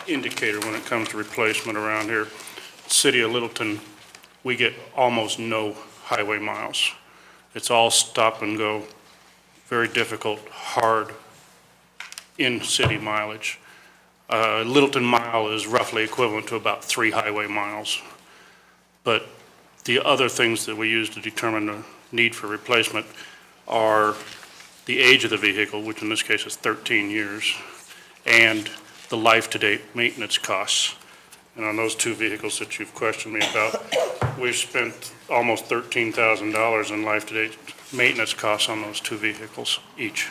indicator when it comes to replacement around here. City of Littleton, we get almost no highway miles. It's all stop and go, very difficult, hard in-city mileage. Littleton mile is roughly equivalent to about 3 highway miles. But the other things that we use to determine the need for replacement are the age of the vehicle, which in this case is 13 years, and the life-to-date maintenance costs. And on those 2 vehicles that you've questioned me about, we've spent almost $13,000 in life-to-date maintenance costs on those 2 vehicles each.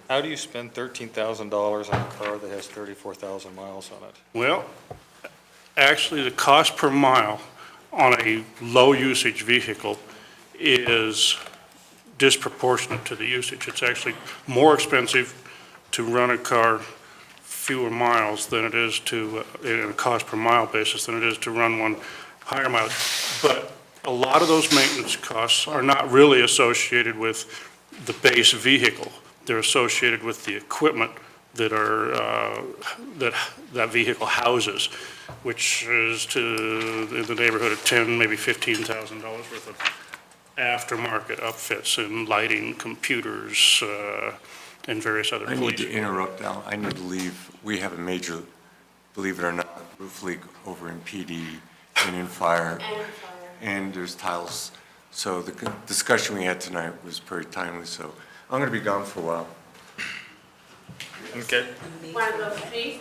How do you spend $13,000 on a car that has 34,000 miles on it? Well, actually, the cost per mile on a low-usage vehicle is disproportionate to the usage. It's actually more expensive to run a car fewer miles than it is to, in a cost per mile basis, than it is to run one higher mileage. But a lot of those maintenance costs are not really associated with the base vehicle. They're associated with the equipment that that vehicle houses, which is in the neighborhood of $10,000, maybe $15,000 worth of aftermarket upfits and lighting, computers, and various other I police. need to interrupt, Al. I need to leave. We have a major, believe it or not, roof leak over in PD and in fire. And there's tiles. So the discussion we had tonight was very timely, so I'm going to be gone for a while. Okay. Want to go pee?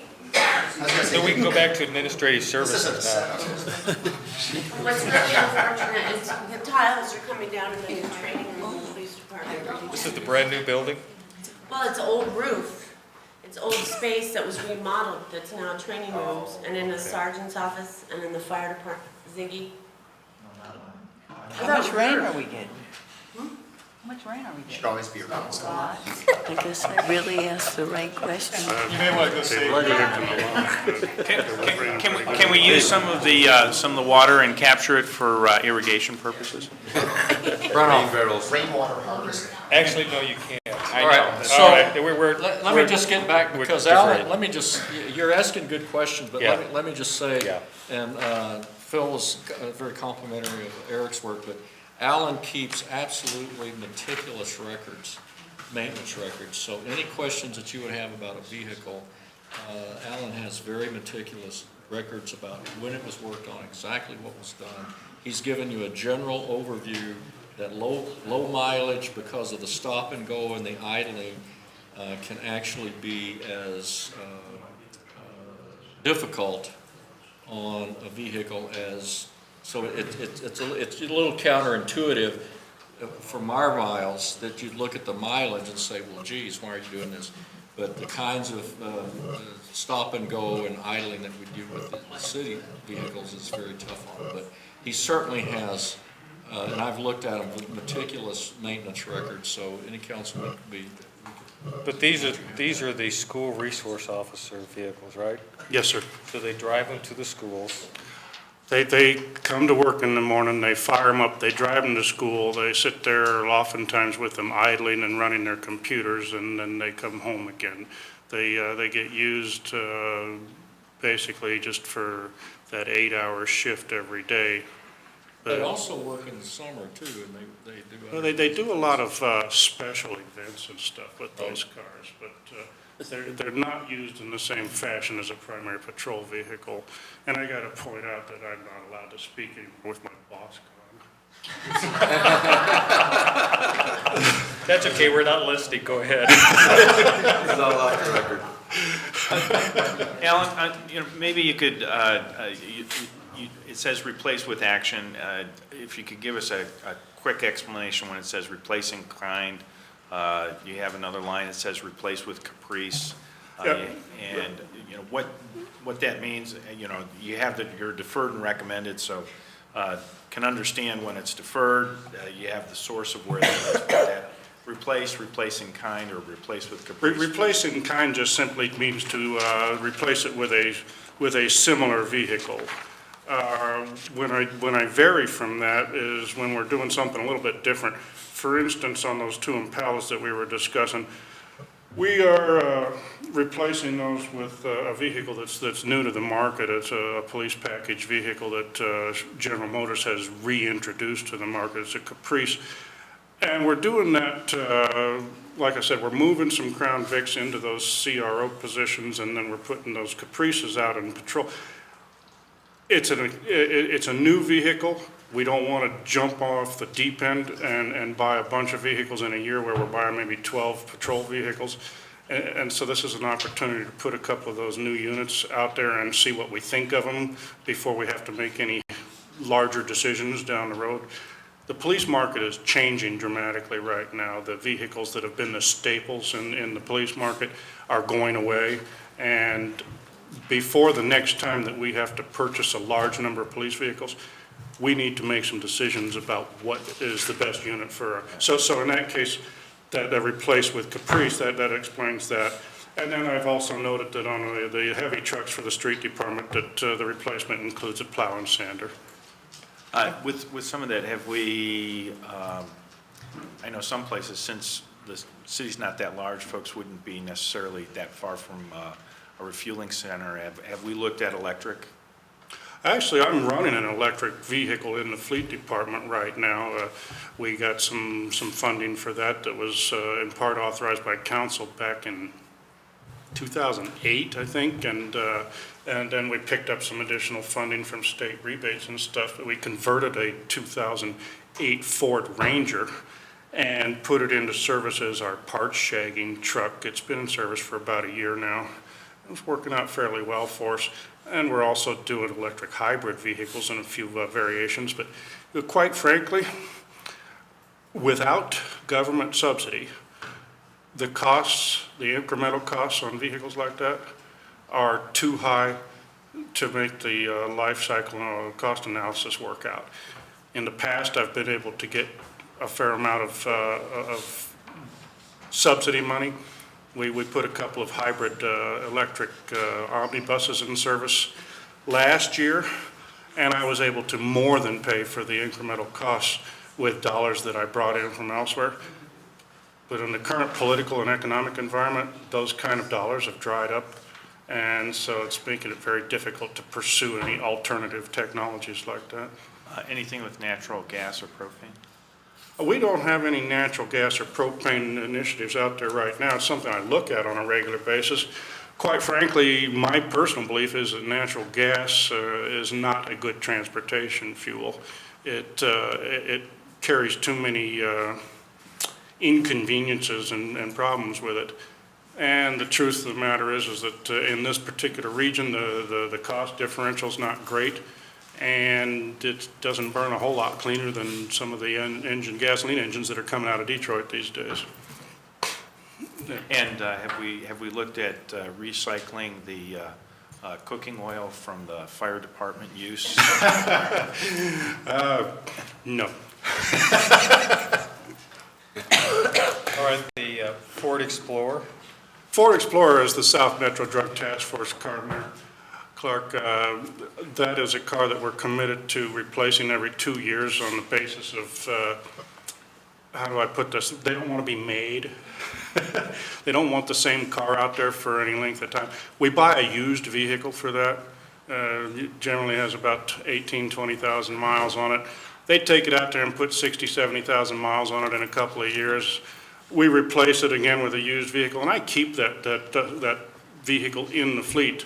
So we can go back to administrative services now. What's really unfortunate is the tiles are coming down in the new training room in the police department. This is the brand-new building? Well, it's an old roof. It's old space that was remodeled that's now training rooms, and in the sergeant's office and in the fire department. Ziggy? How much rain are we getting? How much rain are we getting? Should always be around. I guess I really asked the right question. You may want to go say. Can we use some of the water and capture it for irrigation purposes? Rainwater harvesting. Actually, no, you can't. All right, so, All right, let me just get back, we're because different. Alan, let me just, you're asking good questions, but Yeah. let me just say, Yeah. and Phil was very complimentary of Eric's work, but Alan keeps absolutely meticulous records, maintenance records. So any questions that you would have about a vehicle, Alan has very meticulous records about when it was worked on, exactly what was done. He's given you a general overview that low mileage, because of the stop and go and the idling, can actually be as difficult on a vehicle as, so it's a little counterintuitive from our miles, that you look at the mileage and say, well, geez, why are you doing this? But the kinds of stop and go and idling that we do with the city vehicles is very tough on it. But he certainly has, and I've looked at them with meticulous maintenance records, so any councilman could be. But these are the school resource officer vehicles, right? Yes, sir. So they drive them to the schools. They come to work in the morning, they fire them up, they drive them to school, they sit there oftentimes with them idling and running their computers, and then they come home again. They get used basically just for that 8-hour shift every day. They also work in the summer too, and they do. Well, they do a lot of special events and stuff with those cars, but they're not used in the same fashion as a primary patrol vehicle. And I got to point out that I'm not allowed to speak anymore with my boss gone. That's okay, we're not listening, go ahead. It's all off the record. Alan, maybe you could, it says replace with action. If you could give us a quick explanation when it says replacing kind. You have another line that says replace with caprice. Yep. And, what that means, you have your deferred and recommended, so can understand when it's deferred. You have the source of where that is. But that replacing kind, or replace with caprice. Replacing kind just simply means to replace it with a similar vehicle. When I vary from that is when we're doing something a little bit different. For instance, on those 2 Impalas that we were discussing, We are replacing those with a vehicle that's new to the market. It's a police package vehicle that General Motors has reintroduced to the market. It's a Caprice. And we're doing that, like I said, we're moving some Crown Vics into those CRO positions, and then we're putting those Caprices out in patrol. It's a new vehicle. We don't want to jump off the deep end and buy a bunch of vehicles in a year where we're buying maybe 12 patrol vehicles. And so this is an opportunity to put a couple of those new units out there and see what we think of them before we have to make any larger decisions down the road. The police market is changing dramatically right now. The vehicles that have been the staples in the police market are going away. And before the next time that we have to purchase a large number of police vehicles, we need to make some decisions about what is the best unit for. So in that case, that replaced with Caprice, that explains that. And then I've also noted that on the heavy trucks for the street department, that the replacement includes a plow and sander. With some of that, have we, I know some places, since the city's not that large, folks wouldn't be necessarily that far from a refueling center. Have we looked at electric? Actually, I'm running an electric vehicle in the fleet department right now. We got some funding for that was in part authorized by council back in 2008, I think, and then we picked up some additional funding from state rebates and stuff. We converted a 2008 Ford Ranger and put it into service as our parts shagging truck. It's been in service for about a year now. It's working out fairly well for us. And we're also doing electric hybrid vehicles in a few variations. But quite frankly, without government subsidy, the costs, the incremental costs on vehicles like that are too high to make the life cycle cost analysis work out. In the past, I've been able to get a fair amount of subsidy money. We put a couple of hybrid electric omnibuses in service last year, and I was able to more than pay for the incremental costs with dollars that I brought in from elsewhere. But in the current political and economic environment, those kind of dollars have dried up, and so it's making it very difficult to pursue any alternative technologies like that. Anything with natural gas or propane? We don't have any natural gas or propane initiatives out there right now. It's something I look at on a regular basis. Quite frankly, my personal belief is that natural gas is not a good transportation fuel. It carries too many inconveniences and problems with it. And the truth of the matter is that in this particular region, the cost differential is not great. And it doesn't burn a whole lot cleaner than some of the gasoline engines that are coming out of Detroit these days. And have we looked at recycling the cooking oil from the fire department use? No. All right, the Ford Explorer. Ford Explorer is the South Metro Drug Task Force car, Mayor Clark. That is a car that we're committed to replacing every 2 years on the basis of, how do I put this? They don't want to be made. They don't want the same car out there for any length of time. We buy a used vehicle for that. It generally has about 18, 20,000 miles on it. They take it out there and put 60, 70,000 miles on it in a couple of years. We replace it again with a used vehicle, and I keep that vehicle in the fleet.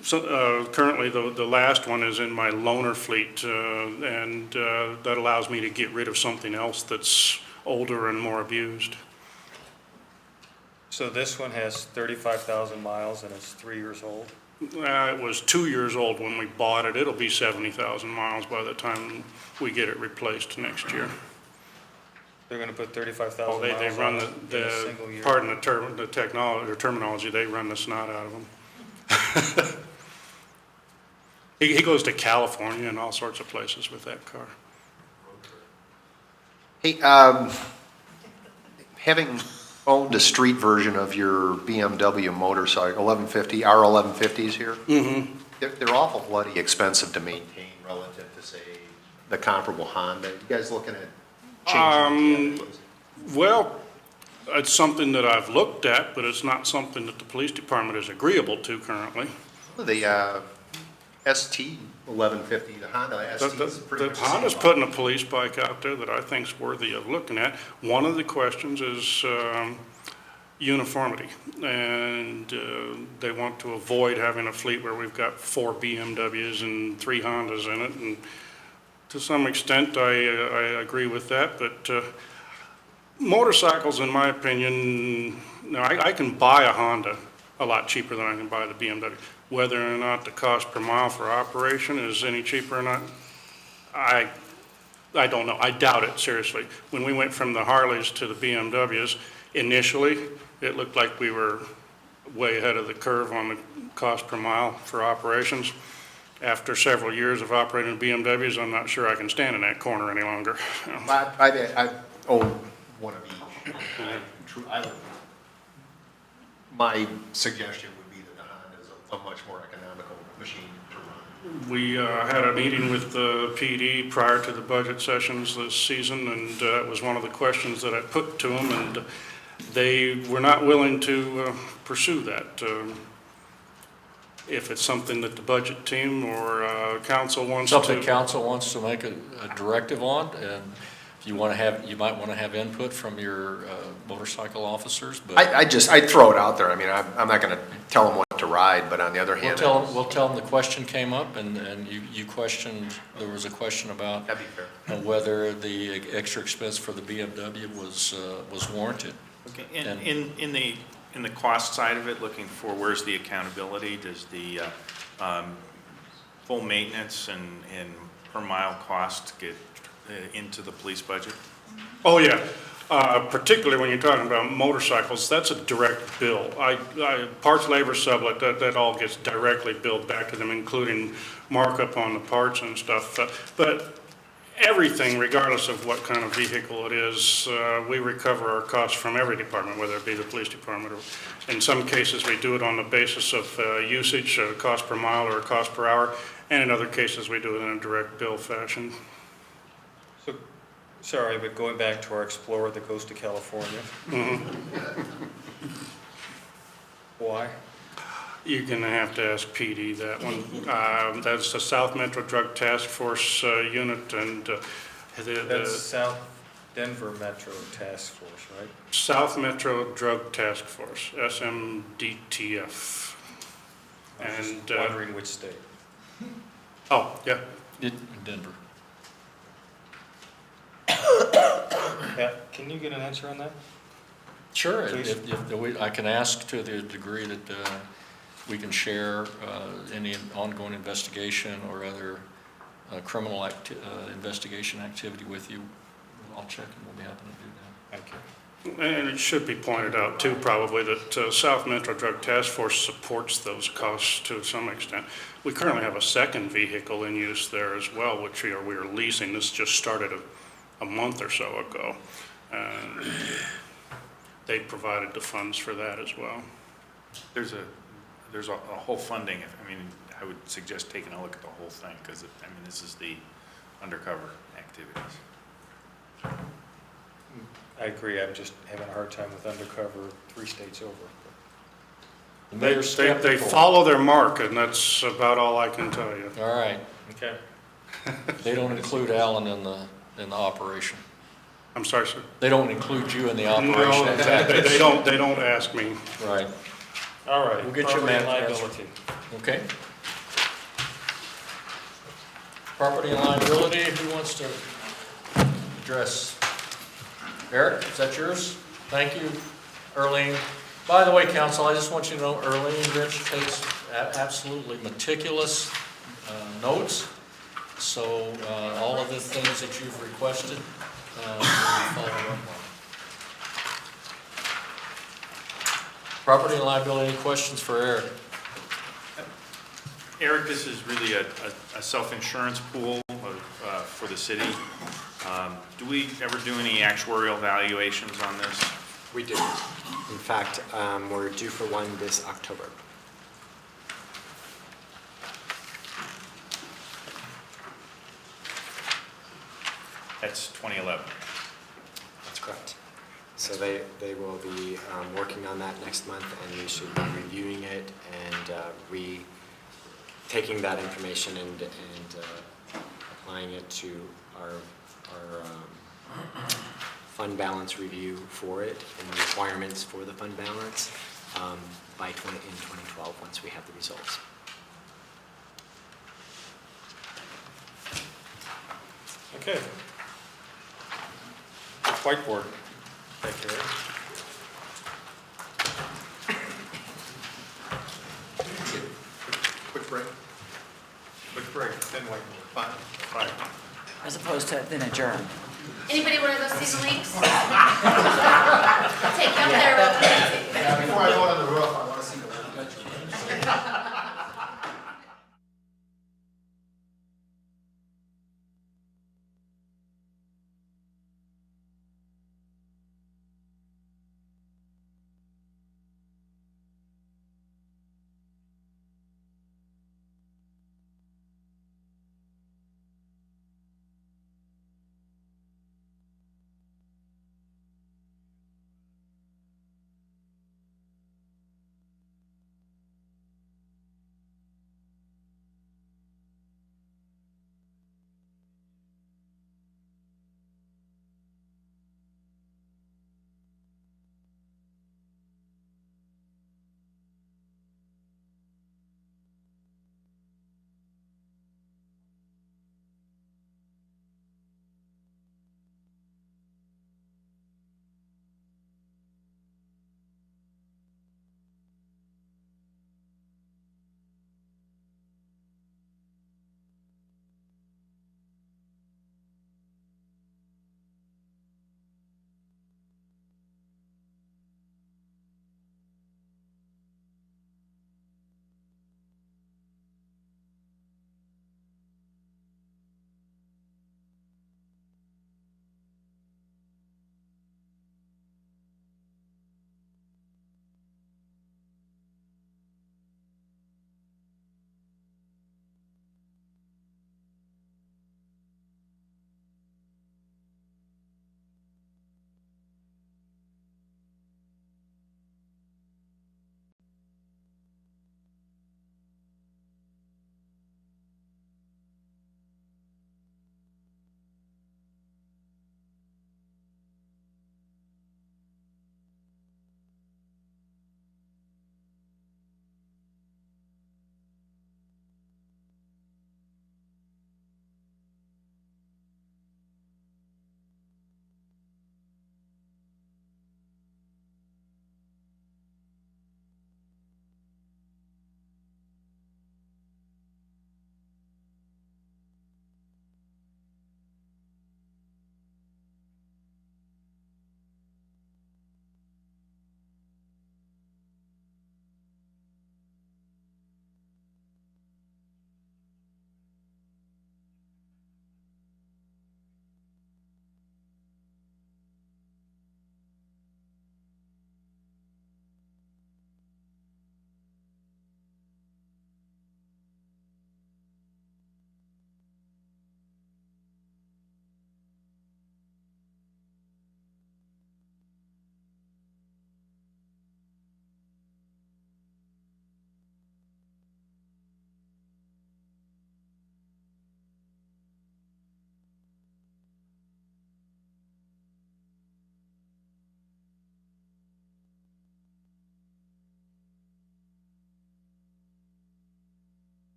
So, currently, the last one is in my loaner fleet, and that allows me to get rid of something else that's older and more abused. So this one has 35,000 miles and it's 3 years old? It was 2 years old when we bought it. It'll be 70,000 miles by the time we get it replaced next year. They're gonna put 35,000 They miles run on it in a single year? pardon the technology or terminology, they run the snot out of them. He goes to California and all sorts of places with that car. Hey, having owned a street version of your BMW motorcycle, 1150, R1150s here, they're awful bloody expensive to maintain relative to, say, the comparable Honda. You guys looking at changing? Well, It's something that I've looked at, but it's not something that the police department is agreeable to currently. The ST 1150, the Honda ST is pretty The much Honda's same putting a police bike out there that I think's worthy of looking at. One of the questions is uniformity, and they want to avoid having a fleet where we've got 4 BMWs and 3 Hondas in it, and to some extent, I agree with that, but motorcycles, in my opinion, now I can buy a Honda a lot cheaper than I can buy the BMW. Whether or not the cost per mile for operation is any cheaper or not, I don't know. I doubt it, seriously. When we went from the Harleys to the BMWs, initially, it looked like we were way ahead of the curve on the cost per mile for operations. After several years of operating BMWs, I'm not sure I can stand in that corner any longer. I own one of each. My suggestion would be that the Honda is a much more economical machine to run. We had a meeting with the PD prior to the budget sessions this season, and it was one of the questions that I put to them, and they were not willing to pursue that. If it's something that the budget team or council wants to. Something council wants to make a directive on, and if you want to have, you might want to have input from your motorcycle officers, but. I'd throw it out there. I mean, I'm not gonna tell them what to ride, but on the other hand. We'll tell them the question came up, and you questioned, there was a question about That'd be fair. whether the extra expense for the BMW was warranted. Okay, And- in the cost side of it, looking for where's the accountability, does the full maintenance and per mile cost get into the police budget? Oh, yeah. Particularly when you're talking about motorcycles, that's a direct bill. Parts, labor, sublet, that all gets directly billed back to them, including markup on the parts and stuff. But everything, regardless of what kind of vehicle it is, we recover our costs from every department, whether it be the police department or, in some cases, we do it on the basis of usage, cost per mile or cost per hour, and in other cases, we do it in a direct bill fashion. So, sorry, but going back to our Explorer that goes to California. Why? You're going to have to ask PD that one. That's the South Metro Drug Task Force unit, and That's South Denver Metro Task Force, right? South Metro Drug Task Force, SMDTF. I was And, just wondering which state. oh, yeah. Denver. Yeah, can you get an answer on that? Sure, Please. I can ask to the degree that we can share any ongoing investigation or other criminal investigation activity with you. I'll check and we'll be happy to do that. Thank you. And it should be pointed out too, probably, that South Metro Drug Task Force supports those costs to some extent. We currently have a second vehicle in use there as well, which we are leasing. This just started a month or so ago. They provided the funds for that as well. There's a whole funding, I would suggest taking a look at the whole thing, because, this is the undercover activities. I agree, I'm just having a hard time with undercover 3 states over. The They mayor's skeptical. follow their mark, and that's about all I can tell you. All right, Okay. they don't include Alan in the operation. I'm sorry, sir. They don't include you in the operation. No, exactly. they don't ask me. Right, All right. We'll get you a Property and map. liability. okay. Property and liability, who wants to address? Eric, is that yours? Thank you, Earlene. By the way, council, I just want you to know Earlene Rich takes absolutely meticulous notes. So all of the things that you've requested, we'll follow up on. Property and liability, questions for Eric? Eric, this is really a self-insurance pool for the city. Do we ever do any actuarial valuations on this? We do. In fact, we're due for one this October. That's 2011. That's correct. So they will be working on that next month, and we should be reviewing it and taking that information and applying it to our fund balance review for it and the requirements for the fund balance in 2012, once we have the results. Okay. Whiteboard. Take care. Quick break. Quick break, then whiteboard. Five. As opposed to then adjourn. Anybody want to go see the leaks? Take you up there real quick. Before I go on the roof, I want to see the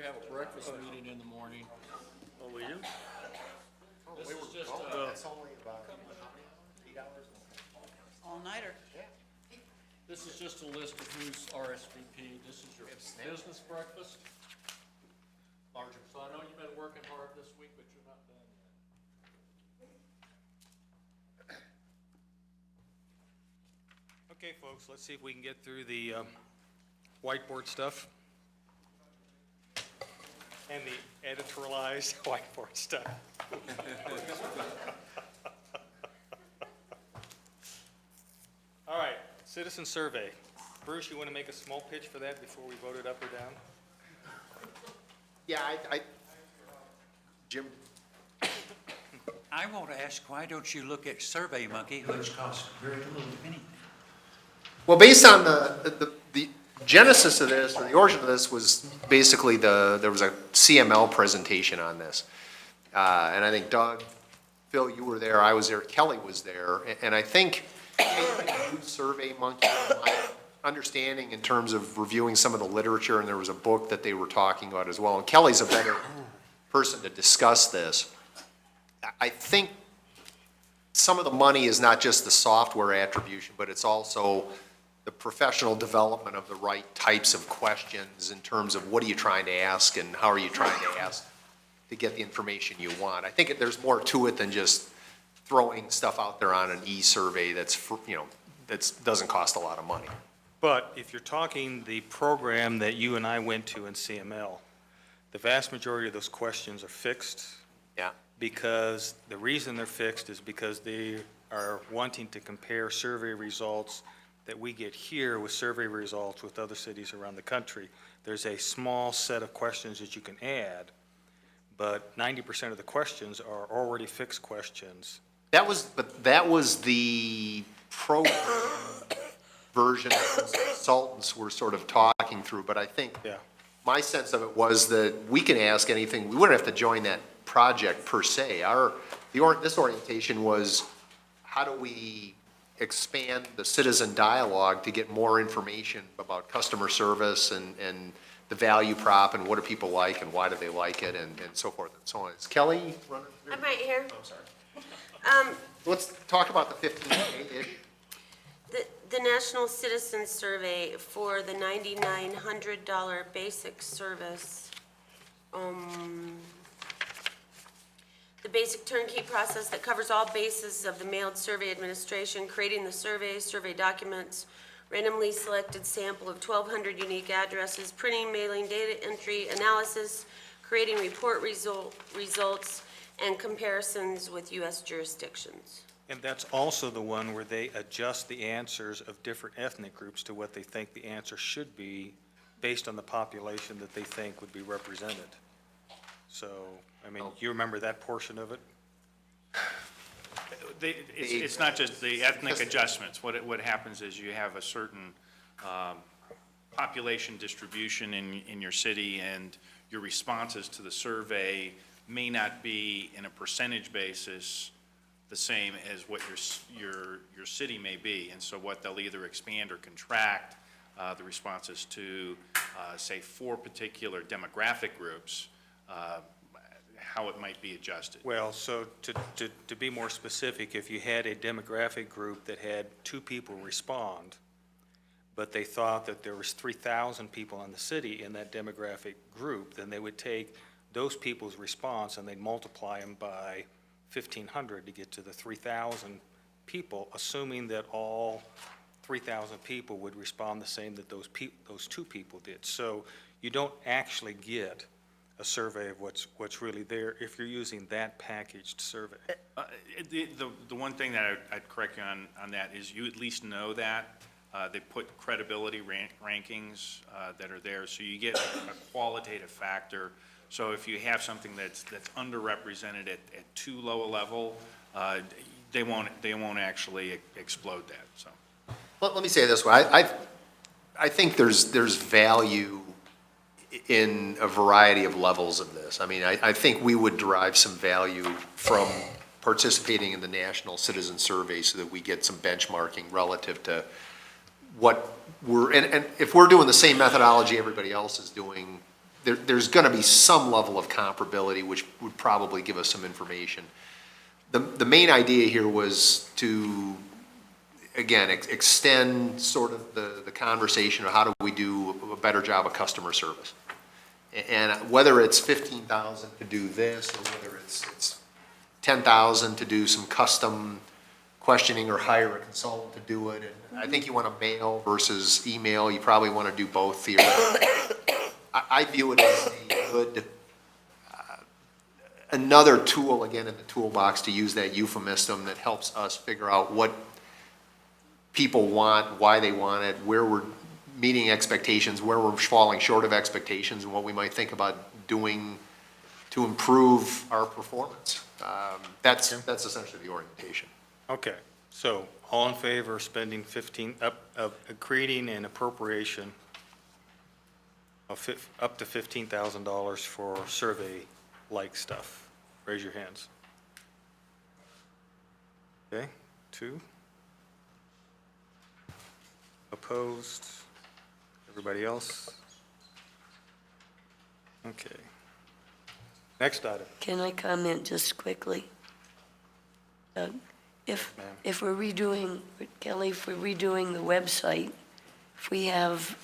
have a breakfast meeting in the morning. Oh, we do? This is just, That's only about $8. All-nighter. this is just a list of who's RSVP. This is your business breakfast. Larger. So I know you've been working hard this week, but you're not done yet. Okay, folks, let's see if we can get through the whiteboard stuff. And the editorialized whiteboard stuff. All right, citizen survey. Bruce, you want to make a small pitch for that before we vote it up or down? Yeah, Jim, I want to ask, why don't you look at SurveyMonkey, which costs very little, if anything? well, based on the genesis of this, or the origin of this, was basically there was a CML presentation on this. And I think Doug, Phil, you were there, I was there, Kelly was there, and I think SurveyMonkey, my understanding in terms of reviewing some of the literature, and there was a book that they were talking about as well, and Kelly's a better person to discuss this. I think some of the money is not just the software attribution, but it's also the professional development of the right types of questions in terms of what are you trying to ask and how are you trying to ask to get the information you want. I think there's more to it than just throwing stuff out there on an e-survey that doesn't cost a lot of money. But if you're talking the program that you and I went to in CML, the vast majority of those questions are fixed. Yeah. Because the reason they're fixed is because they are wanting to compare survey results that we get here with survey results with other cities around the country. There's a small set of questions that you can add, but 90% of the questions are already fixed questions. That was the program version that consultants were sort of talking through, but I think my sense of it was that we can ask anything, we wouldn't have to join that project per se. This orientation was, how do we expand the citizen dialogue to get more information about customer service and the value prop and what do people like and why do they like it and so forth and so on. Is Kelly running through? I'm right here. I'm sorry. Let's talk about the 15-ish. The National Citizen Survey for the $9,900 basic service. The basic turnkey process that covers all bases of the mailed survey administration, creating the survey, survey documents, randomly selected sample of 1,200 unique addresses, printing, mailing, data entry, analysis, creating report results, and comparisons with U.S. jurisdictions. And that's also the one where they adjust the answers of different ethnic groups to what they think the answer should be based on the population that they think would be represented. So, I mean, you remember that portion of it? It's not just the ethnic adjustments. What happens is you have a certain population distribution in your city, and your responses to the survey may not be in a percentage basis the same as what your city may be. And so what they'll either expand or contract the responses to, say, 4 particular demographic groups, how it might be adjusted. Well, so to be more specific, if you had a demographic group that had 2 people respond, but they thought that there was 3,000 people in the city in that demographic group, then they would take those people's response and they'd multiply them by 1,500 to get to the 3,000 people, assuming that all 3,000 people would respond the same that those 2 people did. So you don't actually get a survey of what's really there if you're using that packaged survey. The one thing that I'd correct you on that is you at least know that. They put credibility rankings that are there, so you get a qualitative factor. So if you have something that's underrepresented at too low a level, they won't actually explode that. So, Let me say it this way. I think there's value in a variety of levels of this. I mean, I think we would derive some value from participating in the National Citizen Survey so that we get some benchmarking relative to what and if we're doing the same methodology everybody else is doing, there's gonna be some level of comparability, which would probably give us some information. The main idea here was to, again, extend sort of the conversation of how do we do a better job of customer service. And whether it's 15,000 to do this, or whether it's 10,000 to do some custom questioning or hire a consultant to do it. And I think you want to mail versus email. You probably want to do both theoretically. I view it as a good, another tool, again, in the toolbox, to use that euphemism, that helps us figure out what people want, why they want it, where we're meeting expectations, where we're falling short of expectations, and what we might think about doing to improve our performance. That's essentially the orientation. Okay, so all in favor of spending of creating an appropriation of up to $15,000 for survey-like stuff? Raise your hands. Okay, 2. Opposed? Everybody else? Okay. Next item. Can I comment just quickly? If we're redoing, Kelly, if we're redoing the website, if we have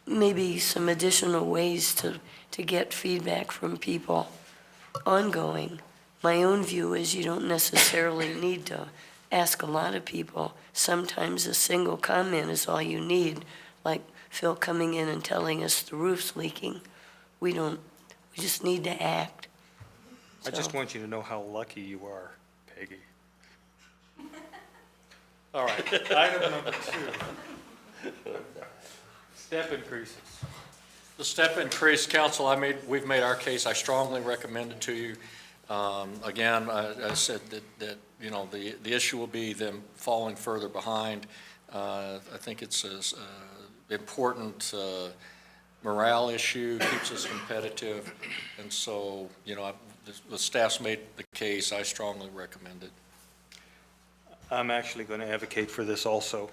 maybe some additional ways to get feedback from people ongoing, my own view is you don't necessarily need to ask a lot of people. Sometimes a single comment is all you need, like Phil coming in and telling us the roof's leaking. We just need to act. I just want you to know how lucky you are, Peggy. All right, item number 2. Step increases. The step increase, council, we've made our case. I strongly recommend it to you. Again, I said that you know, the issue will be them falling further behind. I think it's an important morale issue, keeps us competitive, and so, you know, the staff's made the case. I strongly recommend it. I'm actually going to advocate for this also.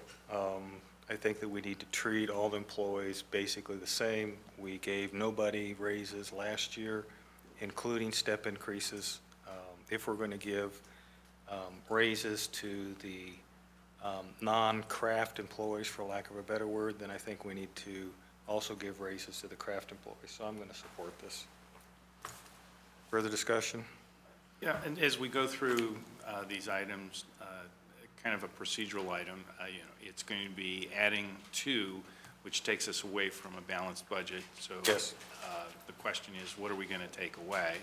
I think that we need to treat all the employees basically the same. We gave nobody raises last year, including step increases. If we're going to give raises to the non-craft employees, for lack of a better word, then I think we need to also give raises to the craft employees. So I'm going to support this. Further discussion? Yeah, and as we go through these items, kind of a procedural item, you know, it's going to be adding to, which takes us away from a balanced budget. So yes. The question is, what are we going to take away?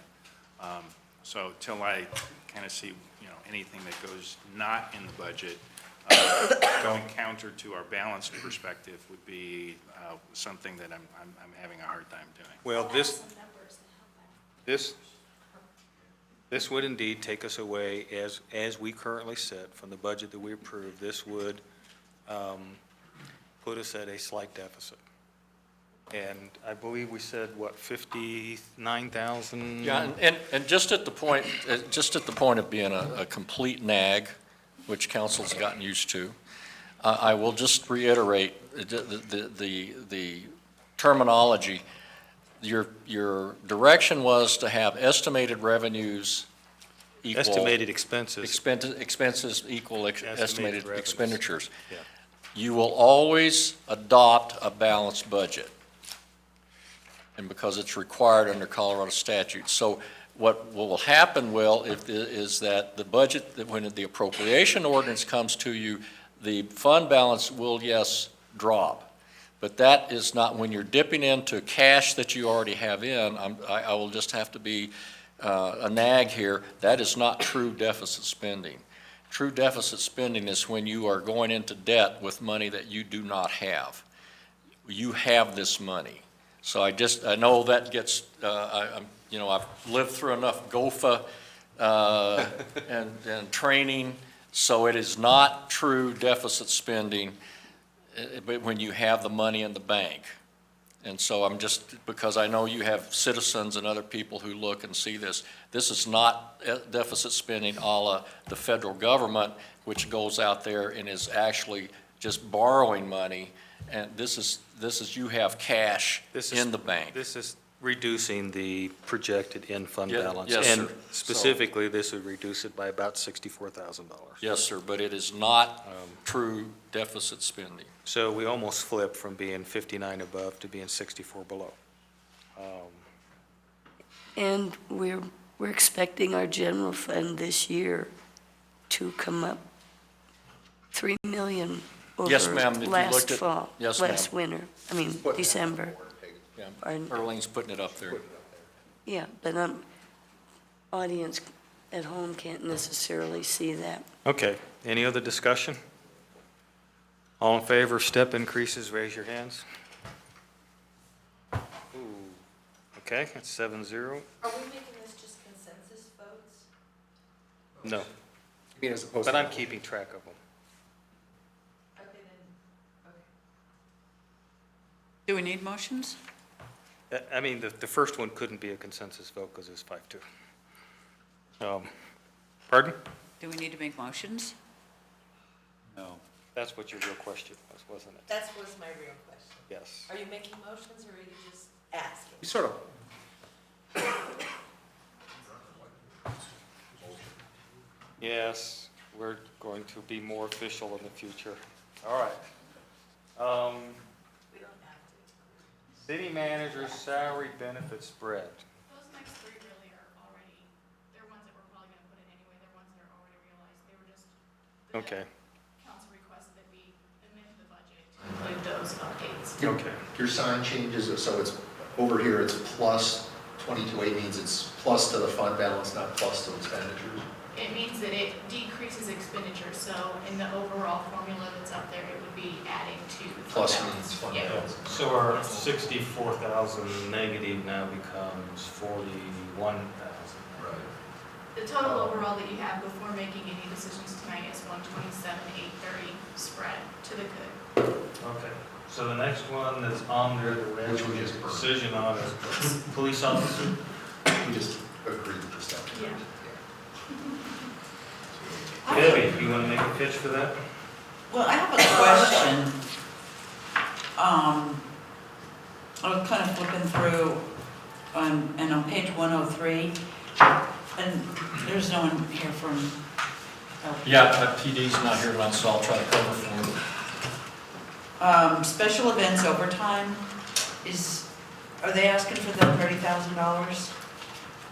So till I kind of see, you know, anything that goes not in the budget, going counter to our balanced perspective would be something that I'm having a hard time doing. Well, this would indeed take us away, as we currently sit, from the budget that we approved. This would put us at a slight deficit. And I believe we said, what, 59,000? Yeah, and just at the point of being a complete nag, which council's gotten used to, I will just reiterate the terminology. Your direction was to have estimated revenues equal. Estimated expenses. Expenses equal estimated revenues. expenditures. Yeah. You will always adopt a balanced budget, and because it's required under Colorado statute. So what will happen, Will, is that the budget, that when the appropriation ordinance comes to you, the fund balance will, yes, drop. But that is not, when you're dipping into cash that you already have in, I will just have to be a nag here, that is not true deficit spending. True deficit spending is when you are going into debt with money that you do not have. You have this money. So I know that gets, you know, I've lived through enough GOFA and training, so it is not true deficit spending, but when you have the money in the bank. And so I'm just, because I know you have citizens and other people who look and see this, this is not deficit spending a la the federal government, which goes out there and is actually just borrowing money. And this is you have cash in the bank. This is reducing the projected in-fund Yeah, balance. yes, And sir. specifically, this would reduce it by about $64,000. Yes, sir, but it is not true deficit spending. So we almost flipped from being 59 above to being 64 below. And we're expecting our general fund this year to come up 3 million Yes, over ma'am, if you last looked at- fall, yes, last ma'am. winter, December. Yeah, Pardon? Earlene's putting it up there. Yeah, but audience at home can't necessarily see that. Okay, any other discussion? All in favor of step increases, raise your hands. Ooh, okay, that's 7-0. Are we making this just consensus votes? No, mean, as opposed but to- I'm keeping track of them. Do we need motions? I mean, the first one couldn't be a consensus vote because it's 5-2. Pardon? Do we need to make motions? No. That's what your real question was, wasn't it? That was my real question. Yes. Are you making motions or are you just asking? You sort of, Yes, we're going to be more official in the future. All right. We don't have to. City manager's salary benefit spread. Those next three really are already, they're ones that we're probably gonna put in anyway, they're ones that are already realized, they were just, Okay, council requested that we amend the budget to include those updates. okay. Your sign changes, so it's, over here, it's plus 22A means it's plus to the fund balance, not plus to expenditures. It means that it decreases expenditure, so in the overall formula that's up there, it would be adding to the fund Plus balance. means fund Yeah. balance. So our 64,000 negative now becomes 41,000. Right. The total overall that you have before making any decisions tonight is 127,830 spread to the good. Okay, so the next one that's on there that we're Which actually we get just a burned. decision on is police officer. We just agreed with the stuff. Yeah. Debbie, you want to make a pitch for that? Well, I have a question. I was kind of flipping through, and on page 103, and there's no one here from. Yeah, PD's not here tonight, so I'll try to cover for him. Special events overtime are they asking for the $30,000?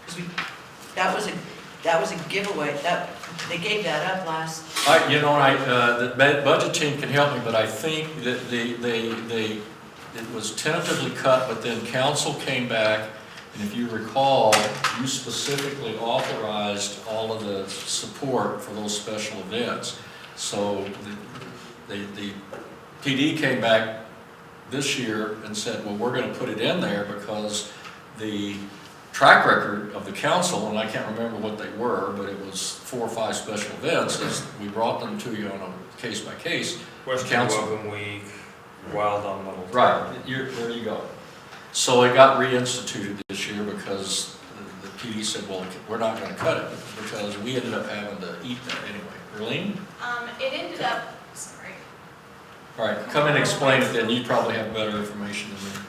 Because that was a giveaway, they gave that up last. The budget team can help me, but I think that it was tentatively cut, but then council came back, and if you recall, you specifically authorized all of the support for those special events. So the PD came back this year and said, well, we're going to put it in there because the track record of the council, and I can't remember what they were, but it was 4 or 5 special events, is we brought them to you on a case by case. Question Council- Welcome Week, Wild on Little. Right, there you go. So it got reinstituted this year because the PD said, well, we're not gonna cut it, because we ended up having to eat that anyway. Erlene? It ended up, sorry. All right, come and explain it then, you probably have better information than me.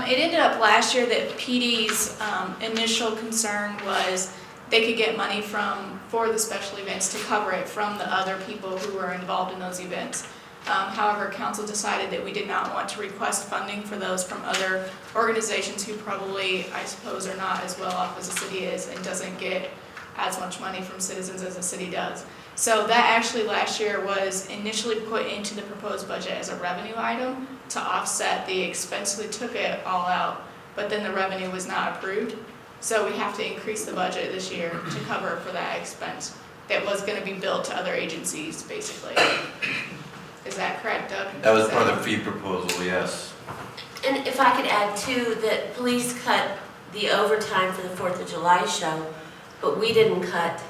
It ended up last year that PD's initial concern was they could get money for the special events to cover it from the other people who were involved in those events. However, council decided that we did not want to request funding for those from other organizations who probably, I suppose, are not as well off as the city is and doesn't get as much money from citizens as the city does. So that actually last year was initially put into the proposed budget as a revenue item to offset the expense. We took it all out, but then the revenue was not approved. So we have to increase the budget this year to cover for that expense that was going to be billed to other agencies, basically. Is that correct, Doug? That was part of the fee proposal, yes. And if I could add too, that police cut the overtime for the 4th of July show, but we didn't cut,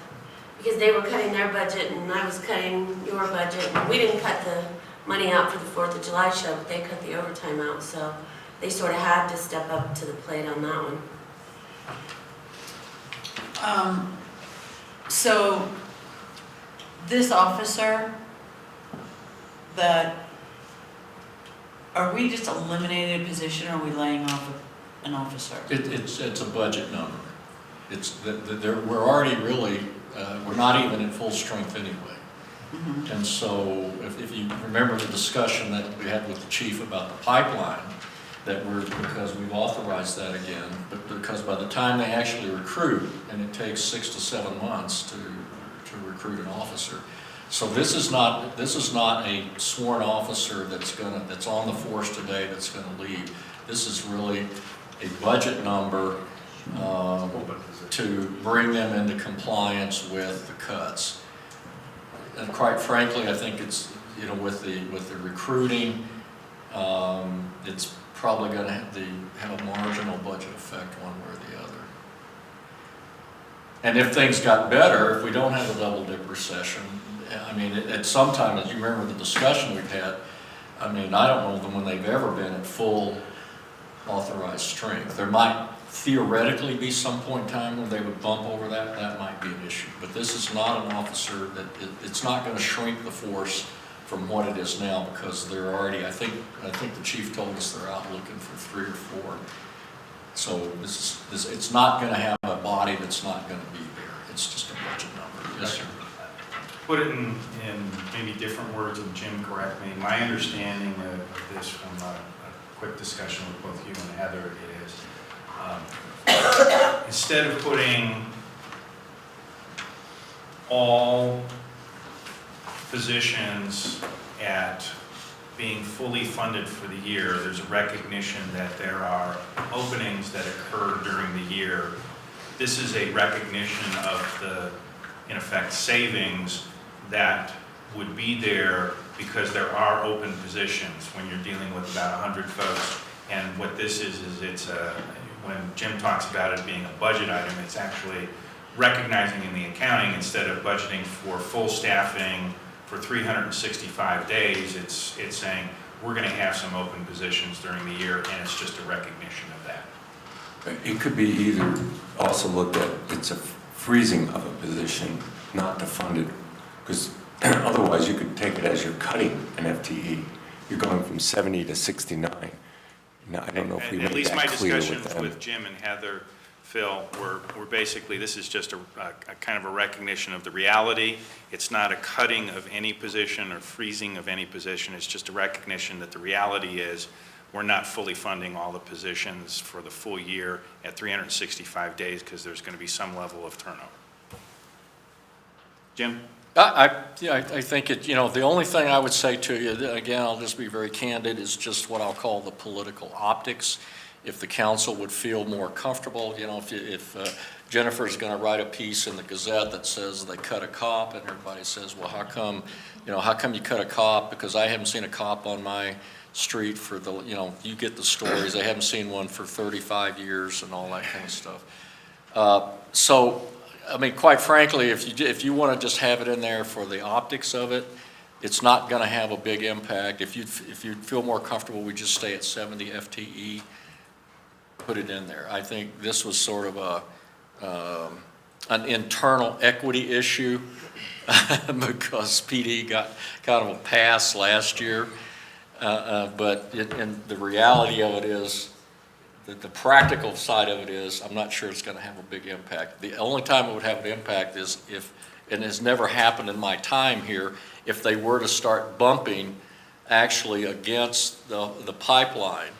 because they were cutting their budget and I was cutting your budget. We didn't cut the money out for the 4th of July show, but they cut the overtime out, so they sort of had to step up to the plate on that one. So this officer are we just eliminating a position or are we laying off an officer? It's a budget number. We're already really, we're not even at full strength anyway. And so if you remember the discussion that we had with the chief about the pipeline, because we've authorized that again, but because by the time they actually recruit, and it takes 6 to 7 months to recruit an officer. So this is not a sworn officer that's on the force today that's gonna leave. This is really a budget number to bring them into compliance with the cuts. And quite frankly, I think it's, with the recruiting, it's probably going to have a marginal budget effect one way or the other. And if things got better, if we don't have a double dip recession, I mean, at some time, as you remember the discussion we've had, I mean, I don't know them when they've ever been at full authorized strength. There might theoretically be some point in time when they would bump over that might be an issue. But this is not an officer it's not going to shrink the force from what it is now, because they're already, I think the chief told us they're out looking for 3 or 4. So it's not going to have a body that's not going to be there. It's just a budget number. Yes, sir. Put it in maybe different words, and Jim, correct me. My understanding of this from a quick discussion with both you and Heather is, instead of putting all positions at being fully funded for the year, there's a recognition that there are openings that occur during the year. This is a recognition of the, in effect, savings that would be there because there are open positions when you're dealing with about 100 folks. And what this is it's when Jim talks about it being a budget item, it's actually recognizing in the accounting, instead of budgeting for full staffing for 365 days, it's saying we're going to have some open positions during the year, and it's just a recognition of that. It could be either also looked at, it's a freezing of a position, not to fund it, because otherwise you could take it as you're cutting an FTE. You're going from 70 to 69. Now, I don't know if we made at least that my clear discussions with them. with Jim and Heather, Phil, were basically, this is just a kind of a recognition of the reality. It's not a cutting of any position or freezing of any position. It's just a recognition that the reality is we're not fully funding all the positions for the full year at 365 days because there's going to be some level of turnover. Jim? I think the only thing I would say to you, again, I'll just be very candid, is just what I'll call the political optics. If the council would feel more comfortable, if Jennifer's going to write a piece in the Gazette that says they cut a cop, and everybody says, well, how come you cut a cop? Because I haven't seen a cop on my street for you get the stories. I haven't seen one for 35 years and all that kind of stuff. So, I mean, quite frankly, if you want to just have it in there for the optics of it, it's not going to have a big impact. If you feel more comfortable, we just stay at 70 FTE. Put it in there. I think this was sort of an internal equity issue because PD got kind of a pass last year. But the reality of it is, the practical side of it is, I'm not sure it's going to have a big impact. The only time it would have an impact is if, and it's never happened in my time here, if they were to start bumping actually against the pipeline.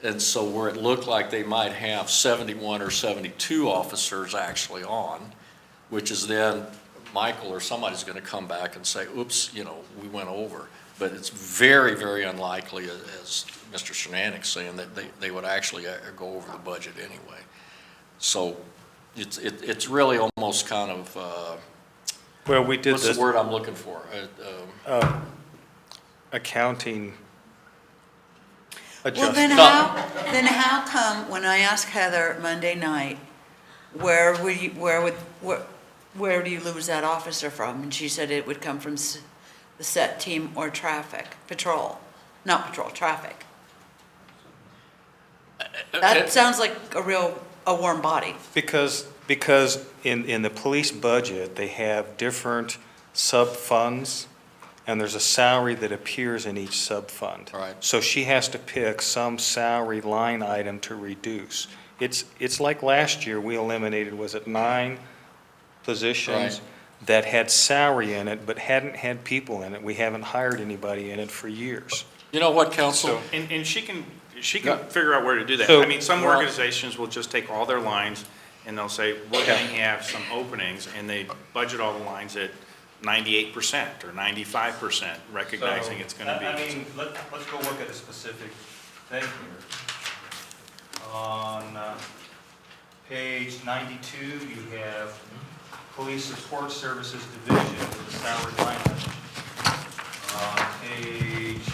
And so where it looked like they might have 71 or 72 officers actually on, which is then Michael or somebody's going to come back and say, oops, we went over. But it's very, very unlikely, as Mr. Shenanic's saying, that they would actually go over the budget anyway. So it's really almost kind of, Well, we did what's this. the word I'm looking for? Accounting Well, adjustment. then how come, when I asked Heather Monday night, where do you lose that officer from? And she said it would come from the set team or traffic, traffic. That sounds like a warm body. Because in the police budget, they have different sub-funds and there's a salary that appears in each sub-fund. Right. So she has to pick some salary line item to reduce. It's like last year, we eliminated, was it 9 positions Right. that had salary in it, but hadn't had people in it. We haven't hired anybody in it for years. You know what, council? And she can figure out where to do that. So- I mean, some Well- organizations will just take all their lines and they'll say, we're going to have some openings, and they budget all the lines at 98% or 95%, recognizing it's going to be. I mean, let's go look at a specific thing here. On page 92, you have Police Support Services Division with a salary line item. On page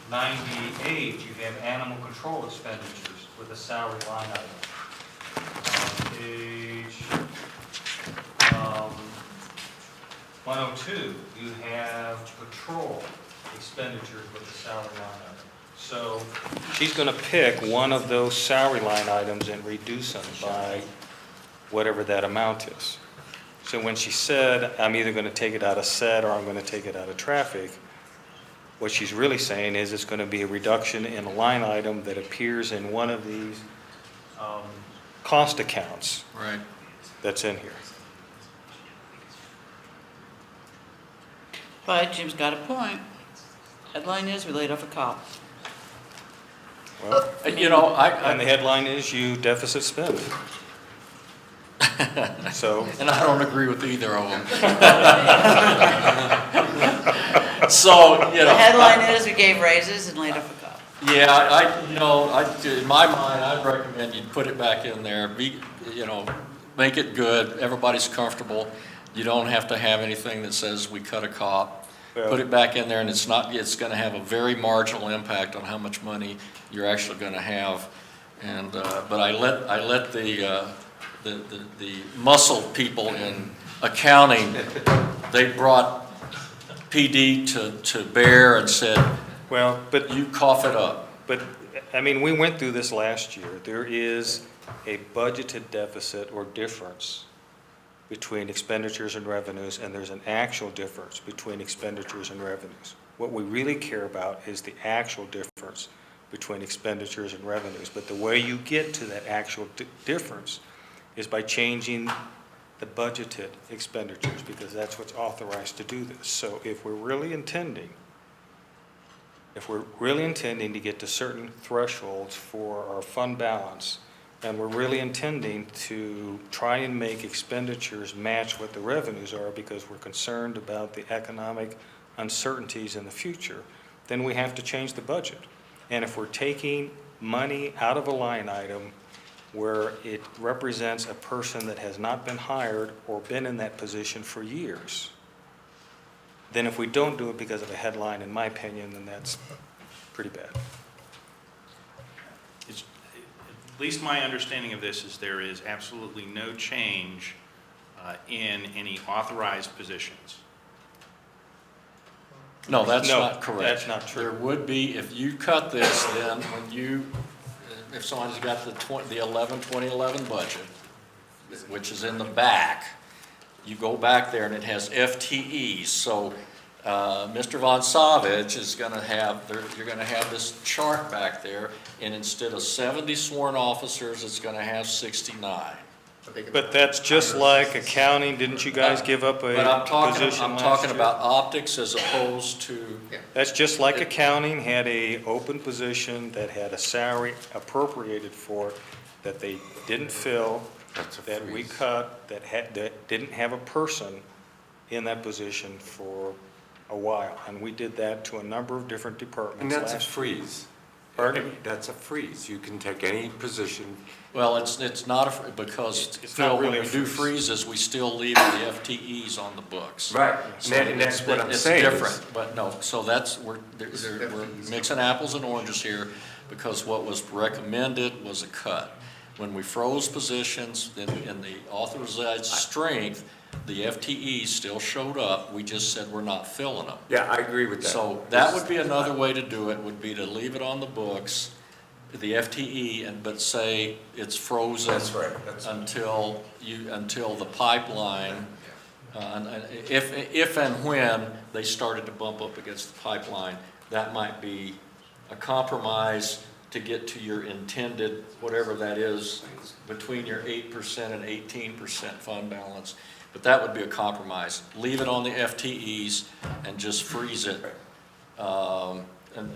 98, you have Animal Control Expenditures with a salary line item. On page 102, you have Patrol Expenditures with a salary line item. So she's going to pick one of those salary line items and reduce them by whatever that amount is. So when she said, I'm either going to take it out of SED or I'm going to take it out of traffic, what she's really saying is it's going to be a reduction in a line item that appears in one of these cost accounts Right. that's in here. But Jim's got a point. Headline is, we laid off a cop. Well, You know, and the headline is you deficit spend. So, and I don't agree with either of them. So, you know. The headline is, we gave raises and laid off a cop. Yeah, in my mind, I'd recommend you put it back in there, make it good, everybody's comfortable. You don't have to have anything that says we cut a cop. Put it back in there, and it's gonna have a very marginal impact on how much money you're actually gonna have. And, but I let the muscle people in accounting, they brought PD to bear and said, well, but you cough it up. But, I mean, we went through this last year. There is a budgeted deficit or difference between expenditures and revenues, and there's an actual difference between expenditures and revenues. What we really care about is the actual difference between expenditures and revenues. But the way you get to that actual difference is by changing the budgeted expenditures, because that's what's authorized to do this. So if we're really intending to get to certain thresholds for our fund balance, and we're really intending to try and make expenditures match what the revenues are because we're concerned about the economic uncertainties in the future, then we have to change the budget. And if we're taking money out of a line item where it represents a person that has not been hired or been in that position for years, then if we don't do it because of a headline, in my opinion, then that's pretty bad. At least my understanding of this is there is absolutely no change in any authorized positions. No, that's No, not correct. that's not true. There would be, if you cut this, then if somebody's got the 2011 budget, which is in the back, you go back there and it has FTEs. So Mr. Von Savage is going to have, you're going to have this chart back there, and instead of 70 sworn officers, it's going to have 69. But that's just like accounting. Didn't you guys give up a But I'm position last talking year? about optics as opposed to. That's just like accounting had a open position that had a salary appropriated for it that they didn't fill, that we cut, that didn't have a person in that position for a while. And we did that to a number of different departments And that's a last year. freeze. Pardon? That's a freeze. You can take any position. Well, it's not, because It's not Phil, when really we a do freeze. freezes, we still leave the FTEs on the books. Right. So And that's what I'm saying It's is- different, but no, so that's, we're mixing apples and oranges here, because what was recommended was a cut. When we froze positions in the authorized strength, the FTEs still showed up, we just said we're not filling them. Yeah, I agree with that. So that would be another way to do it, would be to leave it on the books, the FTE, but say it's frozen. That's right. Until the pipeline And if and when they started to bump up against the pipeline, that might be a compromise to get to your intended, whatever that is, between your 8% and 18% fund balance. But that would be a compromise. Leave it on the FTEs and just freeze it. And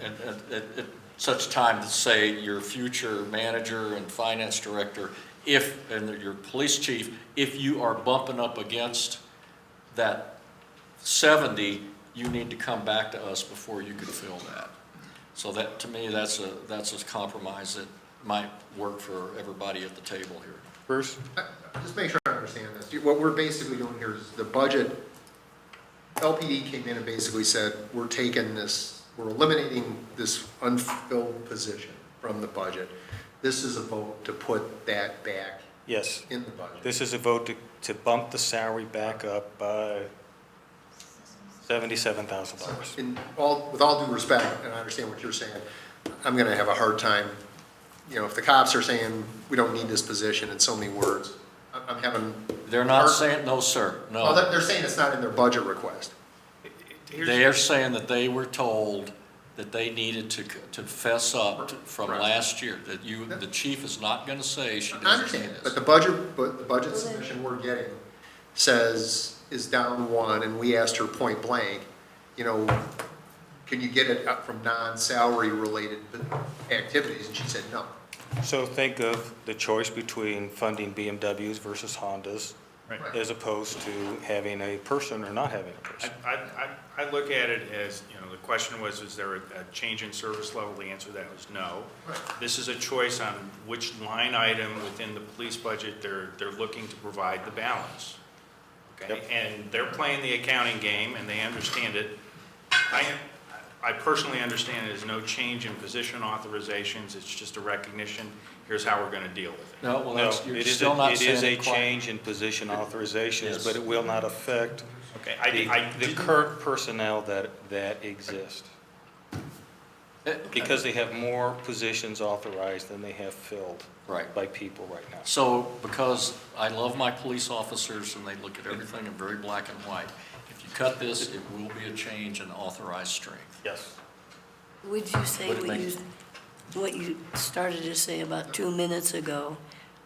at such time to say your future manager and finance director, and your police chief, if you are bumping up against that 70, you need to come back to us before you could fill that. So that, to me, that's a compromise that might work for everybody at the table here. Bruce? Just make sure I understand this. What we're basically doing here is the budget, LPD came in and basically said, we're taking this, we're eliminating this unfilled position from the budget. This is a vote to put that back Yes. in the budget. This is a vote to bump the salary back up by $77,000. With all due respect, and I understand what you're saying, I'm gonna have a hard time, if the cops are saying, we don't need this position in so many words, I'm having. They're not saying, no, sir, no. Oh, they're saying it's not in their budget request. They are saying that they were told that they needed to fess up from last year, that the chief is not gonna say she I doesn't say understand, this. but the budget submission we're getting is down one, and we asked her point blank, can you get it up from non-salary related activities, and she said no. So think of the choice between funding BMWs versus Hondas, Right. as opposed to having a person or not having a person. I look at it as, the question was, is there a change in service level? The answer to that was no. Right. This is a choice on which line item within the police budget they're looking to provide the balance. Okay, Yep. and they're playing the accounting game, and they understand it. I personally understand it as no change in position authorizations, it's just a recognition, here's how we're gonna deal with it. No, well, No, that's, you're it is still not it saying is a it quite. change in position authorizations, Yes. but it will not affect Okay, the current personnel that exist. Because they have more positions authorized than they have filled. Right. By people right now. So, because I love my police officers and they look at everything in very black and white, if you cut this, it will be a change in authorized strength. Yes. Would you say Would it make- what you started to say about 2 minutes ago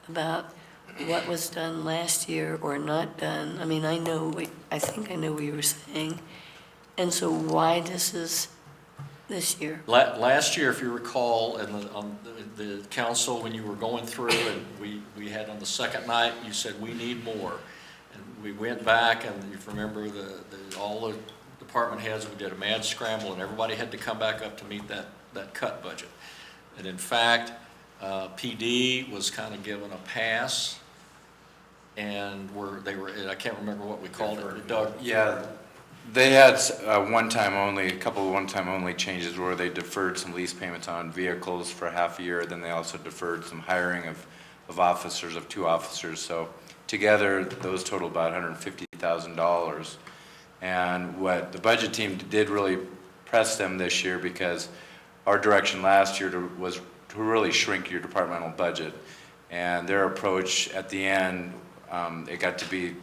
about what was done last year or not done? I mean, I think I know what you were saying. And so why this is this year? Last year, if you recall, on the council, when you were going through, and we had on the second night, you said, we need more. And we went back, and if you remember, all the department heads, we did a mad scramble, and everybody had to come back up to meet that cut budget. And in fact, PD was kind of given a pass, and I can't remember what we called it, Doug. Yeah, they had a couple of one-time only changes where they deferred some lease payments on vehicles for half a year, then they also deferred some hiring of officers, of 2 officers. So together, those total about $150,000. And what the budget team did really press them this year, because our direction last year was to really shrink your departmental budget. And their approach at the end, it got to be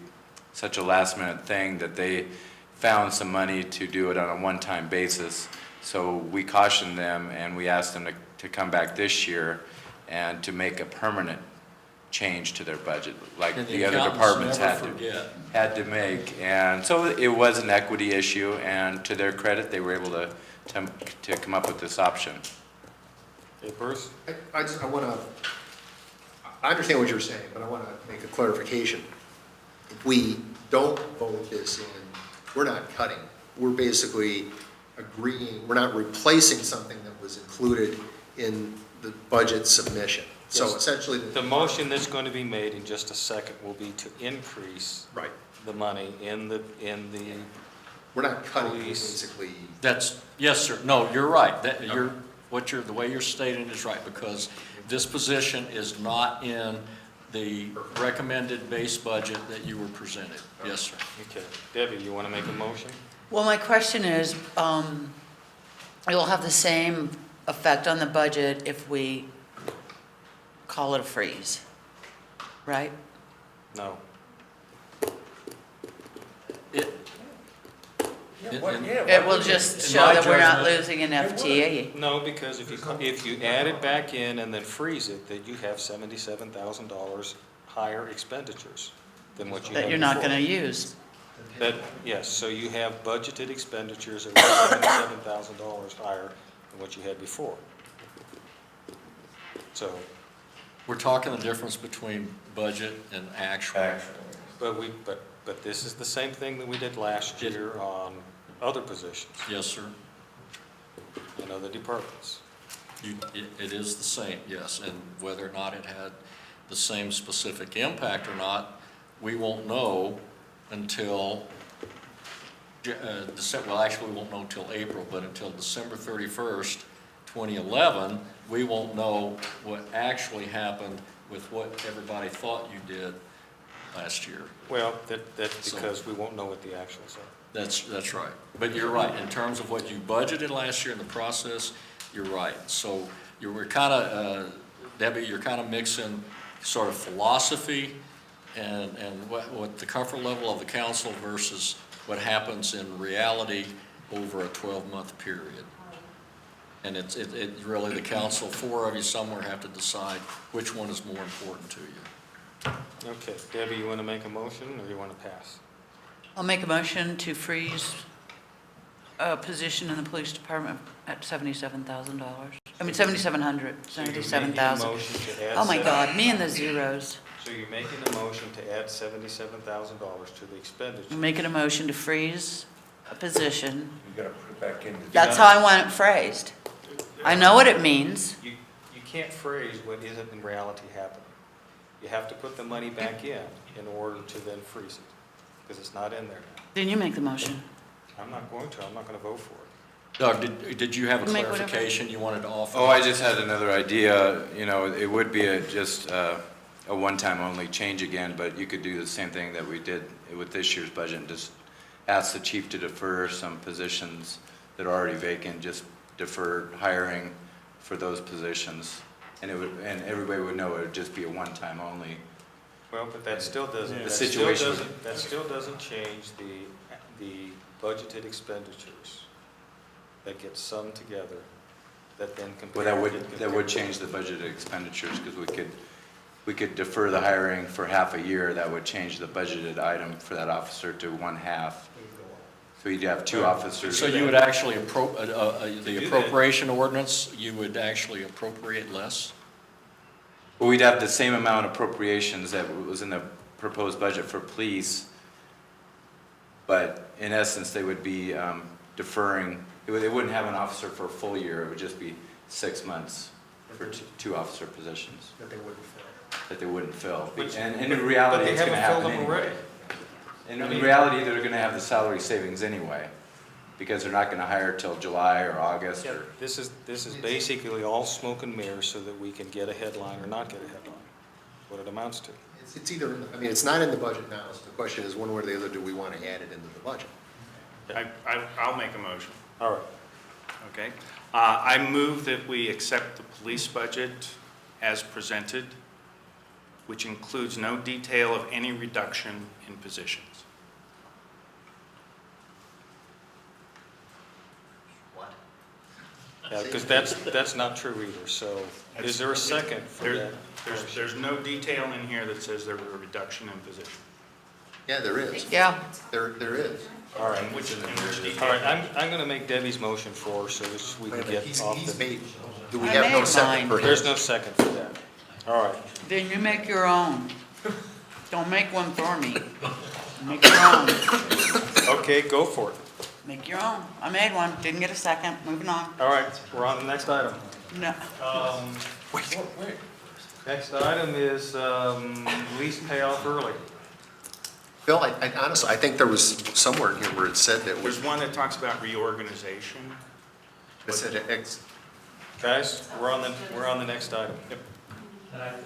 such a last-minute thing that they found some money to do it on a one-time basis. So we cautioned them, and we asked them to come back this year and to make a permanent change to their budget, like And the other accountants departments never had to make. And so it was an equity issue, and to their credit, they were able to come up with this option. Hey, Bruce? I understand what you're saying, but I want to make a clarification. If we don't vote this in, we're not cutting. We're basically agreeing, we're not replacing something that was included in the budget submission. So Yes. essentially. The motion that's going to be made in just a second will be to increase the money in the We're not cutting, police. basically. Yes, sir. No, you're right. The way you're stating is right, because this position is not in the recommended base budget that you were presented. Yes, sir. Okay. Debbie, you want to make a motion? Well, my question is, it will have the same effect on the budget if we call it a freeze, right? No. It will just show that we're not losing an FTE. No, because if you add it back in and then freeze it, then you have $77,000 higher expenditures than what you had That you're not before. going to use. That, yes, so you have budgeted expenditures that are $77,000 higher than what you had before. So, We're talking the difference between budget and actual. but this is the same thing that we did last year on other positions Yes, sir. in other departments. It is the same, yes, and whether or not it had the same specific impact or not, we won't know until, well, actually, we won't know until April, but until December 31st, 2011, we won't know what actually happened with what everybody thought you did last year. Well, that's because we won't know what the actuals are. That's right. But you're right, in terms of what you budgeted last year in the process, you're right. So we're kind of, Debbie, you're kind of mixing sort of philosophy and what the comfort level of the council versus what happens in reality over a 12-month period. And it's really the council, four of you somewhere have to decide which one is more important to you. Okay, Debbie, you want to make a motion or you want to pass? I'll make a motion to freeze a position in the police department at $77,000. I mean, $7,700, $77,000. Oh my God, me and the zeros. So you're making a motion to add $77,000 to the expenditure. I'm making a motion to freeze a position. You gotta put it back in. That's how I want it phrased. I know what it means. You can't phrase what isn't in reality happening. You have to put the money back in order to then freeze it, because it's not in there now. Then you make the motion. I'm not going to vote for it. Doug, did you have a Make whatever. clarification you wanted to offer? Oh, I just had another idea, it would be just a one-time only change again, but you could do the same thing that we did with this year's budget, and just ask the chief to defer some positions that are already vacant, just defer hiring for those positions. And everybody would know it would just be a one-time only. Well, but that still doesn't, The situation. that still doesn't change the budgeted expenditures that get summed together, that then compare. Well, that would change the budgeted expenditures, because we could defer the hiring for half a year. That would change the budgeted item for that officer to one half. So you'd have two officers. So you would actually, the appropriation ordinance, you would actually appropriate less? Well, we'd have the same amount of appropriations that was in the proposed budget for police, but in essence, they would be deferring, they wouldn't have an officer for a full year, it would just be 6 months for two officer positions. That they wouldn't fill. That they wouldn't fill. Which- And in reality, but it's gonna happen they haven't filled them anyway. already. In reality, they're gonna have the salary savings anyway, because they're not gonna hire till July or August or. This is basically all smoke and mirrors so that we can get a headline or not get a headline, what it amounts to. It's either, it's not in the budget now, so the question is one way or the other, do we want to add it into the budget? I'll make a motion. All right. Okay. I move that we accept the police budget as presented, which includes no detail of any reduction in positions. What? Yeah, because that's not true either, so is there a second for that? There's no detail in here that says there were a reduction in position. Yeah, there is. Yeah. There is. All right, Which all detail? right, I'm going to make Debbie's motion for, so that we can get He's off the. made, do we I have no made second for mine. his? There's no second for that. All right. Then you make your own. Don't make one for me. Make your own. Okay, go for it. Make your own. I made one. Didn't get a second. Moving on. All right, we're on the next item. No. Wait. Next item is lease payoff early. Bill, I honestly, I think there was somewhere in here where it said that There's one that talks about reorganization. it said Guys, we're on the next item.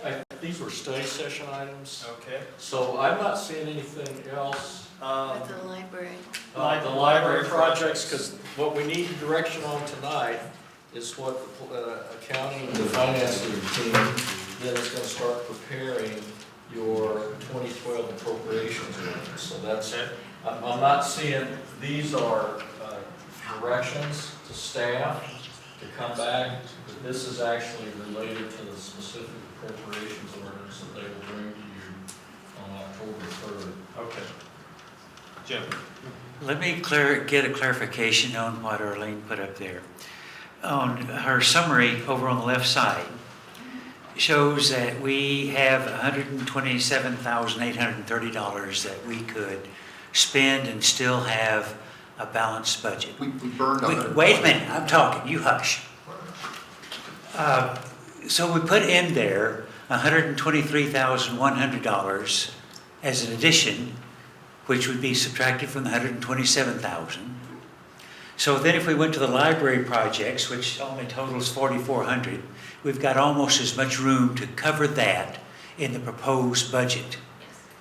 And these were study session items, Okay. so I'm not seeing anything else. At the library. The library projects, because what we need direction on tonight is what the accounting and the finance team then is going to start preparing your 2012 appropriations ordinance. So that's, I'm not seeing, these are directions to staff to come back, but this is actually related to the specific appropriations ordinance that they will bring to you on October 3rd. Okay. Jim? Let me get a clarification on what Arlene put up there. On her summary over on the left side, shows that we have $127,830 that we could spend and still have a balanced budget. We burned Wait a minute, I'm talking, you hush. So we put in there $123,100 as an addition, which would be subtracted from the $127,000. So then if we went to the library projects, which only totals $4,400, we've got almost as much room to cover that in the proposed budget.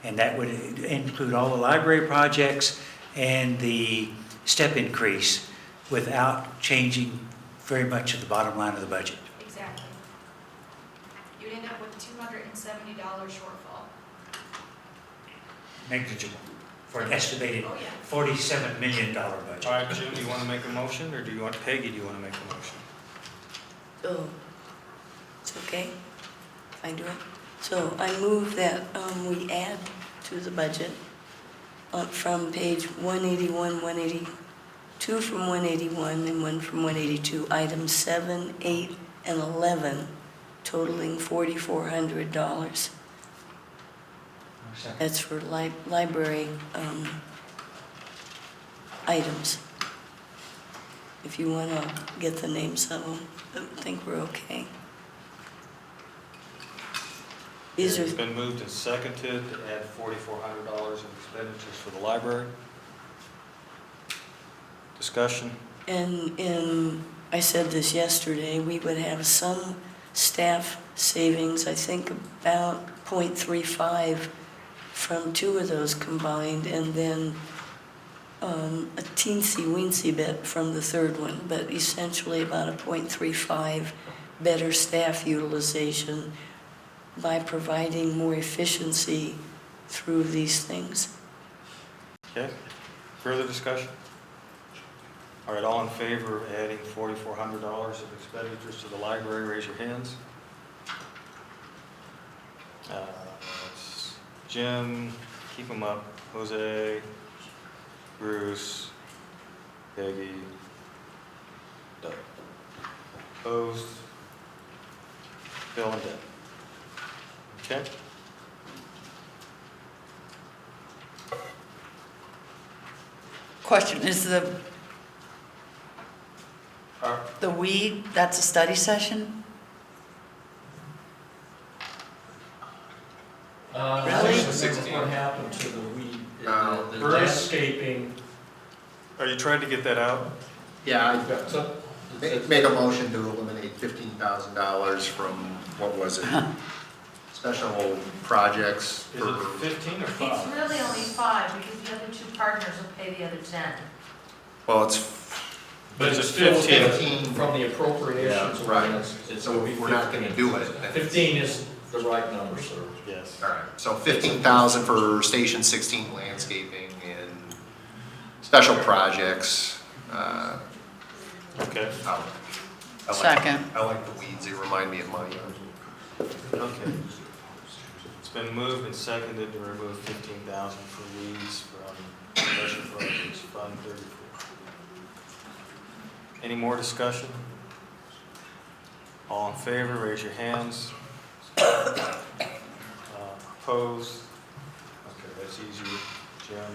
And that would include all the library projects and the step increase without changing very much of the bottom line of the budget. Exactly. You'd end up with a $270 shortfall. Negligible for an estimated Oh, yeah. $47 million budget. All right, Jim, do you want to make a motion, or do you want, Peggy, do you want to make a motion? So, it's okay if I do it? So I move that we add to the budget from page 181, 182 from 181 and 1 from 182, items 7, 8, and 11 totaling $4,400. That's for library items. If you want to get the names of them, I think we're okay. These It's are, been moved and seconded to add $4,400 in expenditures for the library. Discussion? and I said this yesterday, we would have some staff savings, I think about 0.35 from two of those combined, and then a teensy-weensy bit from the third one, but essentially about a 0.35 better staff utilization by providing more efficiency through these things. Okay, further discussion? All right, all in favor of adding $4,400 of expenditures to the library, raise your hands. Jim, keep them up. Jose, Bruce, Peggy, Doug. Opposed? Bill and Deb. Okay? Question, is the weed, that's a study session? Really? What happened to the weed, the Bruce? landscaping? Are you trying to get that out? Yeah, make a motion to eliminate $15,000 from, what was it? Special projects. Is it 15 or 5? It's really only 5, because the other 2 partners will pay the other 10. Well, it's But Is it's it still 15? from the appropriations Yeah, right. ordinance. It's So gonna be if we're not 15. gonna do it, then- 15 is the right number, sir. Yes. all right, so 15,000 for Station 16 landscaping and special projects. Okay. I like- Second. I like the weeds, they remind me of money. Okay. It's been moved and seconded to remove 15,000 for weeds from Special Projects Fund 34. Any more discussion? All in favor, raise your hands. Opposed? Okay, that's easy. Jim?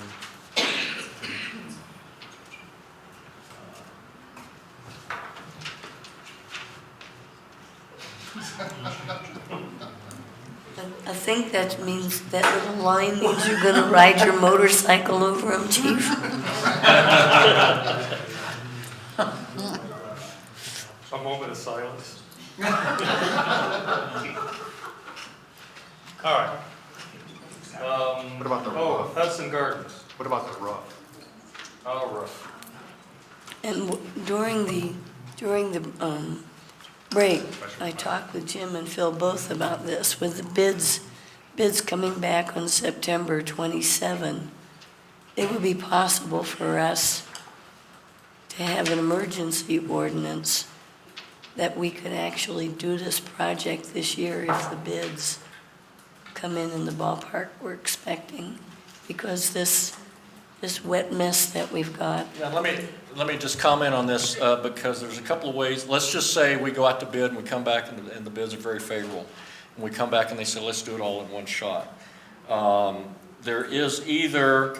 I think that means that little line means you're gonna ride your motorcycle over them, chief. A moment of silence. All right. What about the Oh, roof? Hudson Gardens. What about the roof? Oh, roof. And during the break, I talked with Jim and Phil both about this, with the bids bids coming back on September 27, it would be possible for us to have an emergency ordinance that we could actually do this project this year if the bids come in the ballpark we're expecting, because this wet mess that we've got. Yeah, let me just comment on this, because there's a couple of ways. Let's just say we go out to bid and we come back and the bids are very favorable. And we come back and they say, let's do it all in one shot. There is either,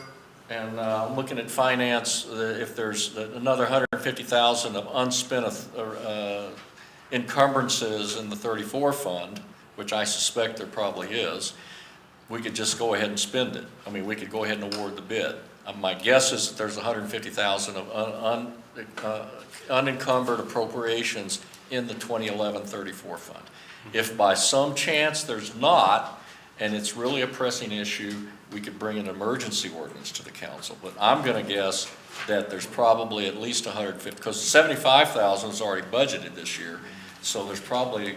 and I'm looking at finance, if there's another $150,000 of unspent encumbrances in the 34 fund, which I suspect there probably is, we could just go ahead and spend it. I mean, we could go ahead and award the bid. My guess is that there's $150,000 of unencumbered appropriations in the 2011 34 fund. If by some chance there's not, and it's really a pressing issue, we could bring an emergency ordinance to the council. But I'm going to guess that there's probably at least 150, because 75,000 is already budgeted this year. So there's probably,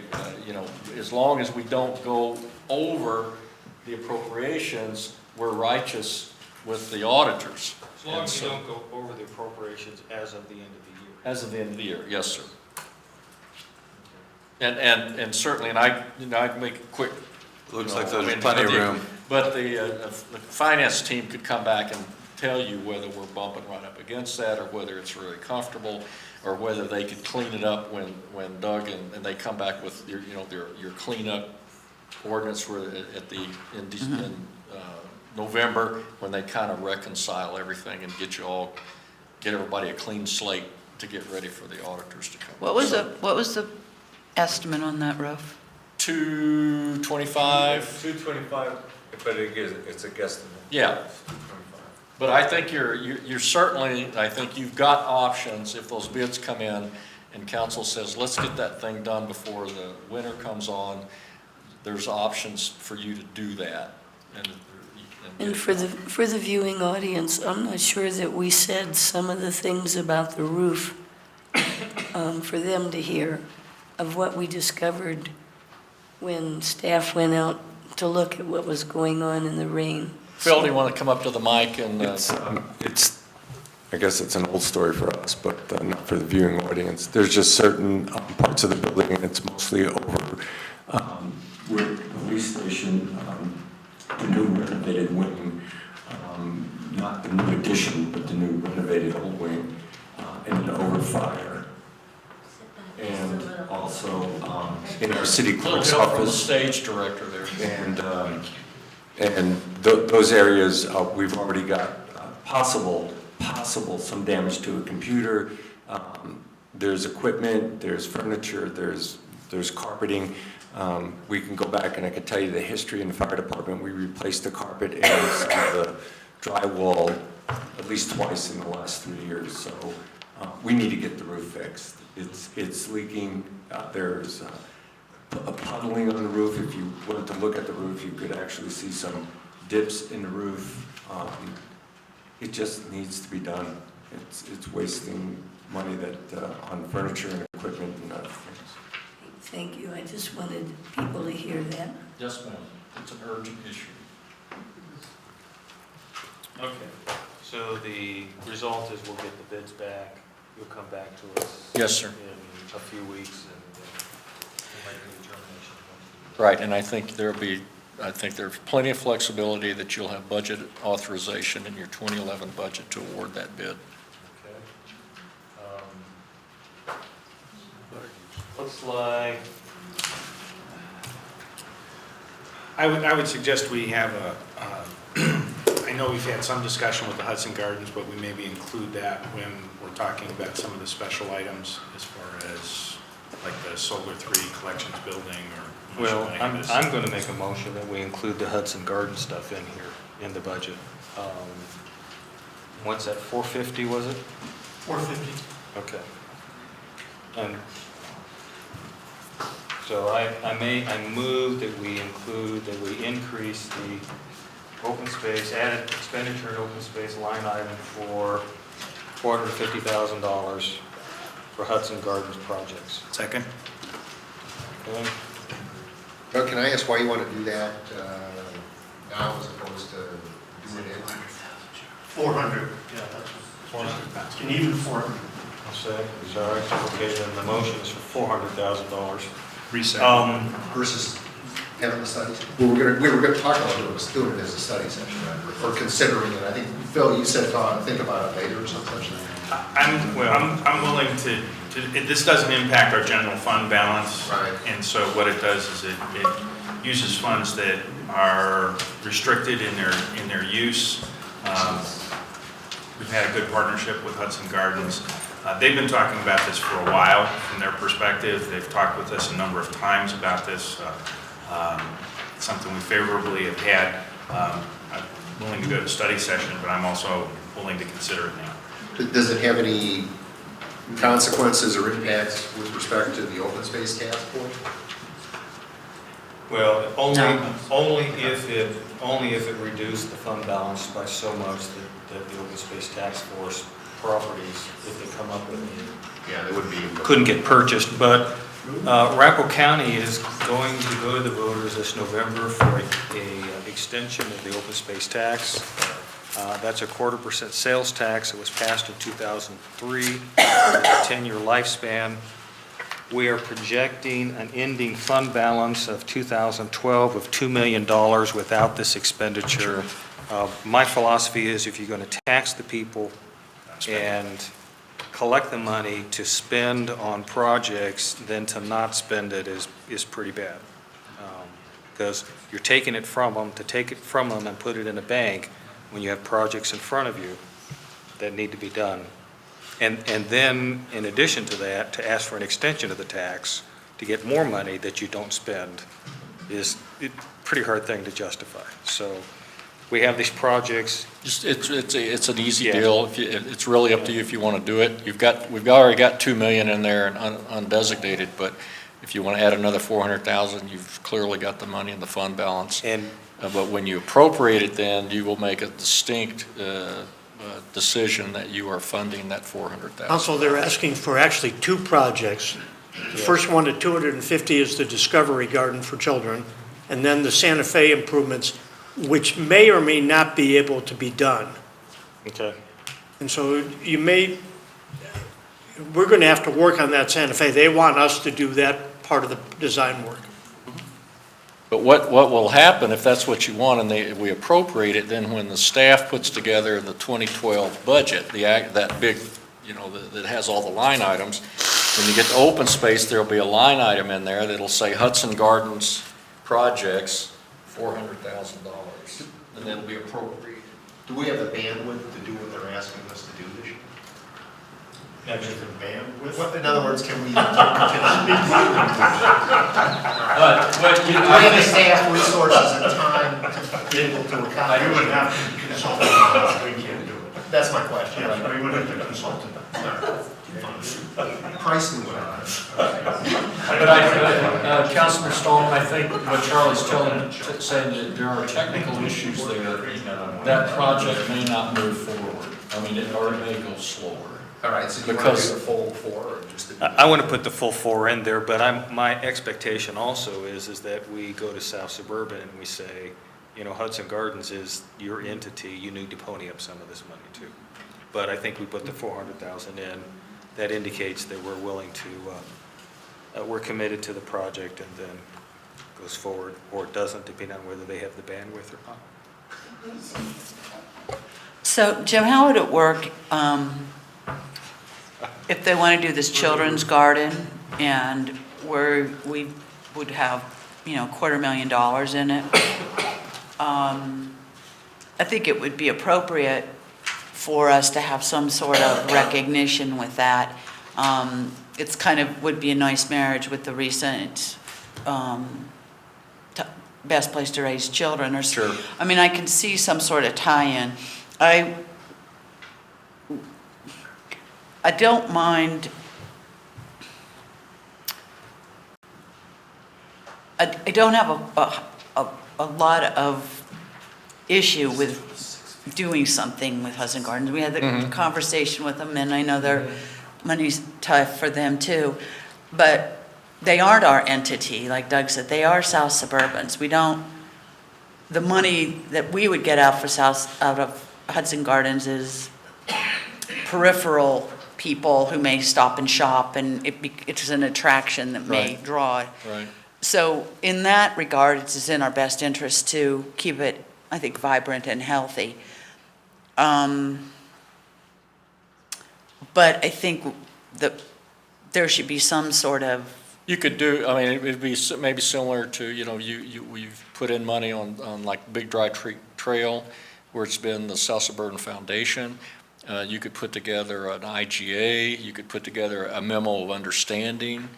as long as we don't go over the appropriations, we're righteous with the auditors. As long as you don't go over the appropriations as of the end of the year. As of the end of the year, yes, sir. And certainly, and I'd make it quick. Looks like there's plenty of room. But the finance team could come back and tell you whether we're bumping right up against that, or whether it's really comfortable, or whether they could clean it up when Doug and they come back with your cleanup ordinance in November, when they kind of reconcile everything and get everybody a clean slate to get ready for the auditors to come. What was the estimate on that roof? 225? 225, but it's a guesstimate. Yeah. But I think you're certainly, I think you've got options if those bids come in and council says, let's get that thing done before the winter comes on. There's options for you to do that. And for the viewing audience, I'm not sure that we said some of the things about the roof for them to hear, of what we discovered when staff went out to look at what was going on in the rain. Phil, do you want to come up to the mic? And I guess it's an old story for us, but not for the viewing audience. There's just certain parts of the building, and it's mostly over where the police station, the new renovated wing, not the new addition, but the new renovated old wing, and over fire. And also in our city clerk's help from the office. stage director there. And those areas, we've already got possible some damage to a computer. There's equipment, there's furniture, there's carpeting. We can go back and I can tell you the history in the fire department. We replaced the carpet and some of the drywall at least twice in the last 3 years. So we need to get the roof fixed. It's leaking. There's a puddling on the roof. If you wanted to look at the roof, you could actually see some dips in the roof. It just needs to be done. It's wasting money on furniture and equipment and other things. Thank you. I just wanted people to hear that. Yes, ma'am. It's an urgent issue. Okay, so the result is we'll get the bids back, you'll come back to us. Yes, sir. In a few weeks, and we'll make a determination. Right, and I think there's plenty of flexibility that you'll have budget authorization in your 2011 budget to award that bid. Okay. Looks like, I would suggest we have I know we've had some discussion with the Hudson Gardens, but we maybe include that when we're talking about some of the special items as far as like the Solar 3 collections building or. well, I'm going to make a motion that we include the Hudson Garden stuff in here, in the budget. What's that, 450 was it? 450. Okay. And so I move that we increase the open space, added expenditure in open space line item for $450,000 for Hudson Gardens projects. Second. Okay. Doug, can I ask why you want to do that? 400, yeah, that's what, and even 400. Is all right, okay, then the motion is for $400,000. Reset. Versus having the studies? Well, we were gonna talk about doing it as a study session, right? Or considering it. I think, Phil, you said, think about it later or something. I'm willing to, this doesn't impact our general fund balance. Right. And so what it does is it uses funds that are restricted in their use. We've had a good partnership with Hudson Gardens. They've been talking about this for a while from their perspective. They've talked with us a number of times about this. Something we favorably have had. I'm willing to go to study session, but I'm also willing to consider it now. Does it have any consequences or impacts with respect to the open space task force? Well, only if it reduced the fund balance by so much that the open space task force properties, if they come up with it. Yeah, they would be. Couldn't get purchased, but Arapahoe County is going to go to the voters this November for a extension of the open space tax. That's a 0.25% sales tax. It was passed in 2003, with a 10-year lifespan. We are projecting an ending fund balance of 2012 of $2 million without this expenditure. My philosophy is if you're going to tax the people and collect the money to spend on projects, then to not spend it is pretty bad. Because you're taking it from them, to take it from them and put it in a bank when you have projects in front of you that need to be done. And then, in addition to that, to ask for an extension of the tax to get more money that you don't spend is a pretty hard thing to justify. So we have these projects. Just, it's an easy deal. It's really up to you if you want to do it. We've already got 2 million in there and undesignated, but if you want to add another 400,000, you've clearly got the money in the fund balance. But when you appropriate it, then you will make a distinct decision that you are funding that 400,000. Council, they're asking for actually two projects. The first one at 250 is the Discovery Garden for children, and then the Santa Fe improvements, which may or may not be able to be done. Okay. And so we're going to have to work on that Santa Fe. They want us to do that part of the design work. But what will happen if that's what you want and we appropriate it, then when the staff puts together the 2012 budget, that big, that has all the line items, when you get to open space, there'll be a line item in there that'll say Hudson Gardens projects, $400,000, and that'll be appropriated. Do we have the bandwidth to do what they're asking us to do this year? Actually, the bandwidth? In other words, can we? Do we have the staff resources and time to be able to accomplish? You would have to consult. We can't do it. That's my question. Yes, we would have to consult. Pricing would But Councilman Stallman, I think what Charlie's saying that there are technical issues there. That project may not move forward. I mean, it may go slower. All right, so you want to do the full four or just the? I want to put the full 4 in there, but my expectation also is that we go to South Suburban and we say, Hudson Gardens is your entity, you need to pony up some of this money too. But I think we put the 400,000 in. That indicates that we're willing to, we're committed to the project and then goes forward, or it doesn't, depending on whether they have the bandwidth or not. So, Jim, how would it work if they want to do this children's garden and where we would have, $250,000 in it? I think it would be appropriate for us to have some sort of recognition with that. It's would be a nice marriage with the recent Best Place to Raise Children. Sure. I mean, I can see some sort of tie-in. I don't mind, I don't have a lot of issue with doing something with Hudson Gardens. We had the conversation with them, and I know their money's tough for them too, but they aren't our entity, like Doug said. They are South Suburbans. The money that we would get out of Hudson Gardens is peripheral people who may stop and shop, and it's an attraction that may Right. draw. Right. So in that regard, it's in our best interest to keep it, I think, vibrant and healthy. But I think that there should be some sort of, You could do, I mean, it would be maybe similar to, you've put in money on like Big Dry Trail, where it's been the South Suburban Foundation. You could put together an IGA, you could put together a memo of understanding,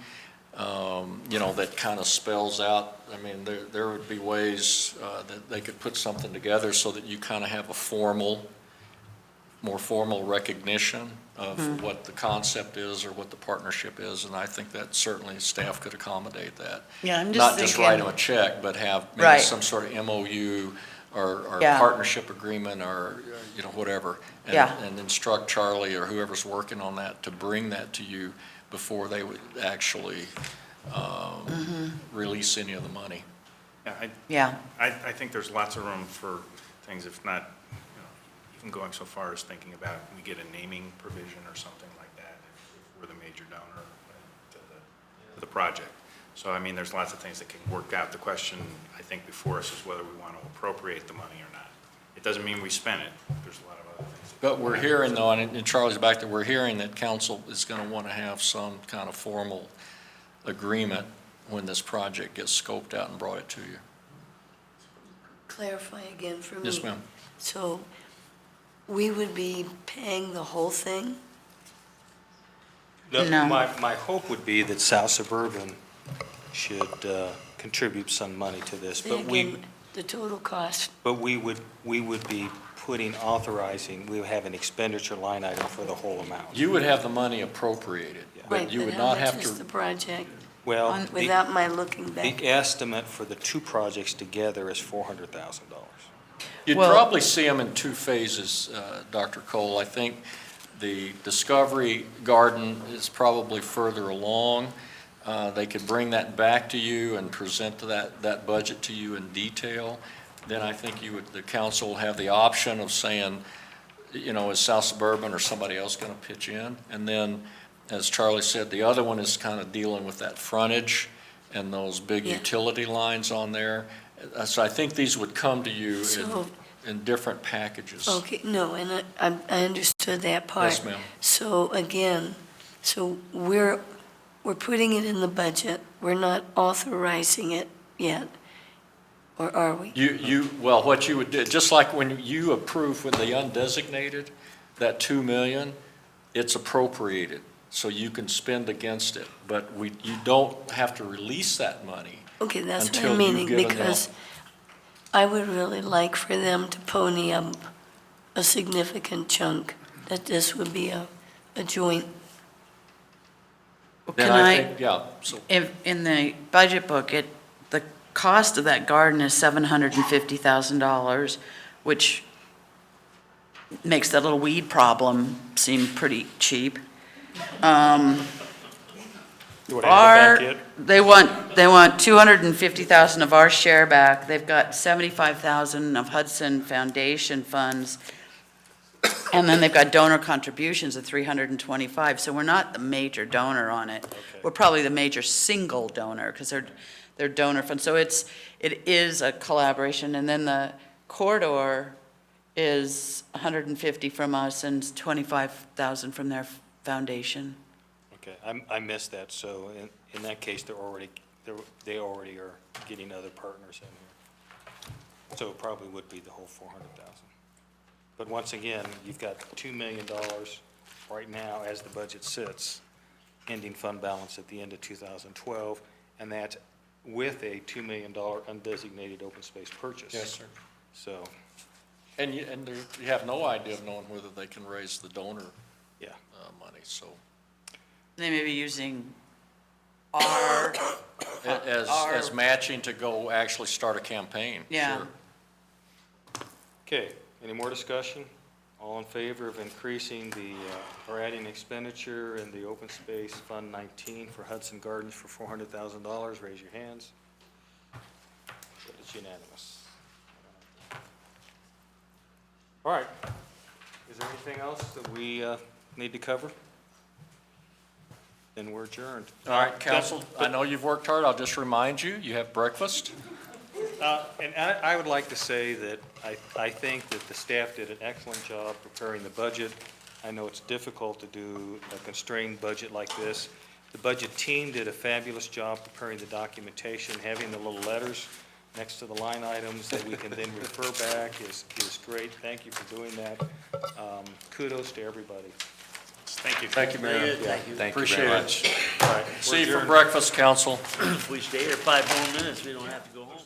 that kind of spells out, I mean, there would be ways that they could put something together so that you kind of have a more formal recognition of what the concept is or what the partnership is, and I think that certainly staff could accommodate that. yeah, I'm just Not just write them thinking, a check, but have maybe Right. some sort of MOU or Yeah. partnership agreement or, whatever. And- Yeah. And instruct Charlie or whoever's working on that to bring that to you before they would actually release any of the money. yeah. I think there's lots of room for things, if not, even going so far as thinking about, we get a naming provision or something like that, if we're the major donor to the project. So, I mean, there's lots of things that can work out. The question, I think, before us is whether we want to appropriate the money or not. It doesn't mean we spend it. There's a lot of other things. But we're hearing though, and Charlie's back there, we're hearing that council is going to want to have some kind of formal agreement when this project gets scoped out and brought it to you. Clarify again for me. Yes, ma'am. So we would be paying the whole thing? No. My hope would be that South Suburban should contribute some money to this, Then again, the total cost, but we would be authorizing, we would have an expenditure line item for the whole amount. You would have the money appropriated, but right, you but would how not much have is the to, project? Well, Without my looking back. the estimate for the two projects together is $400,000. you'd Well- probably see them in two phases, Dr. Cole. I think the Discovery Garden is probably further along. They could bring that back to you and present that budget to you in detail. Then I think the council will have the option of saying, is South Suburban or somebody else going to pitch in? And then, as Charlie said, the other one is kind of dealing with that frontage and those big Yeah. utility lines on there. So I think these would come to you So- in different packages. Okay, no, and I understood that part. Yes, ma'am. So again, we're putting it in the budget, we're not authorizing it yet, or are we? Well, what you would do, just like when you approve with the undesignated, that 2 million, it's appropriated, so you can spend against it. But you don't have to release that money. Okay, that's what until I'm you've meaning, given them- because I would really like for them to pony up a significant chunk, that this would be a joint. Then Can I I, think, yeah, so, in the budget book, the cost of that garden is $750,000, which makes that little weed problem seem pretty cheap. You want to add it back yet? They want 250,000 of our share back. They've got 75,000 of Hudson Foundation funds. And then they've got donor contributions of 325. So we're not the major donor on it. We're probably the major single donor because they're donor funds. So it is a collaboration. And then the corridor is 150 from us and 25,000 from their foundation. Okay, I missed that, so in that case, they already are getting other partners in here. So it probably would be the whole 400,000. But once again, you've got $2 million right now as the budget sits, ending fund balance at the end of 2012, and that's with a $2 million undesignated open space purchase. yes, sir. So, And you have no idea of knowing whether they can raise the donor yeah. money, so. They may be using our, As matching to go actually start a campaign. Yeah. Sure. Okay, any more discussion? All in favor of increasing or adding expenditure in the Open Space Fund 19 for Hudson Gardens for $400,000, raise your hands. That is unanimous. All right, Is there anything else that we need to cover? Then we're adjourned. All right, council, I know you've worked hard. I'll just remind you, you have breakfast. And I would like to say that I think that the staff did an excellent job preparing the budget. I know it's difficult to do a constrained budget like this. The budget team did a fabulous job preparing the documentation, having the little letters next to the line items that we can then refer back is great. Thank you for doing that. Kudos to everybody. Thank you. Thank you, Mayor. Thank you Appreciate very it. much. All right, See you we're for adjourned. breakfast, council. If we stay here 5 more minutes, we don't have to go home.